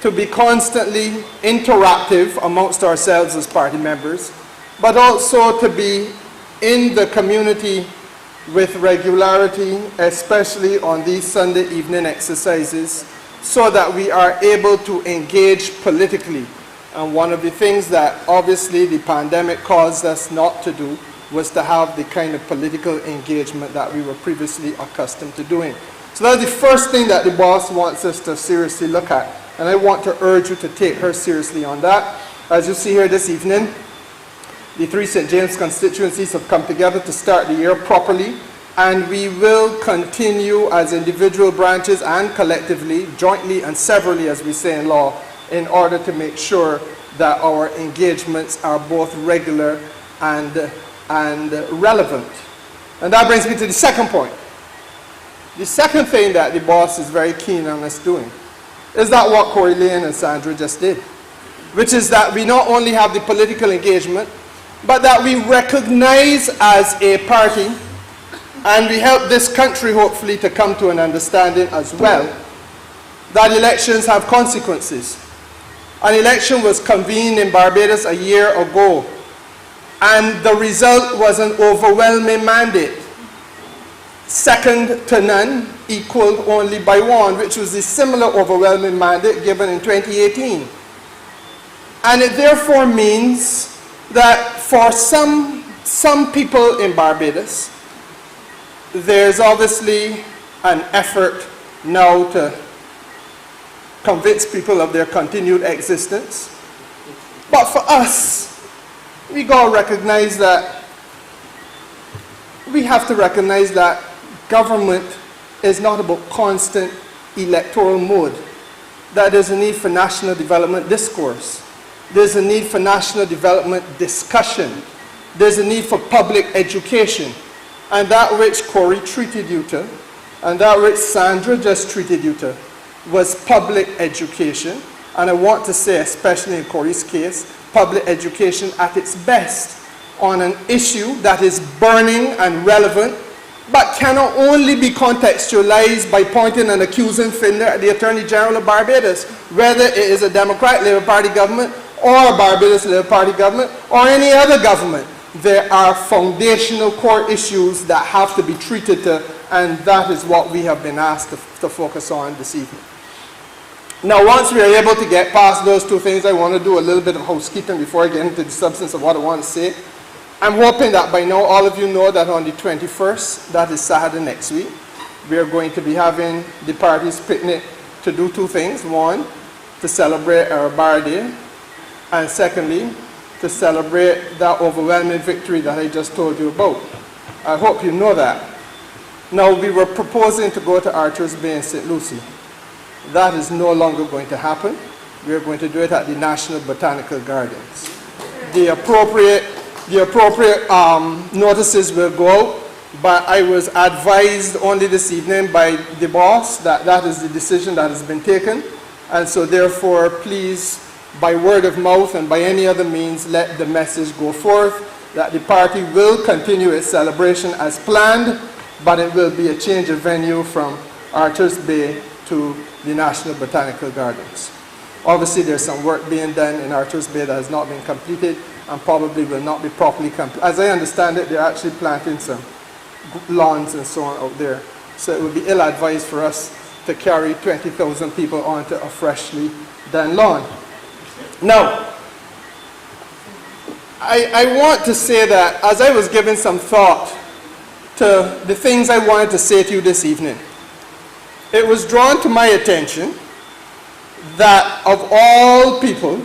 [SPEAKER 8] to be constantly interactive amongst ourselves as party members, but also to be in the community with regularity, especially on these Sunday evening exercises, so that we are able to engage politically. And one of the things that obviously the pandemic caused us not to do was to have the kind of political engagement that we were previously accustomed to doing. So that's the first thing that the boss wants us to seriously look at. And I want to urge you to take her seriously on that. As you see here this evening, the three St. James constituencies have come together to start the year properly, and we will continue as individual branches and collectively, jointly and severally, as we say in law, in order to make sure that our engagements are both regular and relevant. And that brings me to the second point. The second thing that the boss is very keen on us doing is that what Corey Lane and Sandra just did, which is that we not only have the political engagement, but that we recognize as a party, and we help this country hopefully to come to an understanding as well, that elections have consequences. An election was convened in Barbados a year ago, and the result was an overwhelming mandate. Second to none, equaled only by one, which was the similar overwhelming mandate given in 2018. And it therefore means that for some people in Barbados, there's obviously an effort now to convince people of their continued existence. But for us, we gotta recognize that we have to recognize that government is not about constant electoral mode. That there's a need for national development discourse. There's a need for national development discussion. There's a need for public education. And that which Corey treated you to, and that which Sandra just treated you to, was public education. And I want to say, especially in Corey's case, public education at its best on an issue that is burning and relevant, but cannot only be contextualized by pointing an accusing finger at the Attorney General of Barbados, whether it is a Democrat Labour Party government or a Barbados Labour Party government or any other government. There are foundational core issues that have to be treated to, and that is what we have been asked to focus on this evening. Now, once we are able to get past those two things, I want to do a little bit of housekeeping before I get into the substance of what I want to say. I'm hoping that by now all of you know that on the 21st, that is Saturday next week, we are going to be having the party's picnic to do two things. One, to celebrate our Bar Day, and secondly, to celebrate that overwhelming victory that I just told you about. I hope you know that. Now, we were proposing to go to Arthur's Bay in St. Lucie. That is no longer going to happen. We are going to do it at the National Botanical Gardens. The appropriate notices will go out, but I was advised only this evening by the boss that that is the decision that has been taken. And so therefore, please, by word of mouth and by any other means, let the message go forth that the party will continue its celebration as planned, but it will be a change of venue from Arthur's Bay to the National Botanical Gardens. Obviously, there's some work being done in Arthur's Bay that has not been completed and probably will not be properly completed. As I understand it, they're actually planting some lawns and so on out there. So it would be ill-advised for us to carry 20,000 people onto a freshly done lawn. Now, I want to say that as I was giving some thought to the things I wanted to say to you this evening, it was drawn to my attention that of all people,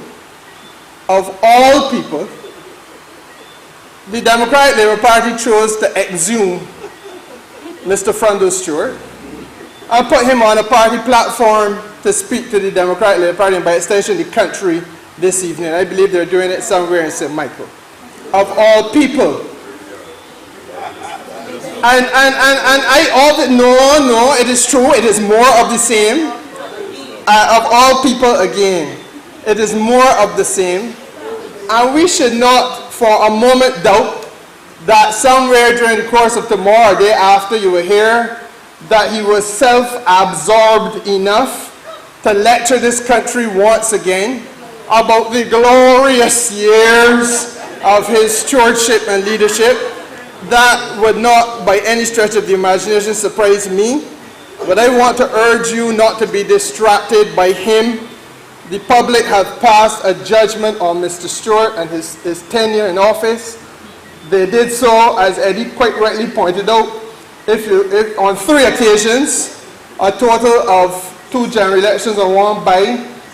[SPEAKER 8] the Democratic Labour Party chose to exhume Mr. Frundle Stewart and put him on a party platform to speak to the Democratic Labour Party and by extension the country this evening. I believe they're doing it somewhere in St. Michael. Of all people. And no, it is true, it is more of the same. Of all people again, it is more of the same. And we should not for a moment doubt that somewhere during the course of tomorrow or day after you will hear that he was self-absorbed enough to lecture this country once again about the glorious years of his stewardship and leadership. That would not by any stretch of the imagination surprise me. But I want to urge you not to be distracted by him. The public have passed a judgment on Mr. Stewart and his tenure in office. They did so, as Eddie quite rightly pointed out, on 3 occasions, a total of 2 general elections are won by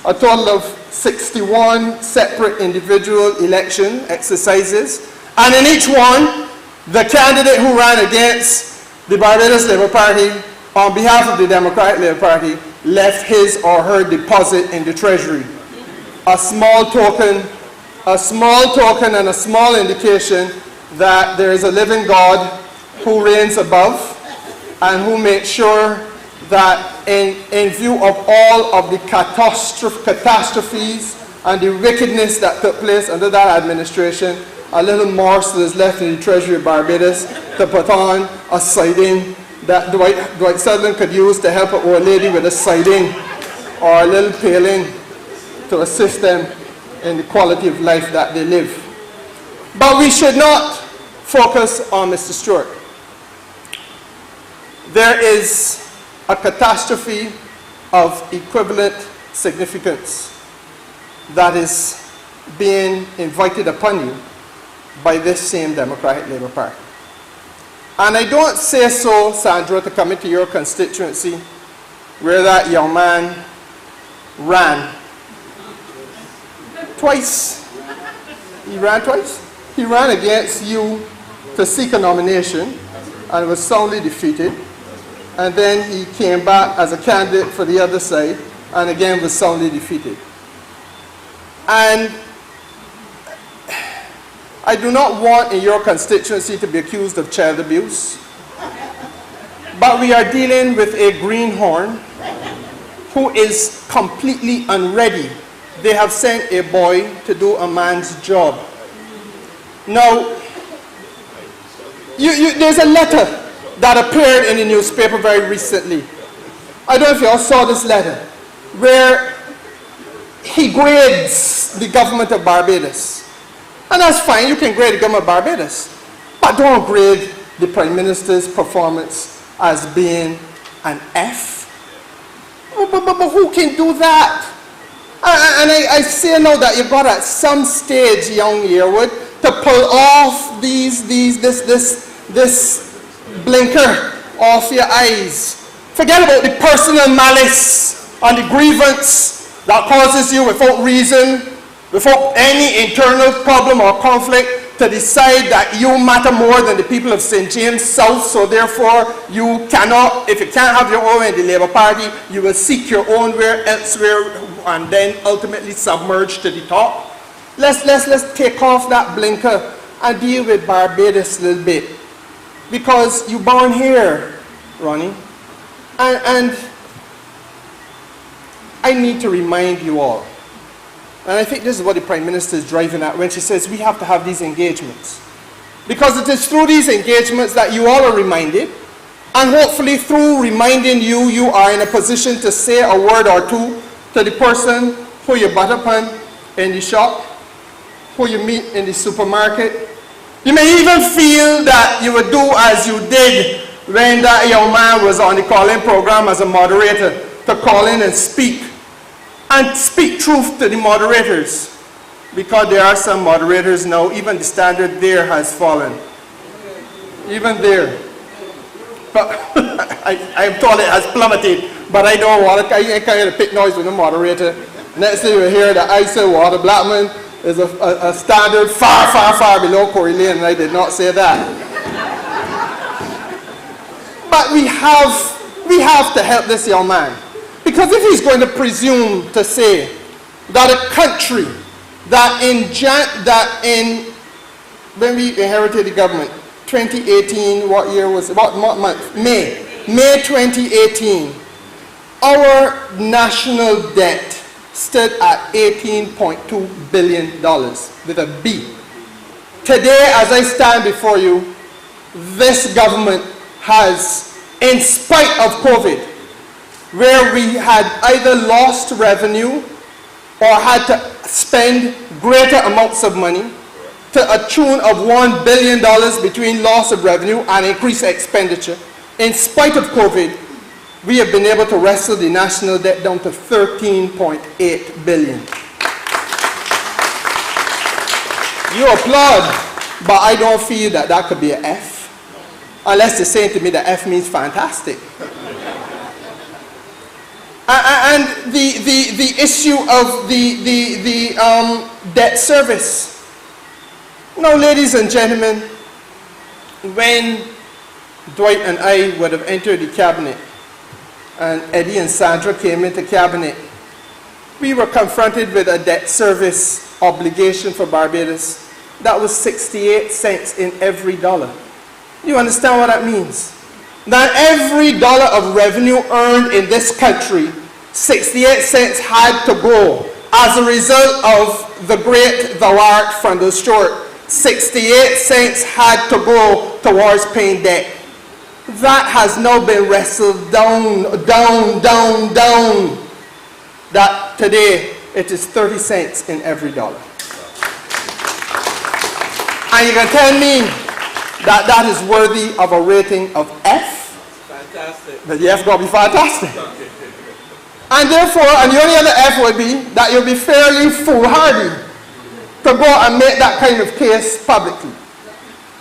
[SPEAKER 8] a total of 61 separate individual election exercises. And in each one, the candidate who ran against the Barbados Labour Party on behalf of the Democratic Labour Party left his or her deposit in the Treasury. A small token and a small indication that there is a living God who reigns above and who makes sure that in view of all of the catastrophes and the wickedness that took place under that administration, a little morsel is left in the Treasury of Barbados to put on a siding that Dwight Sutherland could use to help an old lady with a siding or a little paling to assist them in the quality of life that they live. But we should not focus on Mr. Stewart. There is a catastrophe of equivalent significance that is being invited upon you by this same Democratic Labour Party. And I don't say so, Sandra, to come into your constituency where that young man ran twice. He ran twice. He ran against you to seek a nomination and was soundly defeated. And then he came back as a candidate for the other side and again was soundly defeated. And I do not want in your constituency to be accused of child abuse, but we are dealing with a greenhorn who is completely unready. They have sent a boy to do a man's job. Now, there's a letter that appeared in the newspaper very recently. I don't know if you all saw this letter, where he grades the government of Barbados. And that's fine, you can grade the government of Barbados. But don't grade the Prime Minister's performance as being an F. But who can do that? And I say now that you've got at some stage, young Yearwood, to pull off this blinker off your eyes. Forget about the personal malice on the grievance that causes you without reason, without any internal problem or conflict, to decide that you matter more than the people of St. James South, so therefore you cannot, if you can't have your own in the Labour Party, you will seek your own elsewhere and then ultimately submerge to the top. Let's take off that blinker and deal with Barbados a little bit. Because you born here, Ronnie, and I need to remind you all, and I think this is what the Prime Minister is driving at when she says we have to have these engagements. Because it is through these engagements that you all are reminded, and hopefully through reminding you, you are in a position to say a word or two to the person who you butt upon in the shop, who you meet in the supermarket. You may even feel that you would do as you did when that young man was on the call-in program as a moderator, to call in and speak truth to the moderators, because there are some moderators now, even the standard there has fallen. Even there. But I'm told it has plummeted, but I don't want to, I can't hear the pit noise with the moderator. Next thing you hear that I say Walter Blackman is a standard far, far, far below Corey Lane, and I did not say that. But we have to help this young man. Because if he's going to presume to say that a country that when we inherited the government, 2018, what year was it? What month? May 2018, our national debt stood at $18.2 billion with a B. Today, as I stand before you, this government has, in spite of COVID, where we had either lost revenue or had to spend greater amounts of money, to a tune of $1 billion between loss of revenue and increased expenditure. In spite of COVID, we have been able to wrestle the national debt down to $13.8 billion. You applaud, but I don't feel that that could be an F, unless they're saying to me that F means fantastic. And the issue of the debt service. Now, ladies and gentlemen, when Dwight and I would have entered the cabinet, and Eddie and Sandra came into cabinet, we were confronted with a debt service obligation for Barbados that was 68 cents in every dollar. You understand what that means? That every dollar of revenue earned in this country, 68 cents had to go as a result of the great thou art from the short. 68 cents had to go towards paying debt. That has now been wrestled down. That today it is 30 cents in every dollar. And you can tell me that that is worthy of a rating of F? Fantastic. But the F got to be fantastic. And therefore, and the only other F would be that you'll be fairly foolhardy to go and make that kind of case publicly.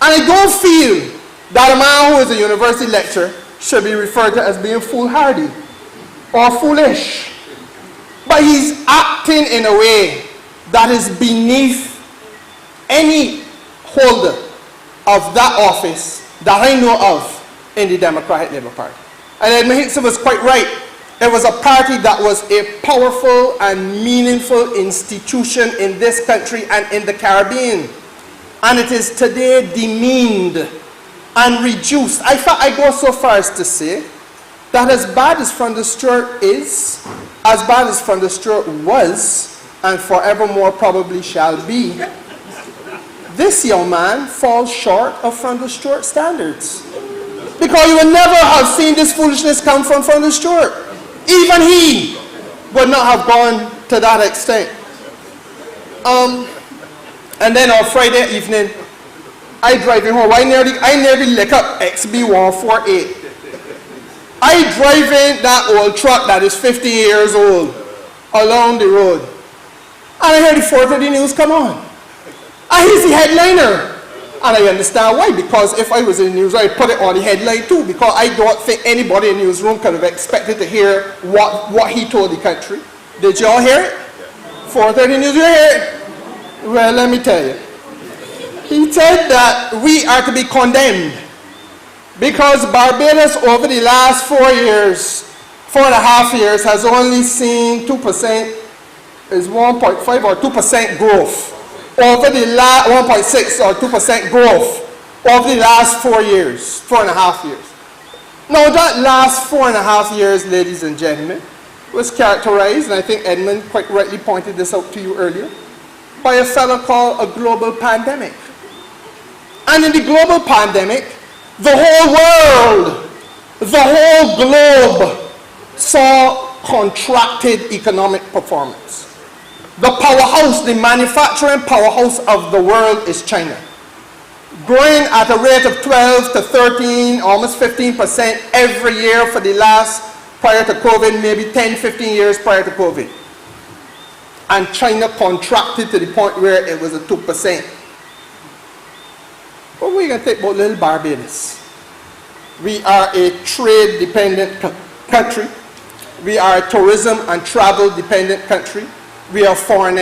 [SPEAKER 8] And I don't feel that a man who is a university lecturer should be referred to as being foolhardy or foolish. But he's acting in a way that is beneath any holder of that office that I know of in the Democratic Labour Party. And Ed Mahitsa was quite right. It was a party that was a powerful and meaningful institution in this country and in the Caribbean. And it is today demeaned and reduced. In fact, I go so far as to say that as bad as Van der Stuart is, as bad as Van der Stuart was, and forevermore probably shall be, this young man falls short of Van der Stuart standards. Because you would never have seen this foolishness come from Van der Stuart. Even he would not have gone to that extent. And then on Friday evening, I driving home. I nearly lick up XB148. I driving that old truck that is 50 years old along the road. And I heard the 4:30 news come on. And he's the headliner. And I understand why, because if I was in the news, I'd put it on the headline too, because I don't think anybody in the newsroom could have expected to hear what he told the country. Did y'all hear it? 4:30 News, you hear it? Well, let me tell you. He said that we are to be condemned because Barbados over the last 4.5 years has only seen 2%, is 1.5 or 2% growth. Over the last 1.6 or 2% growth over the last 4 years, 4.5 years. Now that last 4.5 years, ladies and gentlemen, was characterized, and I think Edmund quite rightly pointed this out to you earlier, by a fellow called a global pandemic. And in the global pandemic, the whole world, the whole globe saw contracted economic performance. The powerhouse, the manufacturing powerhouse of the world is China, growing at a rate of 12 to 13, almost 15% every year for the last, prior to COVID, maybe 10, 15 years prior to COVID. And China contracted to the point where it was at 2%. What are we going to take about little Barbados? We are a trade-dependent country. We are a tourism and travel-dependent country. We are a foreign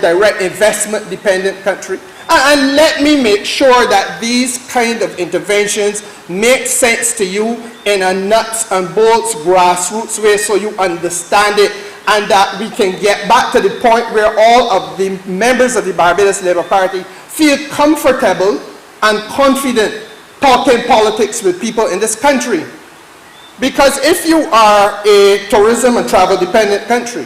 [SPEAKER 8] direct investment dependent country. And let me make sure that these kind of interventions make sense to you in a nuts and bolts grassroots way so you understand it, and that we can get back to the point where all of the members of the Barbados Labour Party feel comfortable and confident talking politics with people in this country. Because if you are a tourism and travel dependent country,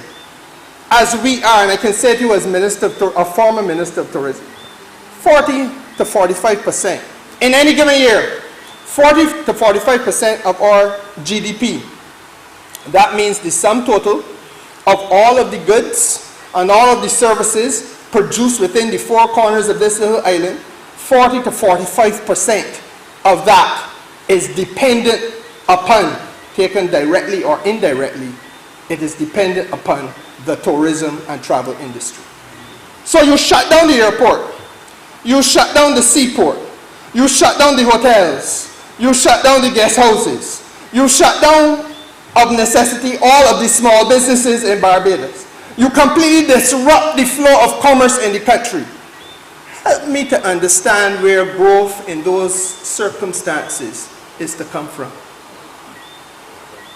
[SPEAKER 8] as we are, and I can say to you as a former Minister of Tourism, 40 to 45% in any given year, 40 to 45% of our GDP. That means the sum total of all of the goods and all of the services produced within the four corners of this little island, 40 to 45% of that is dependent upon, taken directly or indirectly, it is dependent upon the tourism and travel industry. So you shut down the airport, you shut down the seaport, you shut down the hotels, you shut down the guest houses, you shut down of necessity all of the small businesses in Barbados. You completely disrupt the flow of commerce in the country. Help me to understand where growth in those circumstances is to come from.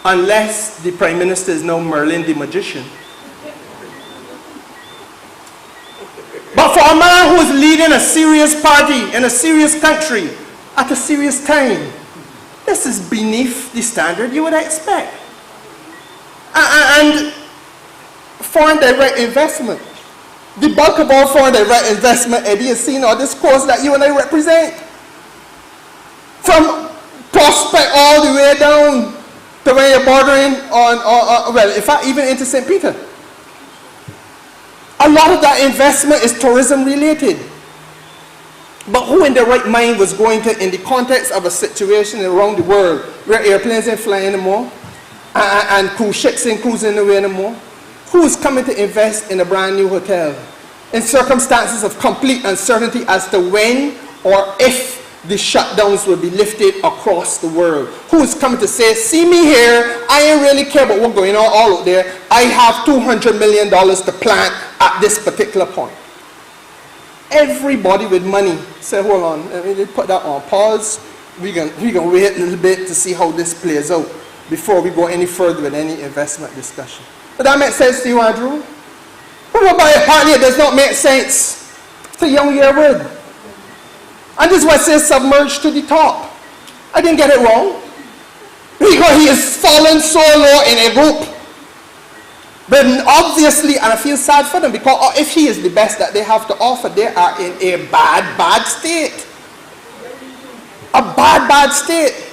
[SPEAKER 8] Unless the Prime Minister is now Merlin the Magician. But for a man who is leading a serious party in a serious country at a serious time, this is beneath the standard you would expect. And foreign direct investment. The bulk of all foreign direct investment, Eddie, has seen on this course that you and I represent. From Prospect all the way down to where you're bordering on, well, in fact, even into St. Peter. A lot of that investment is tourism related. But who in their right mind was going to, in the context of a situation around the world where airplanes ain't flying anymore and cruise ships ain't cruising away anymore, who is coming to invest in a brand new hotel in circumstances of complete uncertainty as to when or if the shutdowns will be lifted across the world? Who is coming to say, see me here, I ain't really care about what's going on all out there, I have $200 million to plant at this particular point. Everybody with money say, hold on, let me put that on pause. We're going to wait a little bit to see how this plays out before we go any further with any investment discussion. Does that make sense to you, Andrew? What about a party that does not make sense to young year with? And this is why it says submerged to the top. I didn't get it wrong. Because he has fallen so low in a group. But obviously, and I feel sad for them, because if he is the best that they have to offer, they are in a bad, bad state. A bad, bad state.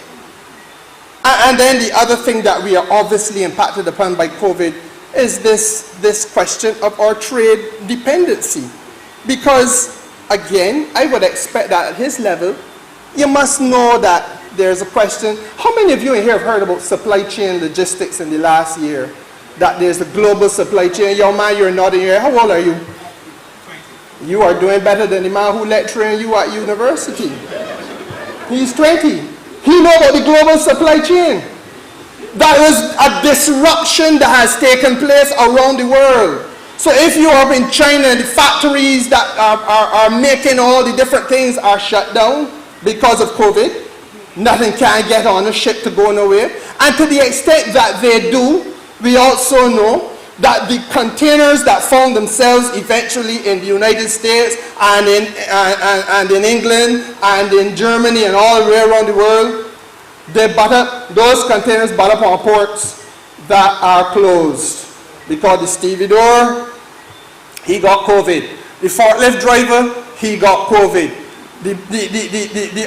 [SPEAKER 8] And then the other thing that we are obviously impacted upon by COVID is this question of our trade dependency. Because, again, I would expect that at his level, you must know that there's a question. How many of you in here have heard about supply chain logistics in the last year? That there's a global supply chain. Young man, you're not in here. How old are you? You are doing better than the man who lecturing you at university. He's 20. He knows about the global supply chain. That is a disruption that has taken place around the world. So if you are in China, the factories that are making all the different things are shut down because of COVID. Nothing can get on a ship to go nowhere. And to the extent that they do, we also know that the containers that found themselves eventually in the United States and in England and in Germany and all the way around the world, those containers butt up on ports that are closed. Because the stevedore, he got COVID. The forklift driver, he got COVID.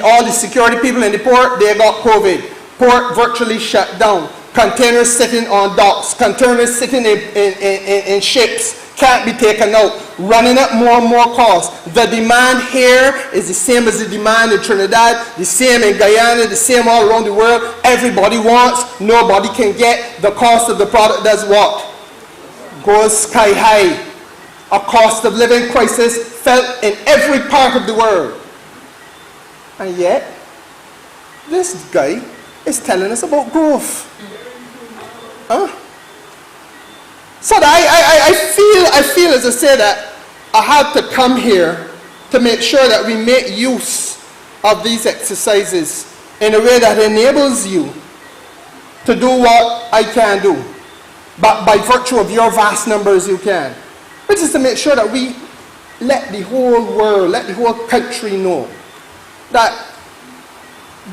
[SPEAKER 8] All the security people in the port, they got COVID. Port virtually shut down. Containers sitting on docks. Containers sitting in ships. Can't be taken out. Running up more and more costs. The demand here is the same as the demand in Trinidad, the same in Guyana, the same all around the world. Everybody wants, nobody can get. The cost of the product does what? Goes sky high. A cost of living crisis felt in every part of the world. And yet, this guy is telling us about growth. Huh? So that I feel, as I say, that I have to come here to make sure that we make use of these exercises in a way that enables you to do what I can do. But by virtue of your vast numbers, you can. Which is to make sure that we let the whole world, let the whole country know that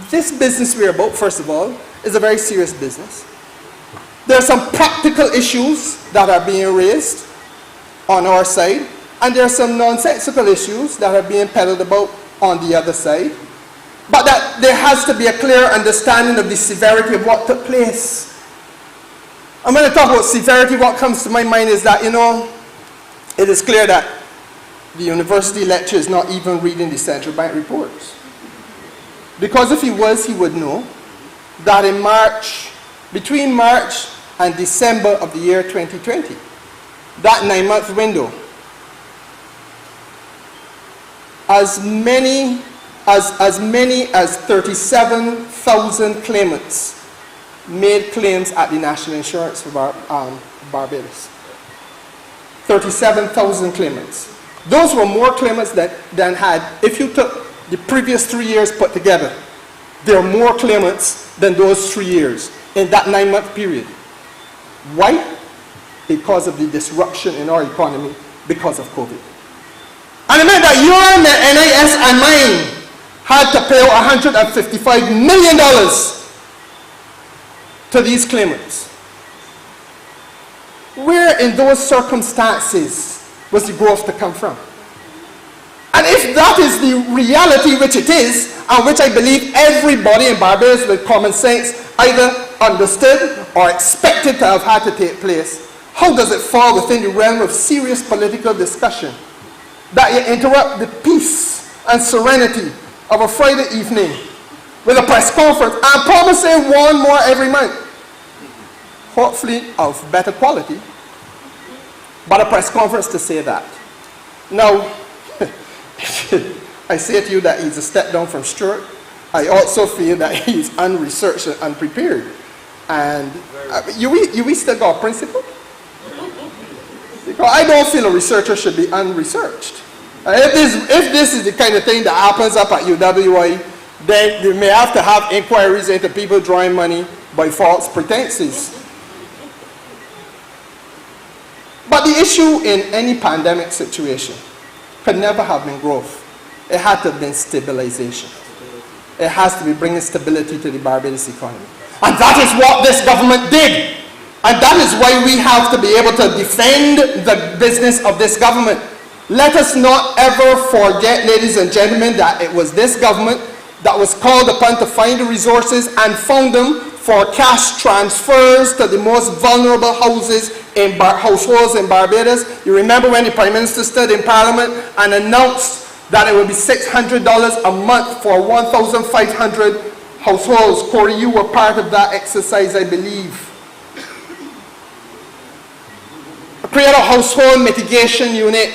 [SPEAKER 8] this business we're about, first of all, is a very serious business. There are some practical issues that are being raised on our side, and there are some nonsensical issues that are being peddled about on the other side. But that there has to be a clear understanding of the severity of what took place. I'm going to talk about severity. What comes to my mind is that, it is clear that the university lecturer is not even reading the central bank reports. Because if he was, he would know that in between March and December of the year 2020, that 9-month window, as many as 37,000 claimants made claims at the National Insurance for Barbados. 37,000 claimants. Those were more claimants than had, if you took the previous 3 years put together, there are more claimants than those 3 years in that 9-month period. Why? Because of the disruption in our economy because of COVID. And it meant that your NIS and mine had to pay $155 million to these claimants. Where in those circumstances was the growth to come from? And if that is the reality, which it is, and which I believe everybody in Barbados with common sense either understood or expected to have had to take place, how does it fall within the realm of serious political discussion that you interrupt the peace and serenity of a Friday evening with a press conference and promising one more every month, hopefully of better quality, but a press conference to say that? Now, I say to you that he's a step down from Stuart. I also feel that he's unresearched and unprepared. And we still got principle? Because I don't feel a researcher should be unresearched. If this is the kind of thing that happens up at UWI, then they may have to have inquiries into people drawing money by false pretenses. But the issue in any pandemic situation could never have been growth. It had to have been stabilization. It has to be bringing stability to the Barbados economy. And that is what this government did. And that is why we have to be able to defend the business of this government. Let us not ever forget, ladies and gentlemen, that it was this government that was called upon to find the resources and found them for cash transfers to the most vulnerable households in Barbados. You remember when the Prime Minister stood in Parliament and announced that it would be $600 a month for 1,500 households. Corey, you were part of that exercise, I believe. Create a household mitigation unit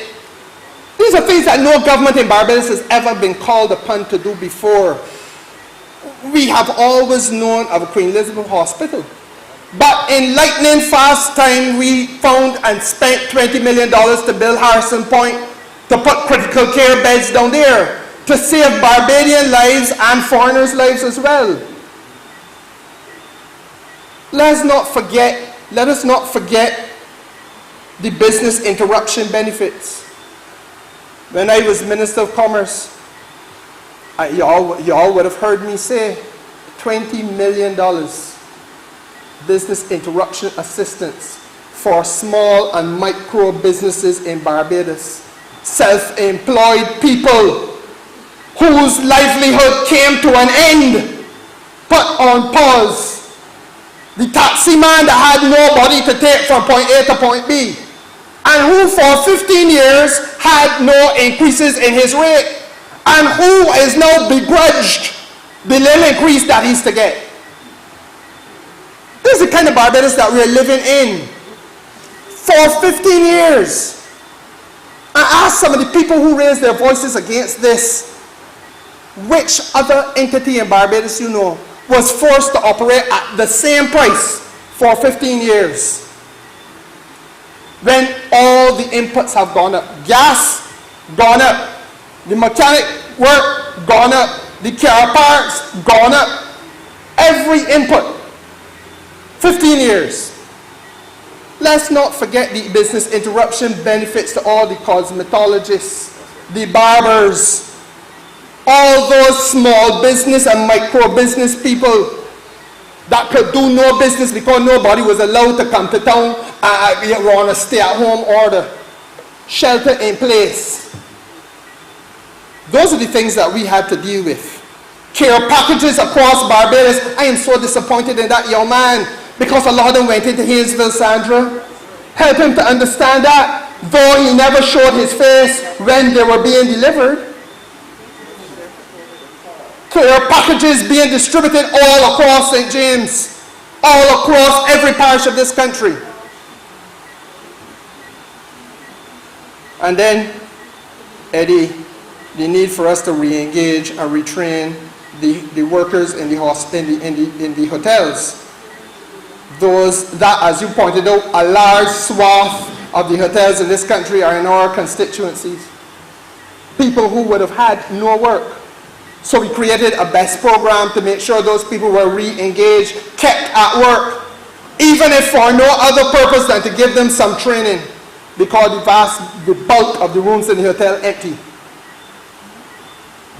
[SPEAKER 8] These are things that no government in Barbados has ever been called upon to do before. We have always known of a Queen Elizabeth Hospital. But in lightning fast time, we found and spent $20 million to build Harrison Point, to put critical care beds down there, to save Barbadian lives and foreigners' lives as well. Let us not forget the business interruption benefits. When I was Minister of Commerce, you all would have heard me say $20 million business interruption assistance for small and micro businesses in Barbados. Self-employed people whose livelihood came to an end, put on pause. The taxi man that had nobody to take from point A to point B, and who for 15 years had no increases in his rate, and who is now begrudged the little increase that he's to get. This is the kind of Barbados that we're living in. For 15 years. I asked some of the people who raised their voices against this, which other entity in Barbados you know was forced to operate at the same price for 15 years? When all the inputs have gone up. Gas, gone up. The mechanic work, gone up. The car parts, gone up. Every input. 15 years. Let's not forget the business interruption benefits to all the cosmetologists, the barbers, all those small business and micro business people that could do no business because nobody was allowed to come to town and on a stay-at-home order. Shelter in place. Those are the things that we had to deal with. Care packages across Barbados. I am so disappointed in that young man because a lot of them went into Hayesville, Sandra. Help him to understand that, though he never showed his face when they were being delivered. Care packages being distributed all across St. James, all across every parish of this country. And then, Eddie, the need for us to re-engage and retrain the workers in the hotels. Those that, as you pointed out, a large swath of the hotels in this country are in our constituencies. People who would have had no work. So we created a BEST program to make sure those people were re-engaged, kept at work, even if for no other purpose than to give them some training, because the bulk of the rooms in the hotel empty.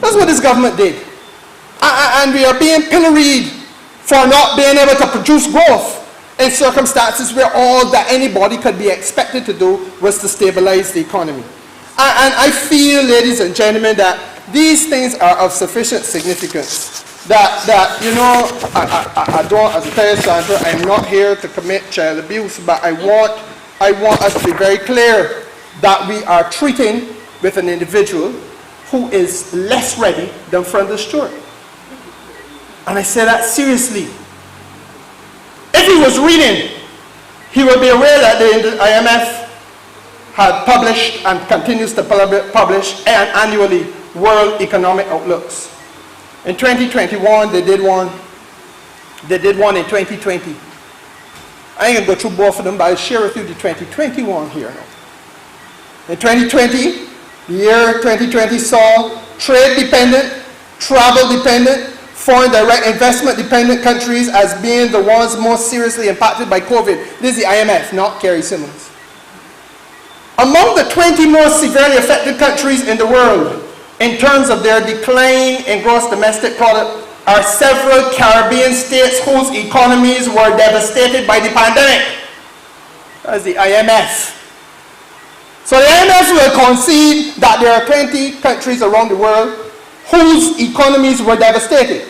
[SPEAKER 8] That's what this government did. And we are being pilloried for not being able to produce growth in circumstances where all that anybody could be expected to do was to stabilize the economy. And I feel, ladies and gentlemen, that these things are of sufficient significance that you know, I don't, as I tell you, Sandra, I'm not here to commit child abuse, but I want us to be very clear that we are treating with an individual who is less ready than Friend Stewart. And I say that seriously. If he was reading, he would be aware that the IMF had published and continues to publish annually World Economic Outlooks. In 2021, they did one in 2020. I ain't gonna go through both of them, but I'll share with you the 2021 here now. In 2020, the year 2020 saw trade-dependent, travel-dependent, foreign direct investment-dependent countries as being the ones most seriously impacted by COVID. This is the IMF, not Kerry Simmons. Among the 20 most severely affected countries in the world, in terms of their decline in gross domestic product, are several Caribbean states whose economies were devastated by the pandemic. That's the IMF. So the IMF will concede that there are 20 countries around the world whose economies were devastated.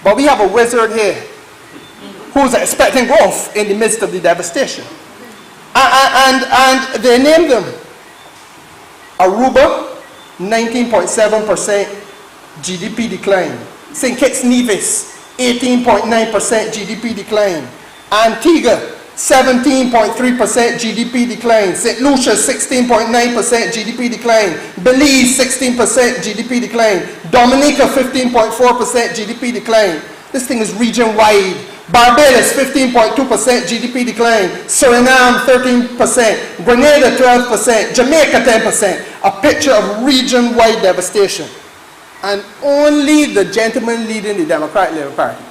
[SPEAKER 8] But we have a wizard here who's expecting growth in the midst of the devastation. And they named them. Aruba, 19.7% GDP decline. St. Kitts Nevis, 18.9% GDP decline. Antigua, 17.3% GDP decline. St. Lucia, 16.9% GDP decline. Belize, 16% GDP decline. Dominica, 15.4% GDP decline. This thing is region-wide. Barbados, 15.2% GDP decline. Suriname, 13%. Grenada, 12%. Jamaica, 10%. A picture of region-wide devastation. And only the gentleman leading the Democratic Labour Party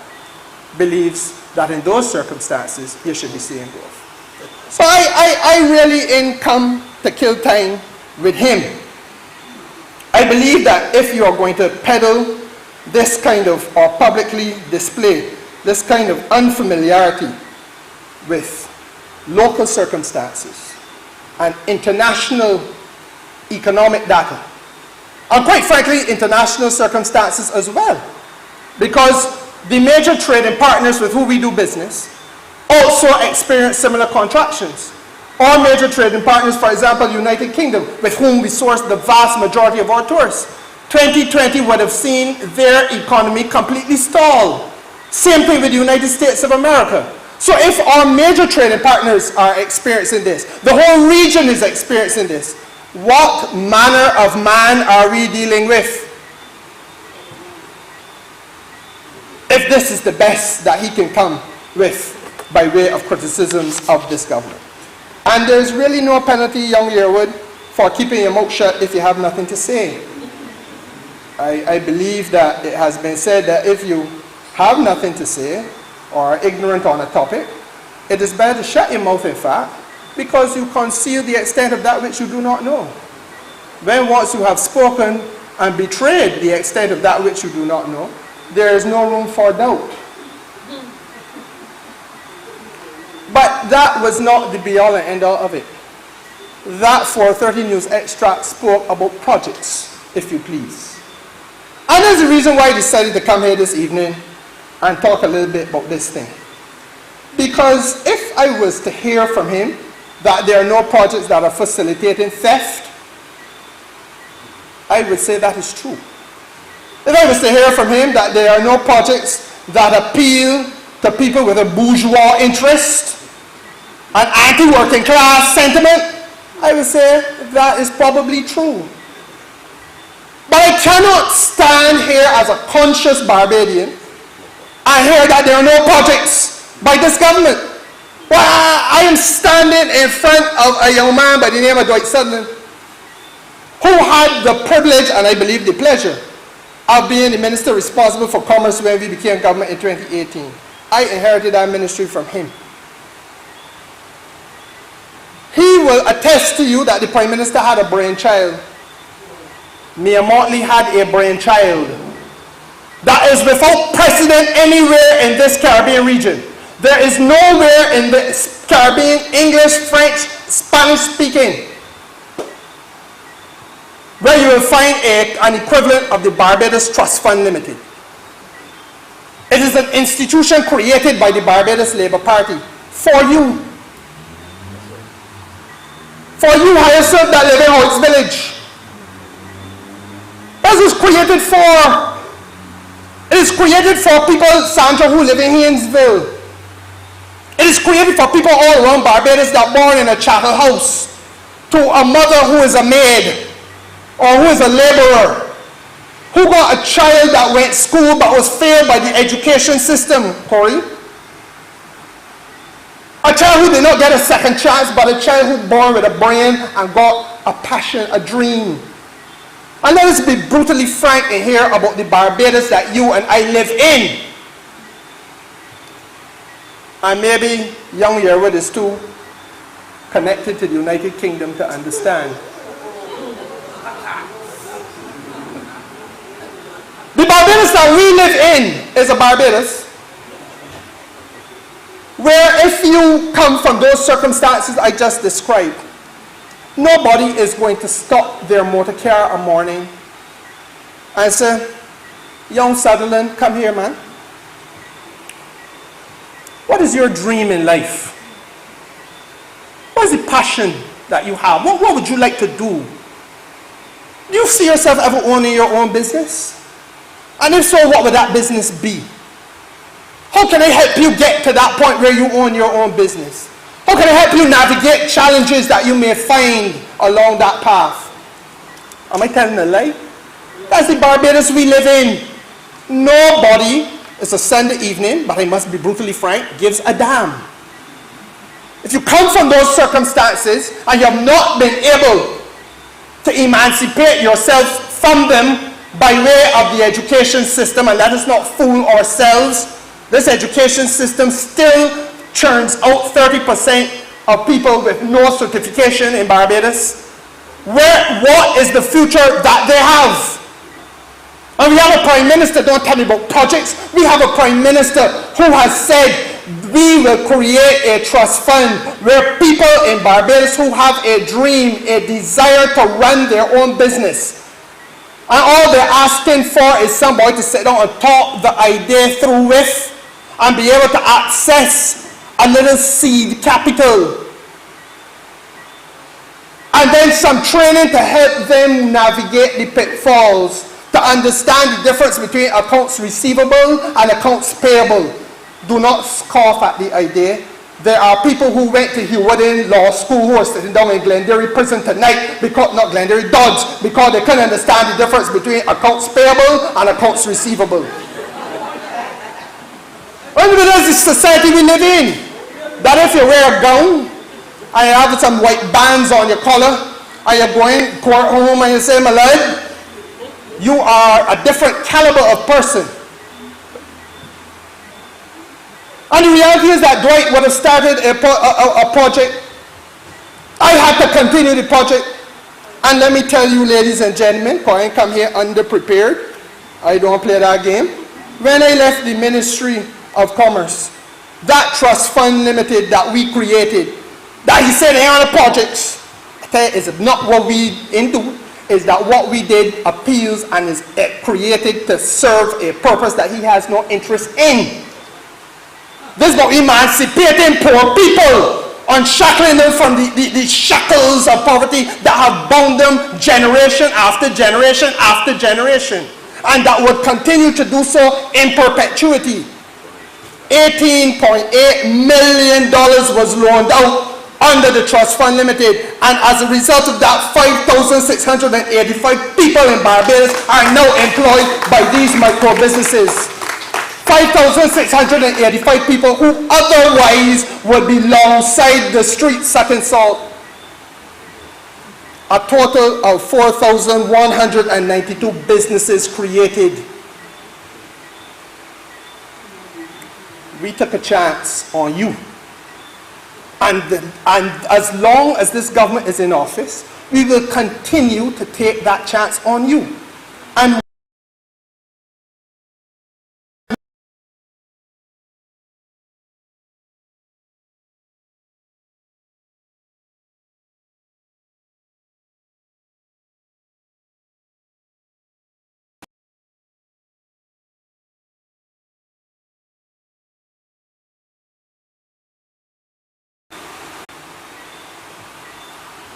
[SPEAKER 8] believes that in those circumstances, you should be seeing growth. So I really ain't come to kill time with him. I believe that if you are going to peddle this kind of, or publicly display this kind of unfamiliarity with local circumstances and international economic data, and quite frankly, international circumstances as well, because the major trading partners with who we do business also experience similar contractions. Our major trading partners, for example, United Kingdom, with whom we source the vast majority of our tourists, 2020 would have seen their economy completely stalled. Same thing with the United States of America. So if our major trading partners are experiencing this, the whole region is experiencing this, what manner of man are we dealing with? If this is the best that he can come with by way of criticisms of this government. And there's really no penalty, young Yearwood, for keeping your mouth shut if you have nothing to say. I believe that it has been said that if you have nothing to say or are ignorant on a topic, it is better to shut your mouth, in fact, because you conceal the extent of that which you do not know. When once you have spoken and betrayed the extent of that which you do not know, there is no room for doubt. But that was not the be-all and end-all of it. That 4:30 News extract spoke about projects, if you please. And there's a reason why I decided to come here this evening and talk a little bit about this thing. Because if I was to hear from him that there are no projects that are facilitating theft, I would say that is true. If I was to hear from him that there are no projects that appeal to people with a bourgeois interest, an anti-working class sentiment, I would say that is probably true. But I cannot stand here as a conscious Barbadian and hear that there are no projects by this government. Well, I am standing in front of a young man by the name of Dwight Sutherland, who had the privilege, and I believe the pleasure, of being the minister responsible for commerce when we became government in 2018. I inherited that ministry from him. He will attest to you that the Prime Minister had a brainchild. Mayor Motley had a brainchild that is without precedent anywhere in this Caribbean region. There is nowhere in the Caribbean, English, French, Spanish speaking, where you will find an equivalent of the Barbados Trust Fund Limited. It is an institution created by the Barbados Labour Party for you. For you, Hyacinth, that live in Hoyts Village. What is it created for? It is created for people, Sandra, who live in Haynesville. It is created for people all around Barbados that are born in a chattel house, to a mother who is a maid, or who is a laborer, who got a child that went to school but was failed by the education system, Corey. A child who did not get a second chance, but a child who was born with a brain and got a passion, a dream. And let us be brutally frank and hear about the Barbados that you and I live in. And maybe young Yearwood is too connected to the United Kingdom to understand. The Barbados that we live in is a Barbados where if you come from those circumstances I just described, nobody is going to stop their motor car a morning and say, young Sutherland, come here, man. What is your dream in life? What is the passion that you have? What would you like to do? Do you see yourself ever owning your own business? And if so, what would that business be? How can I help you get to that point where you own your own business? How can I help you navigate challenges that you may find along that path? Am I telling a lie? That's the Barbados we live in. Nobody, it's a Sunday evening, but I must be brutally frank, gives a damn. If you come from those circumstances and you have not been able to emancipate yourself from them by way of the education system, and let us not fool ourselves, this education system still churns out 30% of people with no certification in Barbados. What is the future that they have? And we have a prime minister, don't tell me about projects, we have a prime minister who has said we will create a trust fund where people in Barbados who have a dream, a desire to run their own business, and all they're asking for is somebody to sit down and talk the idea through with and be able to access a little seed capital. And then some training to help them navigate the pitfalls, to understand the difference between accounts receivable and accounts payable. Do not scoff at the idea. There are people who went to Hewardin Law School who are sitting down in Glenderry Prison tonight, because, not Glenderry, Dodge, because they couldn't understand the difference between accounts payable and accounts receivable. Well, that's the society we live in. That if you wear a gown, and you have some white bands on your collar, and you're going court home and you say, my lad, you are a different caliber of person. And the reality is that Dwight would have started a project. I had to continue the project. And let me tell you, ladies and gentlemen, because I come here underprepared, I don't play that game. When I left the Ministry of Commerce, that Trust Fund Limited that we created, that he said ain't on the projects, I tell you, is not what we into, is that what we did appeals and is created to serve a purpose that he has no interest in. This is about emancipating poor people, unshackling them from the shackles of poverty that have bound them generation after generation after generation, and that would continue to do so in perpetuity. $18.8 million was loaned out under the Trust Fund Limited, and as a result of that, 5,685 people in Barbados are now employed by these micro businesses. 5,685 people who otherwise would be alongside the street sucking salt. A total of 4,192 businesses created. We took a chance on you. And as long as this government is in office, we will continue to take that chance on you. And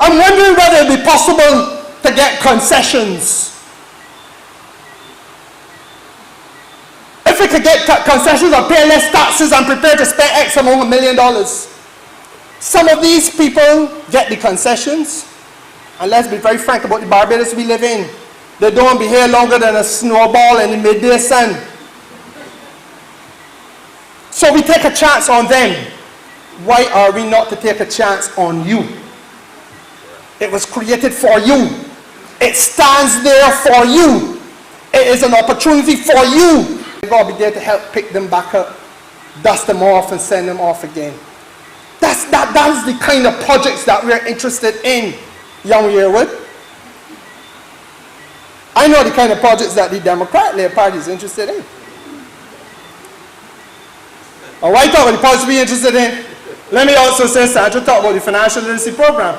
[SPEAKER 8] I'm wondering whether it would be possible to get concessions. If we could get concessions or pay less taxes and prepare to spend X amount of $1 million. Some of these people get the concessions, and let's be very frank about the Barbados we live in. They don't be here longer than a snowball in the midday sun. So we take a chance on them. Why are we not to take a chance on you? It was created for you. It stands there for you. It is an opportunity for you. God will be there to help pick them back up, dust them off, and send them off again. That is the kind of projects that we're interested in, young Yearwood. I know the kind of projects that the Democratic Party is interested in. All right, talk about the projects we're interested in. Let me also say, Sandra, talk about the financial literacy program.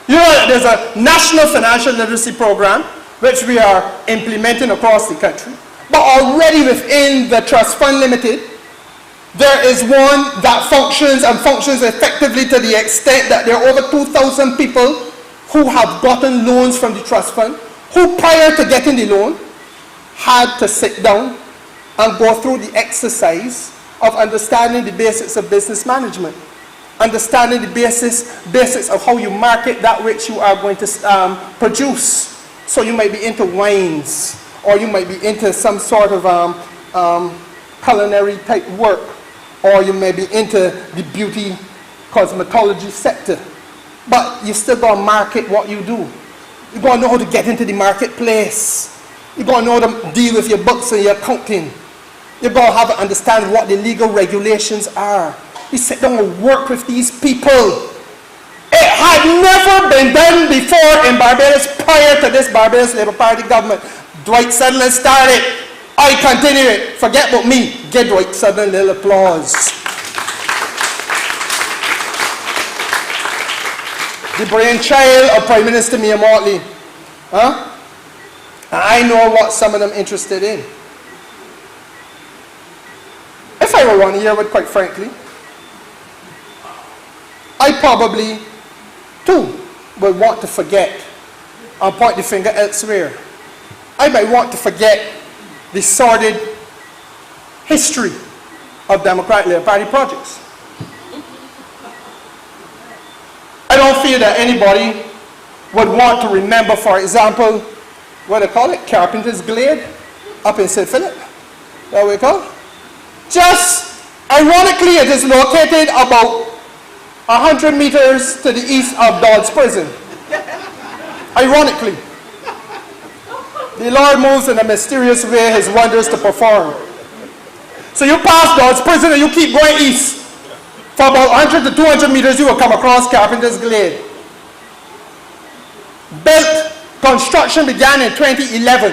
[SPEAKER 8] You know that there's a national financial literacy program which we are implementing across the country. But already within the Trust Fund Limited, there is one that functions and functions effectively to the extent that there are over 2,000 people who have gotten loans from the Trust Fund, who prior to getting the loan had to sit down and go through the exercise of understanding the basics of business management. understanding the basics of how you market that which you are going to produce. So you might be into wines, or you might be into some sort of culinary type work, or you may be into the beauty cosmetology sector. But you still got to market what you do. You got to know how to get into the marketplace. You got to know how to deal with your books and your accounting. You got to have to understand what the legal regulations are. You sit down and work with these people. It had never been done before in Barbados prior to this Barbados Labour Party government. Dwight Sutherland started. I continue it. Forget about me. Give Dwight Sutherland a little applause. The brainchild of Prime Minister Mia Mottley. Huh? And I know what some of them interested in. If I were running here, quite frankly, I probably, too, would want to forget and point the finger elsewhere. I might want to forget the sordid history of Democratic Labour Party projects. I don't feel that anybody would want to remember, for example, what they call it, Carpenter's Glade, up in St. Philip. That we call it. Just, ironically, it is located about 100 meters to the east of Dodds Prison. Ironically. The Lord moves in a mysterious way his wonders to perform. So you pass Dodds Prison and you keep going east. For about 100 to 200 meters, you will come across Carpenter's Glade. Construction began in 2011.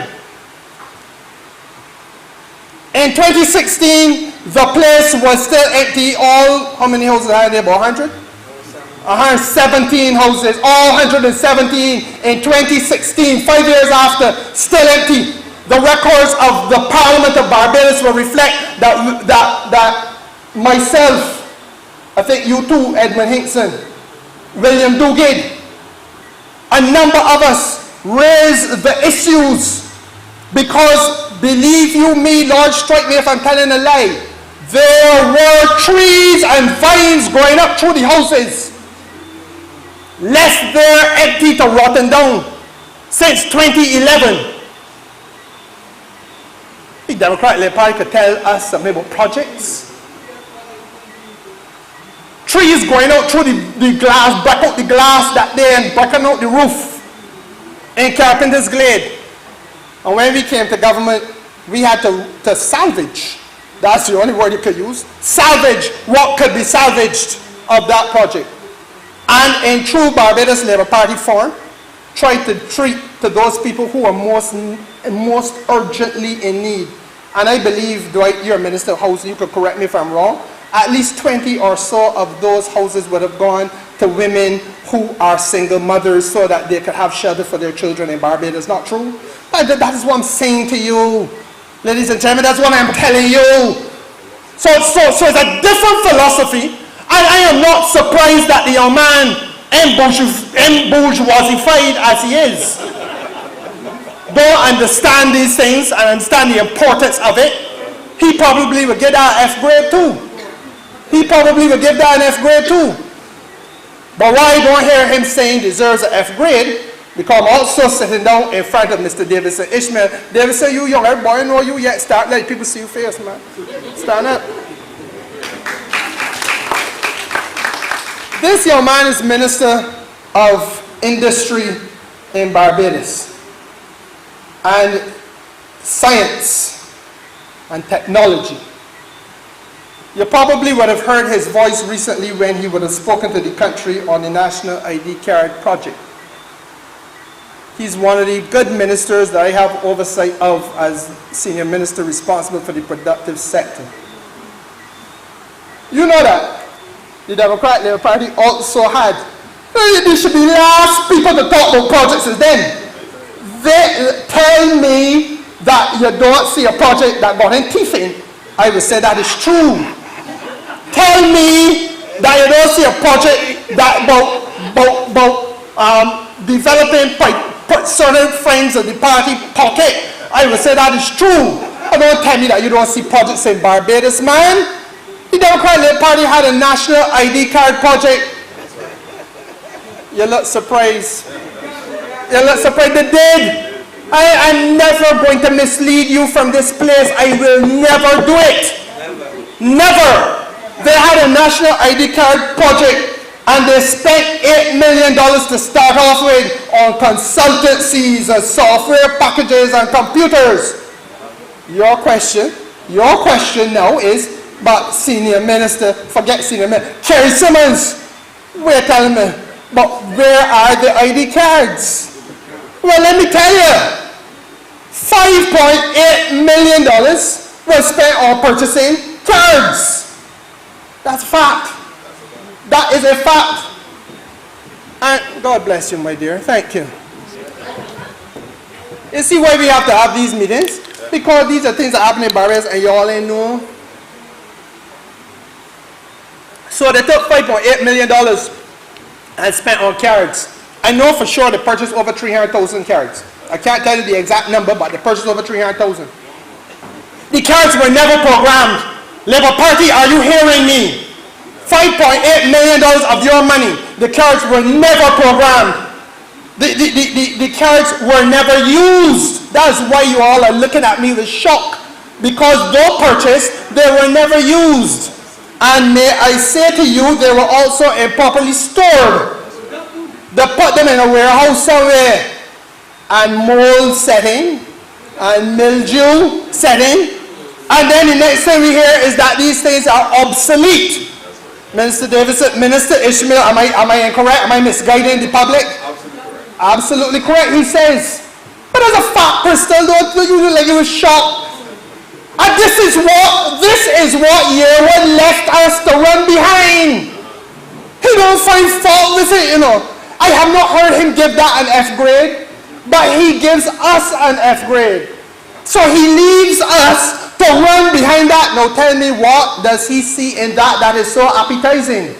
[SPEAKER 8] In 2016, the place was still empty. How many houses are there? About 100? 117 houses, all 117 in 2016, 5 years after, still empty. The records of the Parliament of Barbados will reflect that myself, I think you too, Edmund Hinkson, William Duguid, a number of us raised the issues because, believe you me, Lord, strike me if I'm telling a lie, there were trees and vines growing up through the houses, left there empty to rotten down since 2011. The Democratic Labour Party could tell us something about projects. Trees growing out through the glass, break out the glass that day and breaking out the roof in Carpenter's Glade. And when we came to government, we had to salvage, that's the only word you could use, salvage what could be salvaged of that project. And in true Barbados Labour Party form, try to treat to those people who are most urgently in need. And I believe, Dwight, you're Minister of Housing, you could correct me if I'm wrong, at least 20 or so of those houses would have gone to women who are single mothers so that they could have shelter for their children in Barbados. Not true? That is what I'm saying to you. Ladies and gentlemen, that's what I'm telling you. So it's a different philosophy. I am not surprised that the young man, bourgeoisified as he is, don't understand these things and understand the importance of it. He probably would get that F grade too. He probably would give that an F grade too. But why I don't hear him saying deserves an F grade, because I'm also sitting down in front of Mr. Davison Ishmael. Davison, you young, everybody know you yet. Start letting people see your face, man. Stand up. This young man is Minister of Industry in Barbados and Science and Technology. You probably would have heard his voice recently when he would have spoken to the country on the National ID Card project. He's one of the good ministers that I have oversight of as senior minister responsible for the productive sector. You know that the Democratic Labour Party also had, they should be the last people to talk about projects as them. They tell me that you don't see a project that got in teeth in. I would say that is true. Tell me that you don't see a project that developing put certain friends of the party pocket. I would say that is true. Don't tell me that you don't see projects in Barbados, man. The Democratic Party had a national ID card project. You look surprised. You look surprised. They did. I am never going to mislead you from this place. I will never do it. Never. They had a national ID card project and they spent $8 million to start off with on consultancies and software packages and computers. Your question now is, but senior minister, forget senior minister, Kerry Simmons, we're telling me, but where are the ID cards? Well, let me tell you, $5.8 million was spent on purchasing cards. That's a fact. That is a fact. And God bless you, my dear. Thank you. You see why we have to have these meetings? Because these are things that happen in Barbados and you all ain't know. So they took $5.8 million and spent on cards. I know for sure they purchased over 300,000 cards. I can't tell you the exact number, but they purchased over 300,000. The cards were never programmed. Labour Party, are you hearing me? $5.8 million of your money. The cards were never programmed. The cards were never used. That's why you all are looking at me with shock. Because though purchased, they were never used. And may I say to you, they were also improperly stored. They put them in a warehouse somewhere. And mold setting. And mildew setting. And then the next thing we hear is that these things are obsolete. Minister Davison, Minister Ishmael, am I incorrect? Am I misguiding the public? Absolutely correct, he says. But as a fact, Crystal, don't you look like you were shocked? And this is what Yearwood left us to run behind. He don't find fault with it, you know. I have not heard him give that an F grade, but he gives us an F grade. So he leaves us to run behind that. Now tell me, what does he see in that is so appetizing?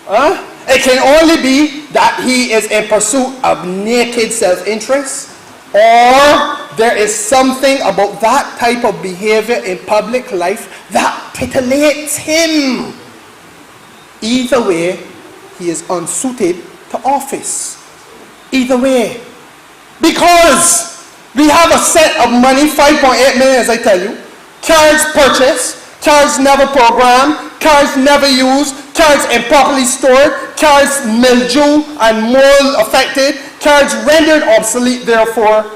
[SPEAKER 8] Huh? It can only be that he is in pursuit of naked self-interest, or there is something about that type of behavior in public life that titillates him. Either way, he is unsuited to office. Either way. Because we have a set of money, $5.8 million, as I tell you, cards purchased, cards never programmed, cards never used, cards improperly stored, cards mildew and mold affected, cards rendered obsolete therefore,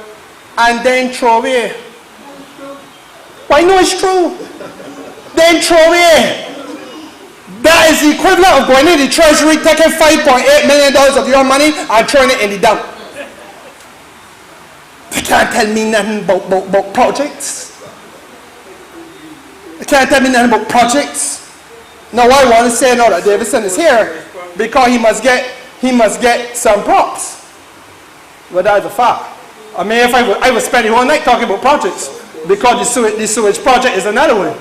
[SPEAKER 8] and then throw away. Why no, it's true. Then throw away. That is the equivalent of going into the treasury, taking $5.8 million of your money and throwing it in the dump. They can't tell me nothing about projects. They can't tell me nothing about projects. Now I want to say now that Davison is here because he must get some props. Well, that's a fact. I mean, if I would spend the whole night talking about projects because the sewage project is another one.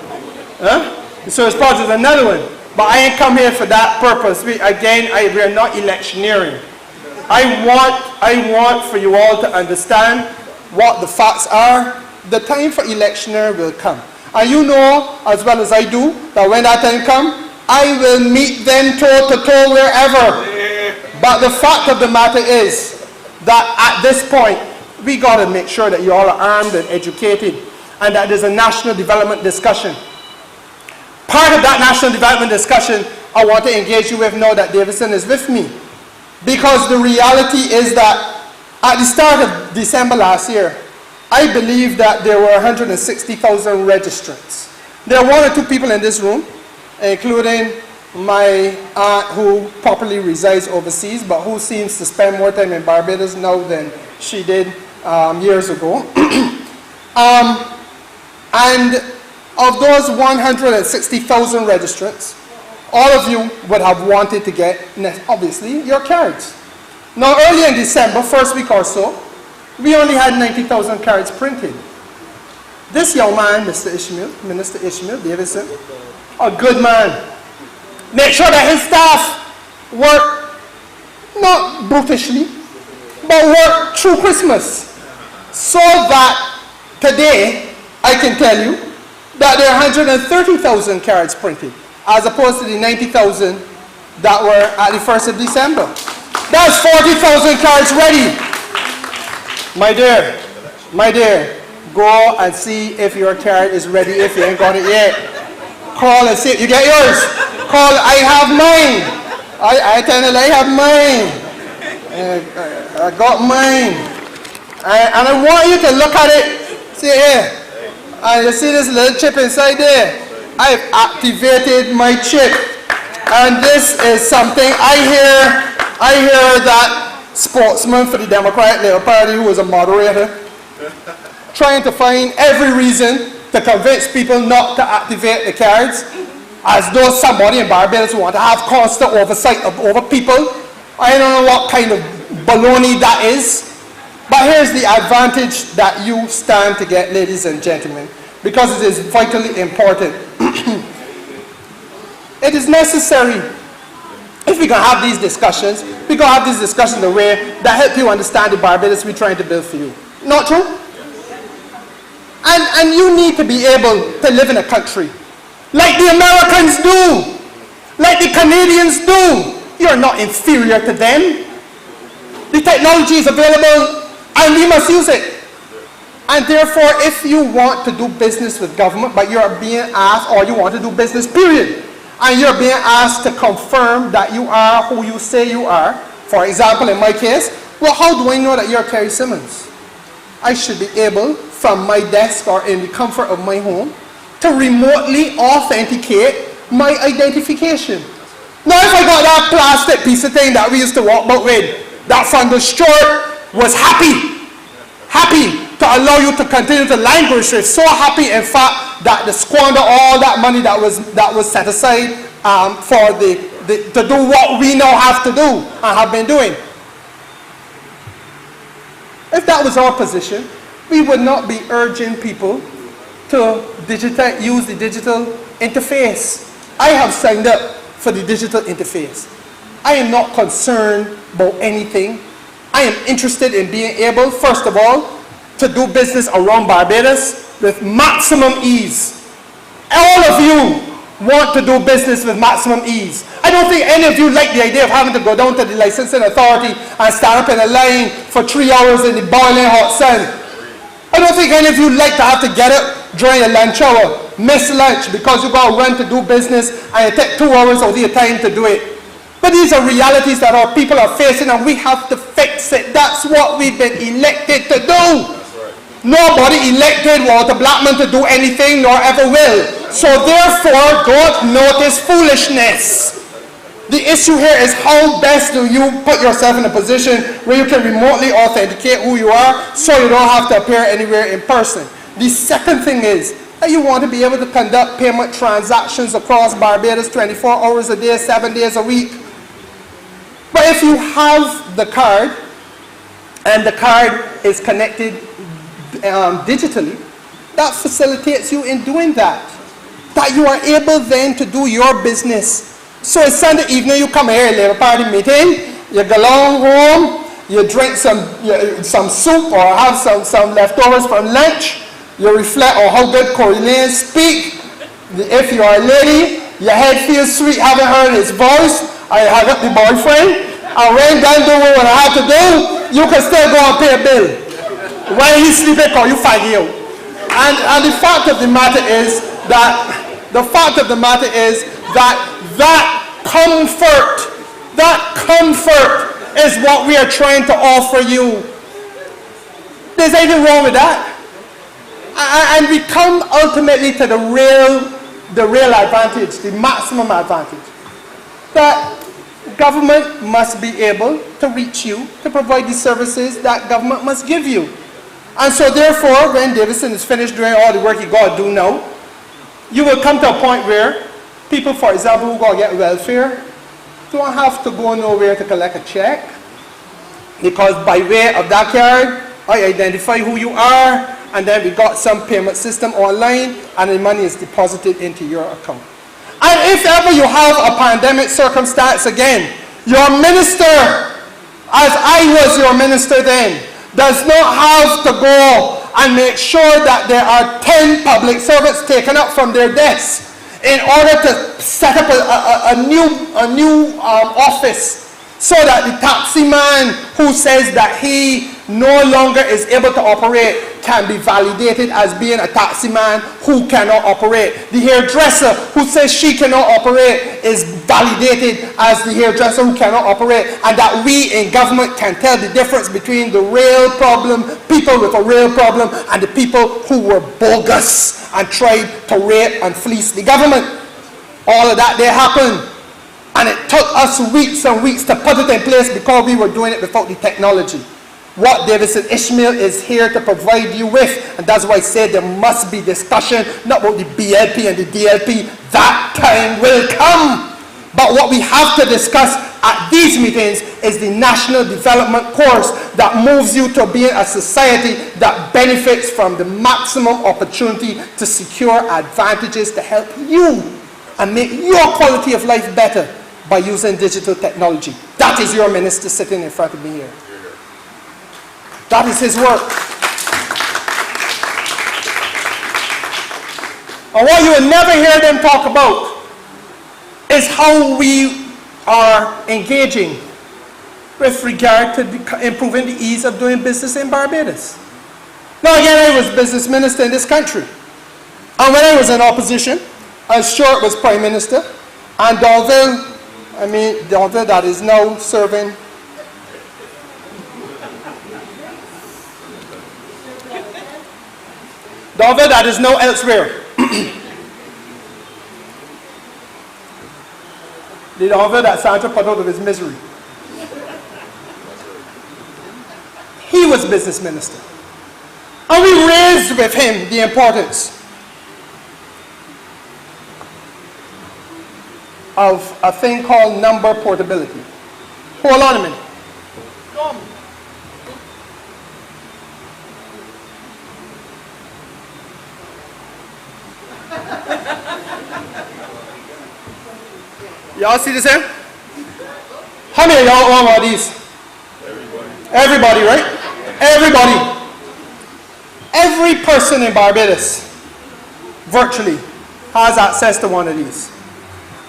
[SPEAKER 8] Huh? The sewage project is another one. But I ain't come here for that purpose. We are not electioneering. I want for you all to understand what the facts are. The time for electioner will come. And you know, as well as I do, that when that time comes, I will meet them toe to toe wherever. But the fact of the matter is that at this point, we got to make sure that you all are armed and educated and that there's a national development discussion. Part of that national development discussion, I want to engage you with now that Davison is with me. Because the reality is that at the start of December last year, I believe that there were 160,000 registrants. There are one or two people in this room, including my aunt who properly resides overseas, but who seems to spend more time in Barbados now than she did years ago. And of those 160,000 registrants, all of you would have wanted to get, obviously, your cards. Now, early in December, first week or so, we only had 90,000 cards printed. This young man, Mr. Ishmael, Minister Ishmael Davison, a good man, made sure that his staff worked not brutishly, but worked through Christmas. So that today, I can tell you, that there are 130,000 cards printed, as opposed to the 90,000 that were at the 1st of December. That's 40,000 cards ready. My dear, go and see if your card is ready if you ain't got it yet. Call and see, you get yours? Call, I have mine. I tell you, I have mine. I got mine. And I want you to look at it. See here. And you see this little chip inside there? I've activated my chip. And this is something I hear that spokesman for the Democratic Labour Party, who was a moderator, trying to find every reason to convince people not to activate the cards, as though somebody in Barbados want to have constant oversight over people. I don't know what kind of baloney that is. But here's the advantage that you stand to get, ladies and gentlemen, because it is vitally important. It is necessary, if we can have these discussions, we can have these discussions in a way that help you understand the Barbados we're trying to build for you. Not true? And you need to be able to live in a country like the Americans do, like the Canadians do. You're not inferior to them. The technology is available and we must use it. And therefore, if you want to do business with government, but you're being asked, or you want to do business, period, and you're being asked to confirm that you are who you say you are, for example, in my case, well, how do I know that you're Terry Simmons? I should be able, from my desk or in the comfort of my home, to remotely authenticate my identification. Now, if I got that plastic piece of thing that we used to walk about with, that from the store was happy to allow you to continue to languish with, so happy, in fact, that to squander all that money that was set aside to do what we now have to do and have been doing. If that was our position, we would not be urging people to use the digital interface. I have signed up for the digital interface. I am not concerned about anything. I am interested in being able, first of all, to do business around Barbados with maximum ease. All of you want to do business with maximum ease. I don't think any of you like the idea of having to go down to the licensing authority and stand up in a line for 3 hours in the boiling hot sun. I don't think any of you like to have to get up during your lunch hour, miss lunch because you got to run to do business and you take 2 hours of your time to do it. But these are realities that our people are facing and we have to fix it. That's what we've been elected to do. Nobody elected Walter Blackman to do anything, nor ever will. So therefore, don't notice foolishness. The issue here is how best do you put yourself in a position where you can remotely authenticate who you are so you don't have to appear anywhere in person. The second thing is that you want to be able to conduct payment transactions across Barbados 24 hours a day, 7 days a week. But if you have the card and the card is connected digitally, that facilitates you in doing that. That you are able then to do your business. So it's Sunday evening, you come here, Labour Party meeting, you go along home, you drink some soup or have some leftovers from lunch, you reflect on how good Corey Lane speak. If you are a lady, your head feels sweet, haven't heard his voice, I hug up the boyfriend, and when done doing what I have to do, you can still go and pay a bill. When he's sleeping, call you faggy out. And the fact of the matter is that comfort is what we are trying to offer you. There's anything wrong with that. And we come ultimately to the real advantage, the maximum advantage. That government must be able to reach you to provide the services that government must give you. And so therefore, when Davison is finished doing all the work he got to do now, you will come to a point where people, for example, who go to get welfare, don't have to go nowhere to collect a check, because by way of that card, I identify who you are, and then we got some payment system online, and the money is deposited into your account. And if ever you have a pandemic circumstance again, your minister, as I was your minister then, does not have to go and make sure that there are 10 public servants taken up from their desks in order to set up a new office, so that the taxi man who says that he no longer is able to operate can be validated as being a taxi man who cannot operate. The hairdresser who says she cannot operate is validated as the hairdresser who cannot operate, and that we in government can tell the difference between the real problem, people with a real problem, and the people who were bogus and tried to rape and fleece the government. All of that there happened. And it took us weeks and weeks to put it in place because we were doing it without the technology. What Davison Ishmael is here to provide you with, and that's why I said there must be discussion, not about the BLP and the DLP. That time will come. But what we have to discuss at these meetings is the national development course that moves you to being a society that benefits from the maximum opportunity to secure advantages to help you and make your quality of life better by using digital technology. That is your minister sitting in front of me here. That is his work. And what you will never hear them talk about is how we are engaging with regard to improving the ease of doing business in Barbados. Now again, I was business minister in this country. And when I was in opposition, as Short was prime minister, and Donville that is now serving. Donville that is now elsewhere. The Donville that Sandra put out of his misery. He was business minister. And we raised with him the importance of a thing called number portability. Hold on a minute. Y'all see this here? How many of y'all own one of these? Everybody, right? Everybody. Every person in Barbados virtually has access to one of these.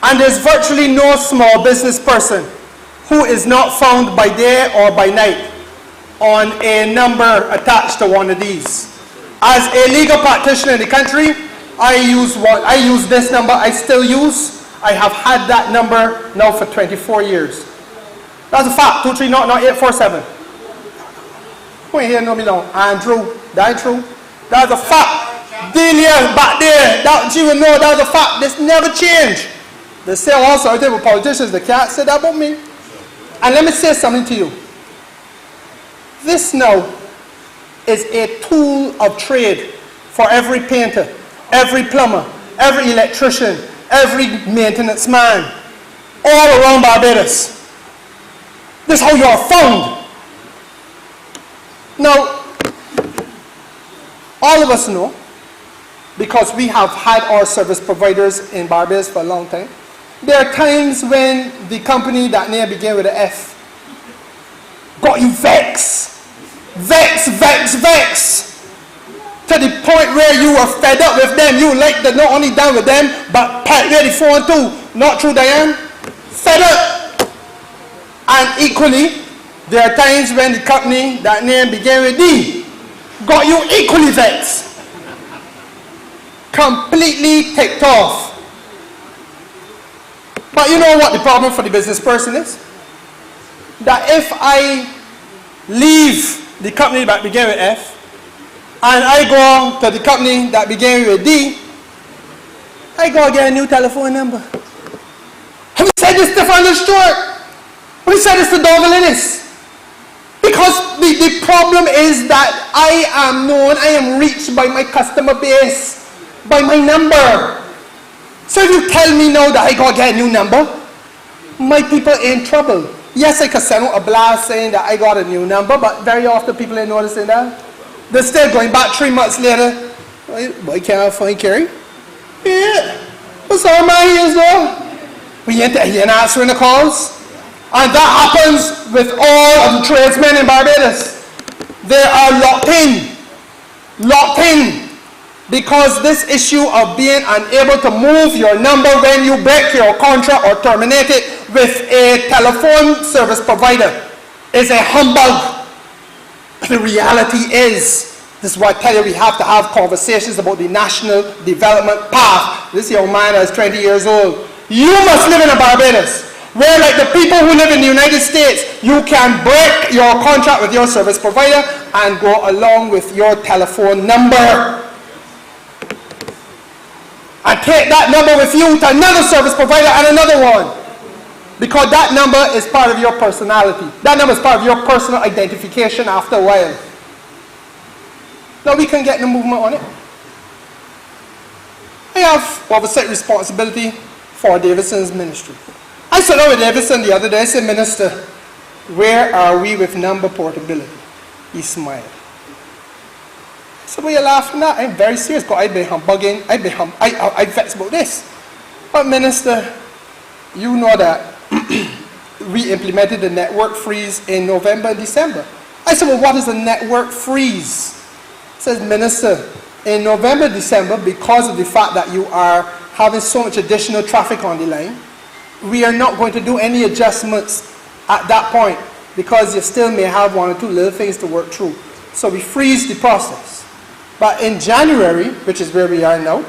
[SPEAKER 8] And there's virtually no small business person who is not found by day or by night on a number attached to one of these. As a legal practitioner in the country, I use this number I still use. I have had that number now for 24 years. That's a fact. 239-847. Who ain't here know me long? Andrew. That true. That's a fact. Delia back there. That you will know that's a fact. This never changed. They say also I with politicians, they can't say that about me. And let me say something to you. This now is a tool of trade for every painter, every plumber, every electrician, every maintenance man, all around Barbados. This is how you are found. Now, all of us know, because we have had our service providers in Barbados for a long time, there are times when the company that name began with an F got you vexed. Vex. To the point where you were fed up with them. You like to not only down with them, but part ready 4 and 2. Not true, Diane? Fed up. And equally, there are times when the company that name began with D got you equally vexed. Completely ticked off. But you know what the problem for the business person is? That if I leave the company that began with F and I go to the company that began with D, I go get a new telephone number. Have you said this to Fernando Stewart? Have you said this to Donville Innes? Because the problem is that I am known, I am reached by my customer base, by my number. So if you tell me now that I gotta get a new number, my people are in trouble. Yes, I can send out a blast saying that I got a new number, but very often people ain't noticing that. They're still going back 3 months later. Why can't I find Kerry? Yeah. What's all my ears though? We ain't answering the calls. And that happens with all of the tradesmen in Barbados. They are locked in. locked in, because this issue of being unable to move your number when you break your contract or terminate it with a telephone service provider is a humbug. The reality is, this is why I tell you we have to have conversations about the national development path. This young man is 20 years old. You must live in a Barbados where, like the people who live in the United States, you can break your contract with your service provider and go along with your telephone number. And take that number with you to another service provider and another one. Because that number is part of your personality. That number is part of your personal identification after a while. Now we can get the movement on it. I have oversight responsibility for Davidson's ministry. I sat down with Davidson the other day. I said, Minister, where are we with number portability? He smiled. I said, what are you laughing at? I'm very serious because I've been humbugging. I vexed about this. But Minister, you know that we implemented the network freeze in November and December. I said, well, what is a network freeze? He says, Minister, in November, December, because of the fact that you are having so much additional traffic on the line, we are not going to do any adjustments at that point because you still may have one or two little things to work through. So we freeze the process. But in January, which is where we are now,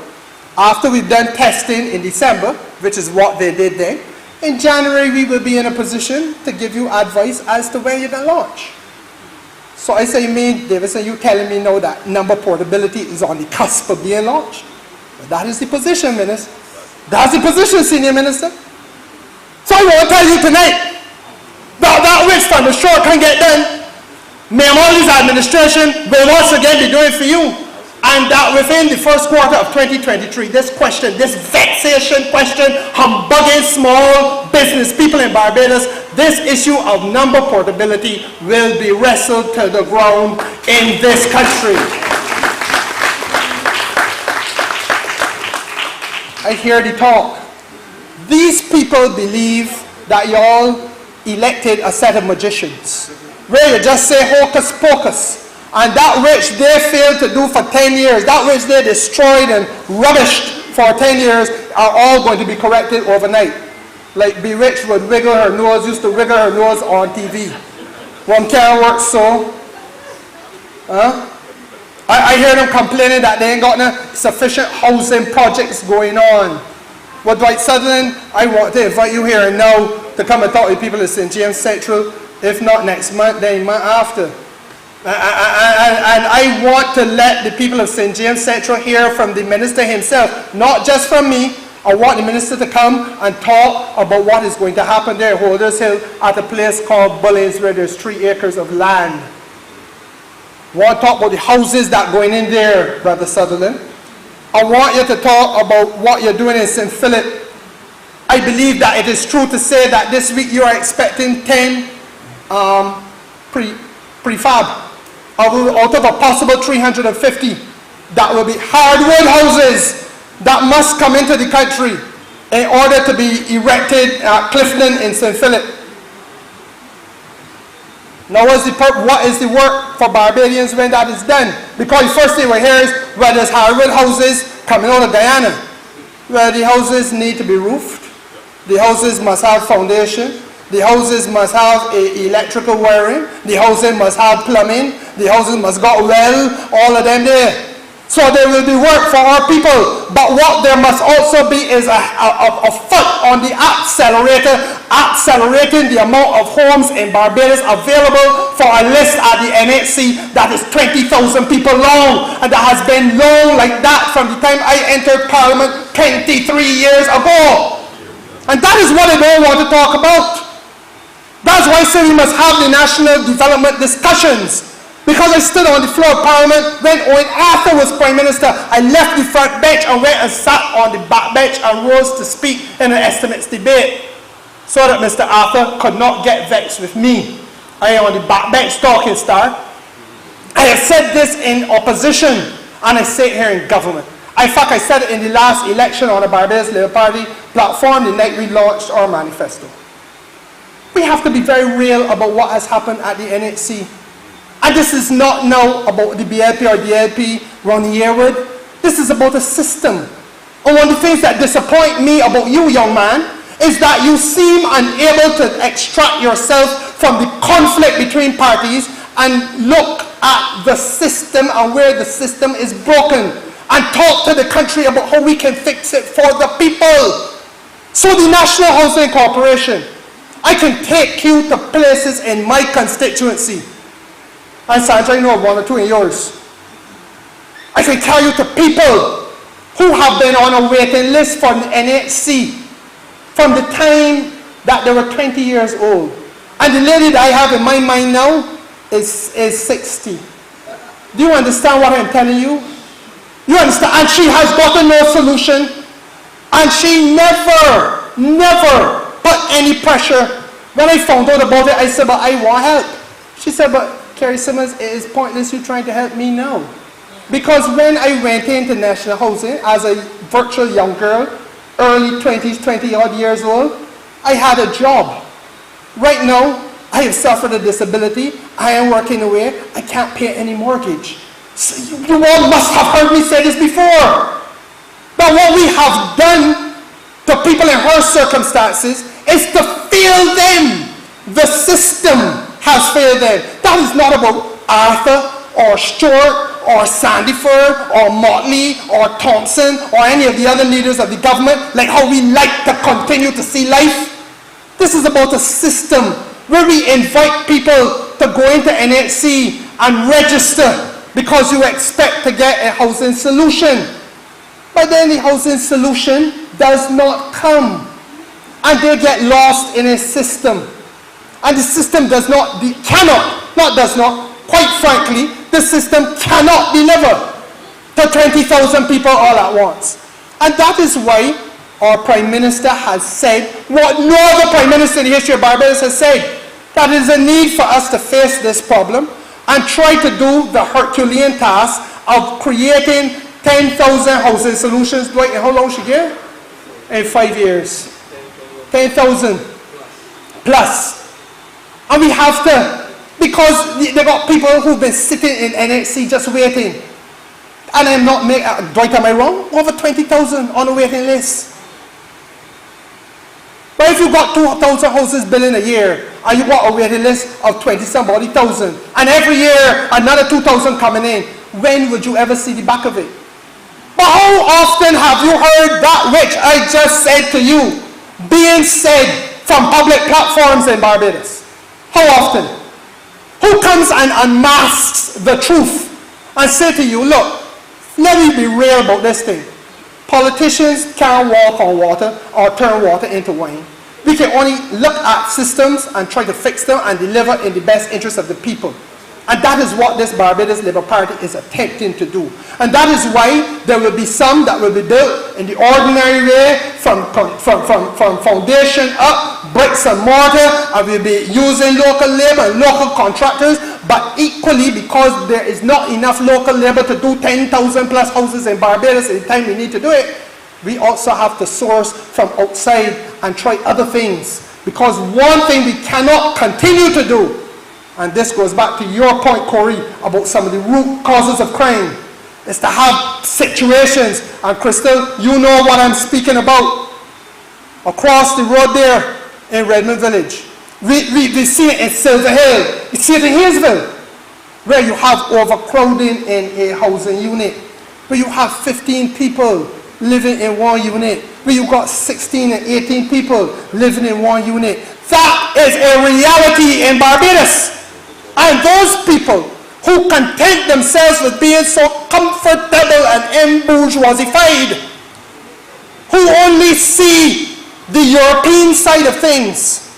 [SPEAKER 8] after we've done testing in December, which is what they did then, in January we will be in a position to give you advice as to when you're going to launch. So I say, you mean, Davidson, you telling me now that number portability is on the cusp of being launched? But that is the position, Minister. That's the position, Senior Minister. So I want to tell you tonight that which from the shore can get done, Mayor Morley's administration will once again be doing for you. And that within the first quarter of 2023, this question, this vexation question, humbugging small business people in Barbados, this issue of number portability will be wrestled to the ground in this country. I hear the talk. These people believe that y'all elected a set of magicians, where you just say hocus pocus, and that which they failed to do for 10 years, that which they destroyed and rubbished for 10 years, are all going to be corrected overnight. Like Be Rich would wiggle her nose, used to wiggle her nose on TV. One can't work so. I hear them complaining that they ain't got no sufficient housing projects going on. Well, Dwight Sutherland, I want to invite you here and now to come and talk to people at St. James Central, if not next month, then the month after. And I want to let the people of St. James Central hear from the minister himself, not just from me. I want the minister to come and talk about what is going to happen there at Holders Hill at a place called Bullings, where there's 3 acres of land. I want to talk about the houses that are going in there, Brother Sutherland. I want you to talk about what you're doing in St. Philip. I believe that it is true to say that this week you are expecting 10 prefab out of a possible 350 that will be hardwood houses that must come into the country in order to be erected at Clifton in St. Philip. Now what is the work for Barbadians when that is done? Because the first thing we hear is, well, there's hardwood houses coming out of Guyana. Well, the houses need to be roofed. The houses must have foundation. The houses must have electrical wiring. The houses must have plumbing. The houses must got well, all of them there. So there will be work for our people. But what there must also be is a foot on the accelerator, accelerating the amount of homes in Barbados available for a list at the NHC that is 20,000 people long, and that has been long like that from the time I entered Parliament 23 years ago. And that is what I don't want to talk about. That's why I say we must have the national development discussions. Because I stood on the floor of Parliament when Owen Arthur was Prime Minister, I left the front bench and went and sat on the back bench and rose to speak in an estimates debate, so that Mr. Arthur could not get vexed with me. I am on the back bench talking star. I have said this in opposition, and I say it here in government. In fact, I said it in the last election on the Barbados Labour Party platform the night we launched our manifesto. We have to be very real about what has happened at the NHC. And this is not now about the BLP or DLP running Yearwood. This is about a system. And one of the things that disappoint me about you, young man, is that you seem unable to extract yourself from the conflict between parties and look at the system and where the system is broken and talk to the country about how we can fix it for the people. So the National Housing Corporation, I can take you to places in my constituency. And Sandra, I know one or two in yours. I can tell you to people who have been on a waiting list for the NHC from the time that they were 20 years old. And the lady that I have in my mind now is 60. Do you understand what I'm telling you? You understand? And she has gotten no solution. And she never put any pressure. When I found out about it, I said, but I want help. She said, but Kerry Simmons, it is pointless you trying to help me now. Because when I went into National Housing as a virtual young girl, early 20s, 20 odd years old, I had a job. Right now, I have suffered a disability. I am working away. I can't pay any mortgage. So you all must have heard me say this before. But what we have done to people in her circumstances is to fail them. The system has failed them. That is not about Arthur or Stewart or Sandyford or Motley or Thompson or any of the other leaders of the government, like how we like to continue to see life. This is about a system where we invite people to go into NHC and register because you expect to get a housing solution. But then the housing solution does not come. And they get lost in a system. And the system quite frankly, the system cannot deliver to 20,000 people all at once. And that is why our Prime Minister has said what no other Prime Minister in the history of Barbados has said, that there is a need for us to face this problem and try to do the Herculean task of creating 10,000 housing solutions. Dwight, how long should you get? In 5 years. 10,000 plus. And we have to, because they got people who've been sitting in NHC just waiting. And I'm not making, Dwight, am I wrong? Over 20,000 on the waiting list. But if you got 2,000 houses built in a year, and you got a waiting list of 20-somebody thousand, and every year another 2,000 coming in, when would you ever see the back of it? But how often have you heard that which I just said to you being said from public platforms in Barbados? How often? Who comes and unmasks the truth and say to you, look, let me be real about this thing. Politicians can't walk on water or turn water into wine. We can only look at systems and try to fix them and deliver in the best interest of the people. And that is what this Barbados Labour Party is attempting to do. And that is why there will be some that will be built in the ordinary way from foundation up, bricks and mortar, and we'll be using local labour and local contractors. But equally, because there is not enough local labour to do 10,000 plus houses in Barbados in the time we need to do it, we also have to source from outside and try other things. Because one thing we cannot continue to do, and this goes back to your point, Corey, about some of the root causes of crime, is to have situations, and Crystal, you know what I'm speaking about, across the road there in Redmond Village. We see it in Silver Hill, we see it in Hayesville, where you have overcrowding in a housing unit, where you have 15 people living in one unit, where you got 16 and 18 people living in one unit. That is a reality in Barbados. And those people who content themselves with being so comfortable and embourgeoisified, who only see the European side of things,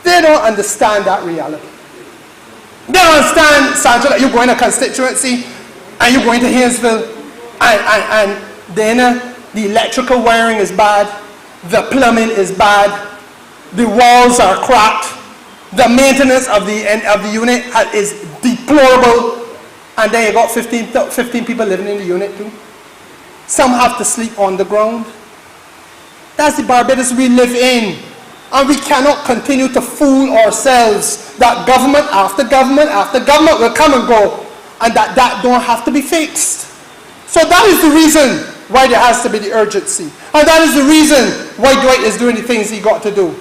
[SPEAKER 8] they don't understand that reality. They don't understand, Sandra, that you go in a constituency and you go into Hayesville and then the electrical wiring is bad, the plumbing is bad, the walls are cracked, the maintenance of the unit is deplorable, and then you got 15 people living in the unit too. Some have to sleep on the ground. That's the Barbados we live in. And we cannot continue to fool ourselves that government after government after government will come and go, and that don't have to be fixed. So that is the reason why there has to be the urgency. And that is the reason why Dwight is doing the things he got to do.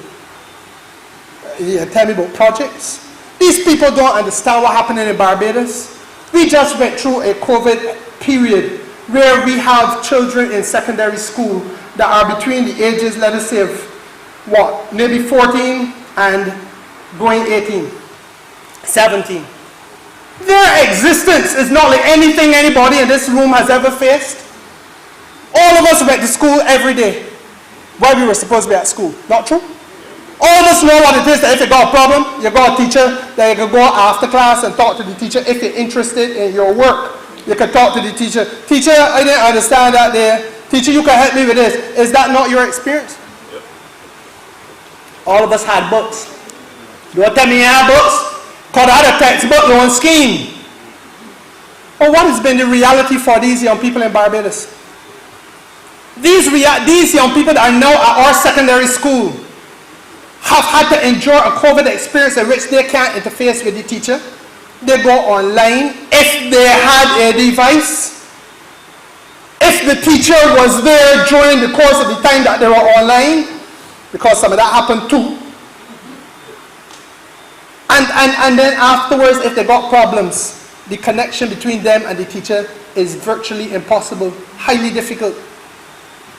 [SPEAKER 8] Tell me about projects. These people don't understand what happened in Barbados. We just went through a COVID period where we have children in secondary school that are between the ages, let us say, of what, maybe 14 and going 18, 17. Their existence is not like anything anybody in this room has ever faced. All of us went to school every day while we were supposed to be at school. Not true? All of us know what it is that if you got a problem, you got a teacher, that you can go after class and talk to the teacher. If you're interested in your work, you can talk to the teacher. Teacher, I didn't understand that there. Teacher, you can help me with this. Is that not your experience? Yep. All of us had books. Don't tell me you had books. Because I had a textbook loan scheme. But what has been the reality for these young people in Barbados? These young people that are now at our secondary school have had to endure a COVID experience in which they can't interface with the teacher. They go online. If they had a device, if the teacher was there during the course of the time that they were online, because some of that happened too. And then afterwards, if they got problems, the connection between them and the teacher is virtually impossible, highly difficult.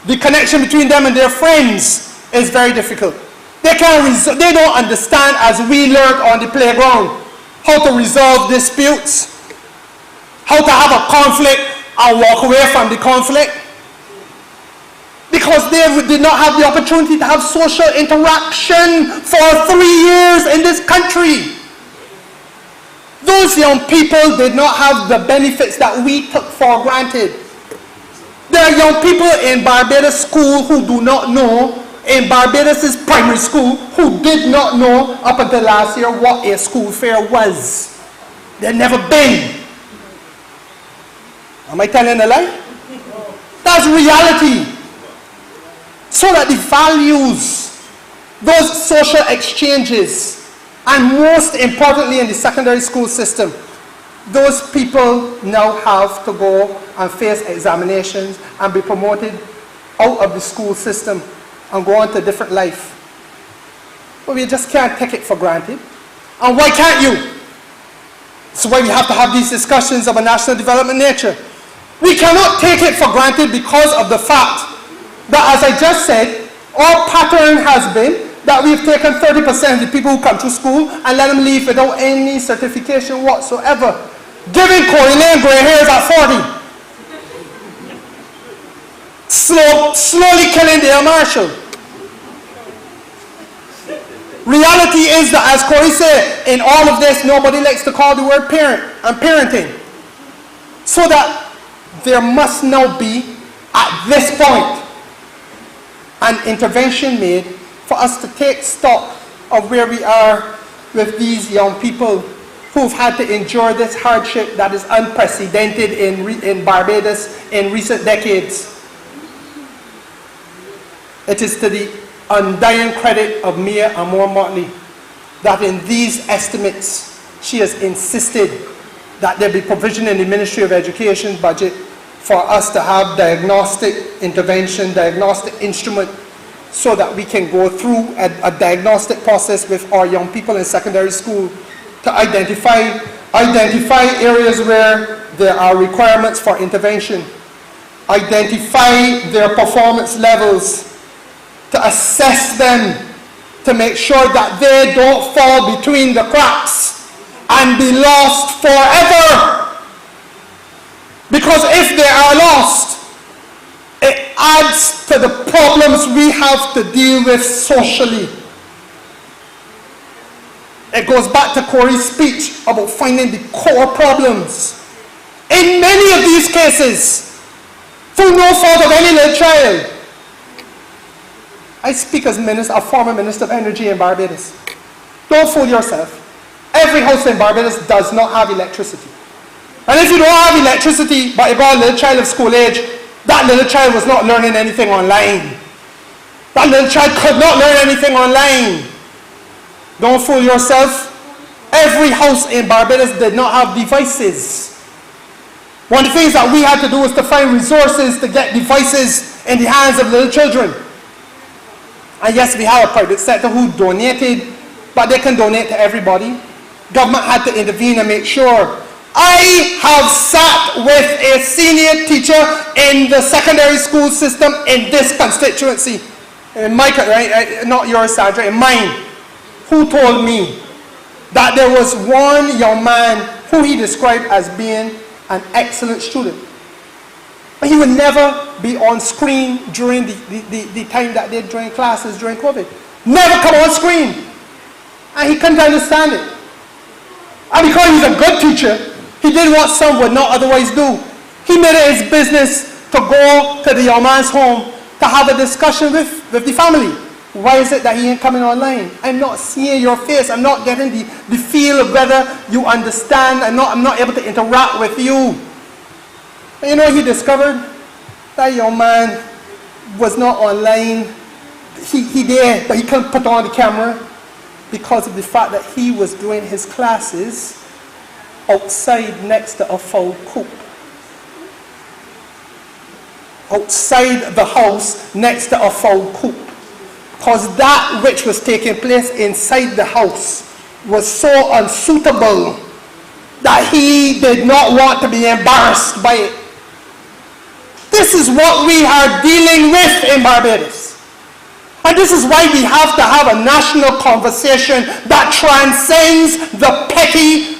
[SPEAKER 8] The connection between them and their friends is very difficult. They don't understand, as we learned on the playground, how to resolve disputes, how to have a conflict and walk away from the conflict. Because they did not have the opportunity to have social interaction for 3 years in this country. Those young people did not have the benefits that we took for granted. There are young people in Barbados school who do not know, in Barbados' primary school, who did not know up until last year what a school fair was. They'd never been. Am I telling a lie? That's reality. So that the values, those social exchanges, and most importantly in the secondary school system, those people now have to go and face examinations and be promoted out of the school system and go on to a different life. But we just can't take it for granted. And why can't you? That's why we have to have these discussions of a national development nature. We cannot take it for granted because of the fact that, as I just said, our pattern has been that we've taken 30% of the people who come to school and let them leave without any certification whatsoever. Giving Corey Lane gray hairs at 40. Slowly killing Dale Marshall. Reality is that, as Corey said, in all of this, nobody likes to call the word parent and parenting. So that there must now be, at this point, an intervention made for us to take stock of where we are with these young people who've had to endure this hardship that is unprecedented in Barbados in recent decades. It is to the undying credit of Mia Amor-Motley that in these estimates she has insisted that there be provision in the Ministry of Education budget for us to have diagnostic intervention, diagnostic instrument, so that we can go through a diagnostic process with our young people in secondary school to identify areas where there are requirements for intervention, identify their performance levels, to assess them, to make sure that they don't fall between the cracks and be lost forever. Because if they are lost, it adds to the problems we have to deal with socially. It goes back to Corey's speech about finding the core problems. In many of these cases, through no fault of any little child. I speak as a former Minister of Energy in Barbados. Don't fool yourself. Every house in Barbados does not have electricity. And if you don't have electricity, but you got a little child of school age, that little child was not learning anything online. That little child could not learn anything online. Don't fool yourself. Every house in Barbados did not have devices. One of the things that we had to do was to find resources to get devices in the hands of little children. And yes, we have a private sector who donated, but they can donate to everybody. Government had to intervene and make sure. I have sat with a senior teacher in the secondary school system in this constituency, in my, right, not yours, Sandra, in mine, who told me that there was one young man who he described as being an excellent student. But he would never be on screen during the time that they're doing classes during COVID. Never come on screen. And he couldn't understand it. And because he's a good teacher, he did what some would not otherwise do. He made it his business to go to the young man's home to have a discussion with the family. Why is it that he ain't coming online? I'm not seeing your face. I'm not getting the feel of whether you understand. I'm not able to interact with you. And you know what he discovered? That young man was not online. He did, but he couldn't put on the camera because of the fact that he was doing his classes outside next to a foul coop. Outside the house next to a foul coop. Because that which was taking place inside the house was so unsuitable that he did not want to be embarrassed by it. This is what we are dealing with in Barbados. And this is why we have to have a national conversation that transcends the petty,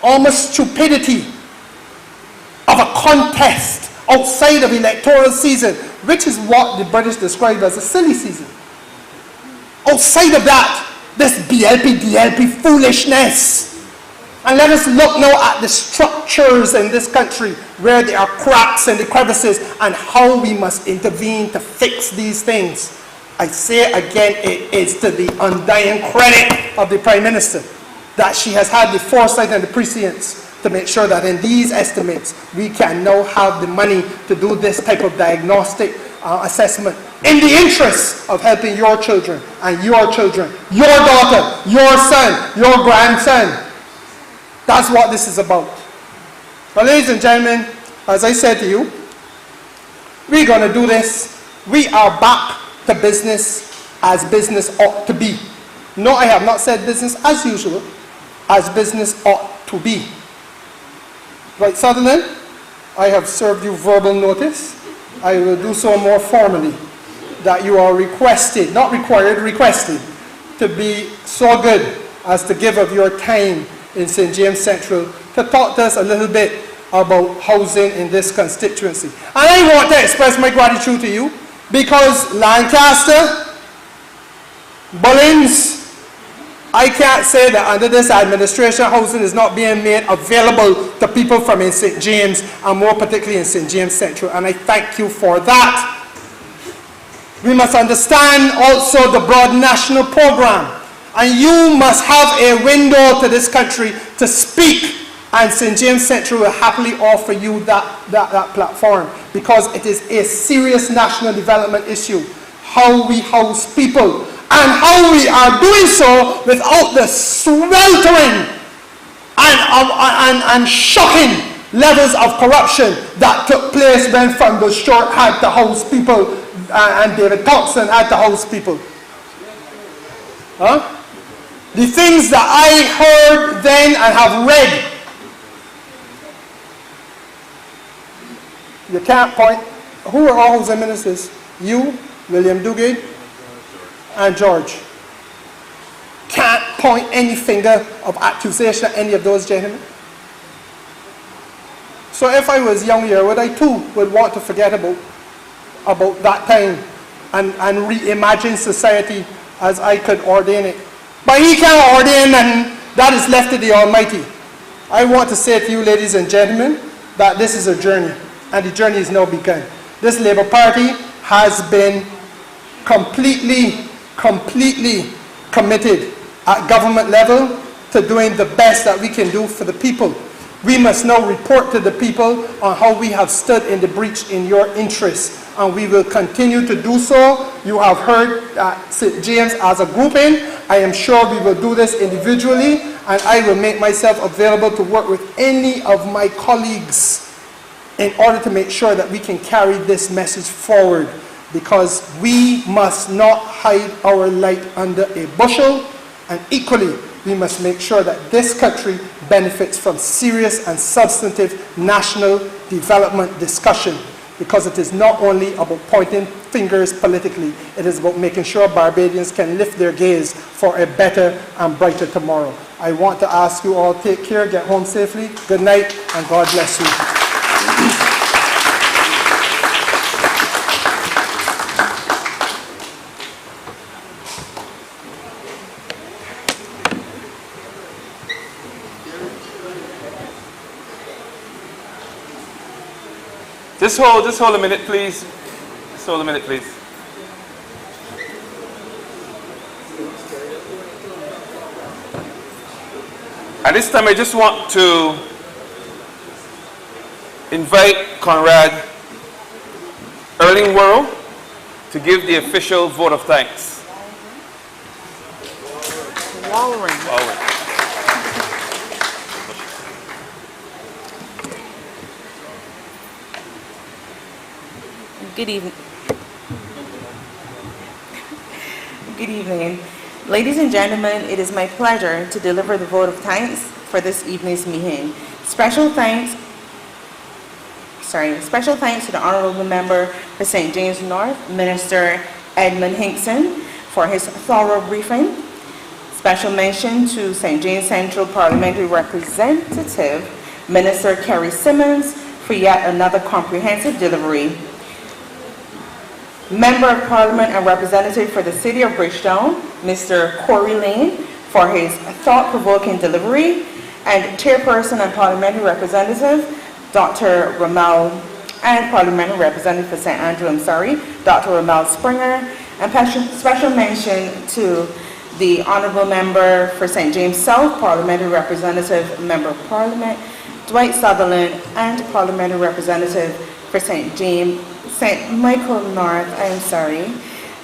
[SPEAKER 8] almost stupidity of a contest outside of electoral season, which is what the British describe as a silly season. Outside of that, this BLP, DLP foolishness. And let us look now at the structures in this country where there are cracks and the crevices and how we must intervene to fix these things. I say again, it is to the undying credit of the Prime Minister that she has had the foresight and the prescience to make sure that in these estimates we can now have the money to do this type of diagnostic assessment in the interest of helping your children and your daughter, your son, your grandson. That's what this is about. But ladies and gentlemen, as I said to you, we're going to do this. We are back to business as business ought to be. No, I have not said business as usual, as business ought to be. Right, Sutherland, I have served you verbal notice. I will do so more formally, that you are requested, not required, requested, to be so good as to give of your time in St. James Central to talk to us a little bit about housing in this constituency. And I want to express my gratitude to you because Lancaster, Bullings, I can't say that under this administration housing is not being made available to people from in St. James and more particularly in St. James Central, and I thank you for that. We must understand also the broad national program, and you must have a window to this country to speak, and St. James Central will happily offer you that platform because it is a serious national development issue, how we house people. And how we are doing so without the sweltering and shocking levels of corruption that took place when Fundle Short had to house people and David Thompson had to house people. Huh? The things that I heard then and have read, you can't point. Who are all housing ministers? You, William Dugard, and George. Can't point any finger of accusation at any of those gentlemen. So if I was young here, I too would want to forget about that time and reimagine society as I could ordain it. But he can't ordain, and that is left to the Almighty. I want to say to you, ladies and gentlemen, that this is a journey, and the journey is now begun. This Labour Party has been completely committed at government level to doing the best that we can do for the people. We must now report to the people on how we have stood in the breach in your interests and we will continue to do so. You have heard St. James as a grouping. I am sure we will do this individually, and I will make myself available to work with any of my colleagues in order to make sure that we can carry this message forward, because we must not hide our light under a bushel, and equally, we must make sure that this country benefits from serious and substantive national development discussion, because it is not only about pointing fingers politically, it is about making sure Barbadians can lift their gaze for a better and brighter tomorrow. I want to ask you all, take care, get home safely, good night, and God bless you.
[SPEAKER 3] Just hold a minute, please. Just hold a minute, please. At this time, I just want to invite Conrad Erlingworld to give the official vote of thanks. Wallering.
[SPEAKER 9] Good evening. Good evening. Ladies and gentlemen, it is my pleasure to deliver the vote of thanks for this evening's meeting. Special thanks to the Honorable Member for St. James North, Minister Edmund Hinkson, for his thorough briefing. Special mention to St. James Central Parliamentary Representative, Minister Kerry Simmons, for yet another comprehensive delivery. Member of Parliament and Representative for the City of Bridgetown, Mr. Corey Lane, for his thought-provoking delivery, and Chairperson and Parliamentary Representative, Dr. Ramal, and Parliamentary Representative for St. Andrew, Dr. Ramal Springer, and special mention to the Honourable Member for St. James South, Parliamentary Representative, Member of Parliament, Dwight Sutherland, and Parliamentary Representative for St. Michael North,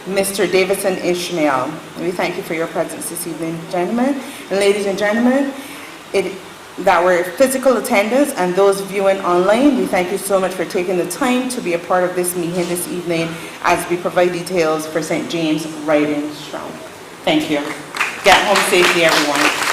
[SPEAKER 9] Mr. Davidson Ishmael. We thank you for your presence this evening, gentlemen. And ladies and gentlemen, that were physical attendants and those viewing online, we thank you so much for taking the time to be a part of this meeting this evening as we provide details for St. James Riding Strong. Thank you. Get home safely, everyone.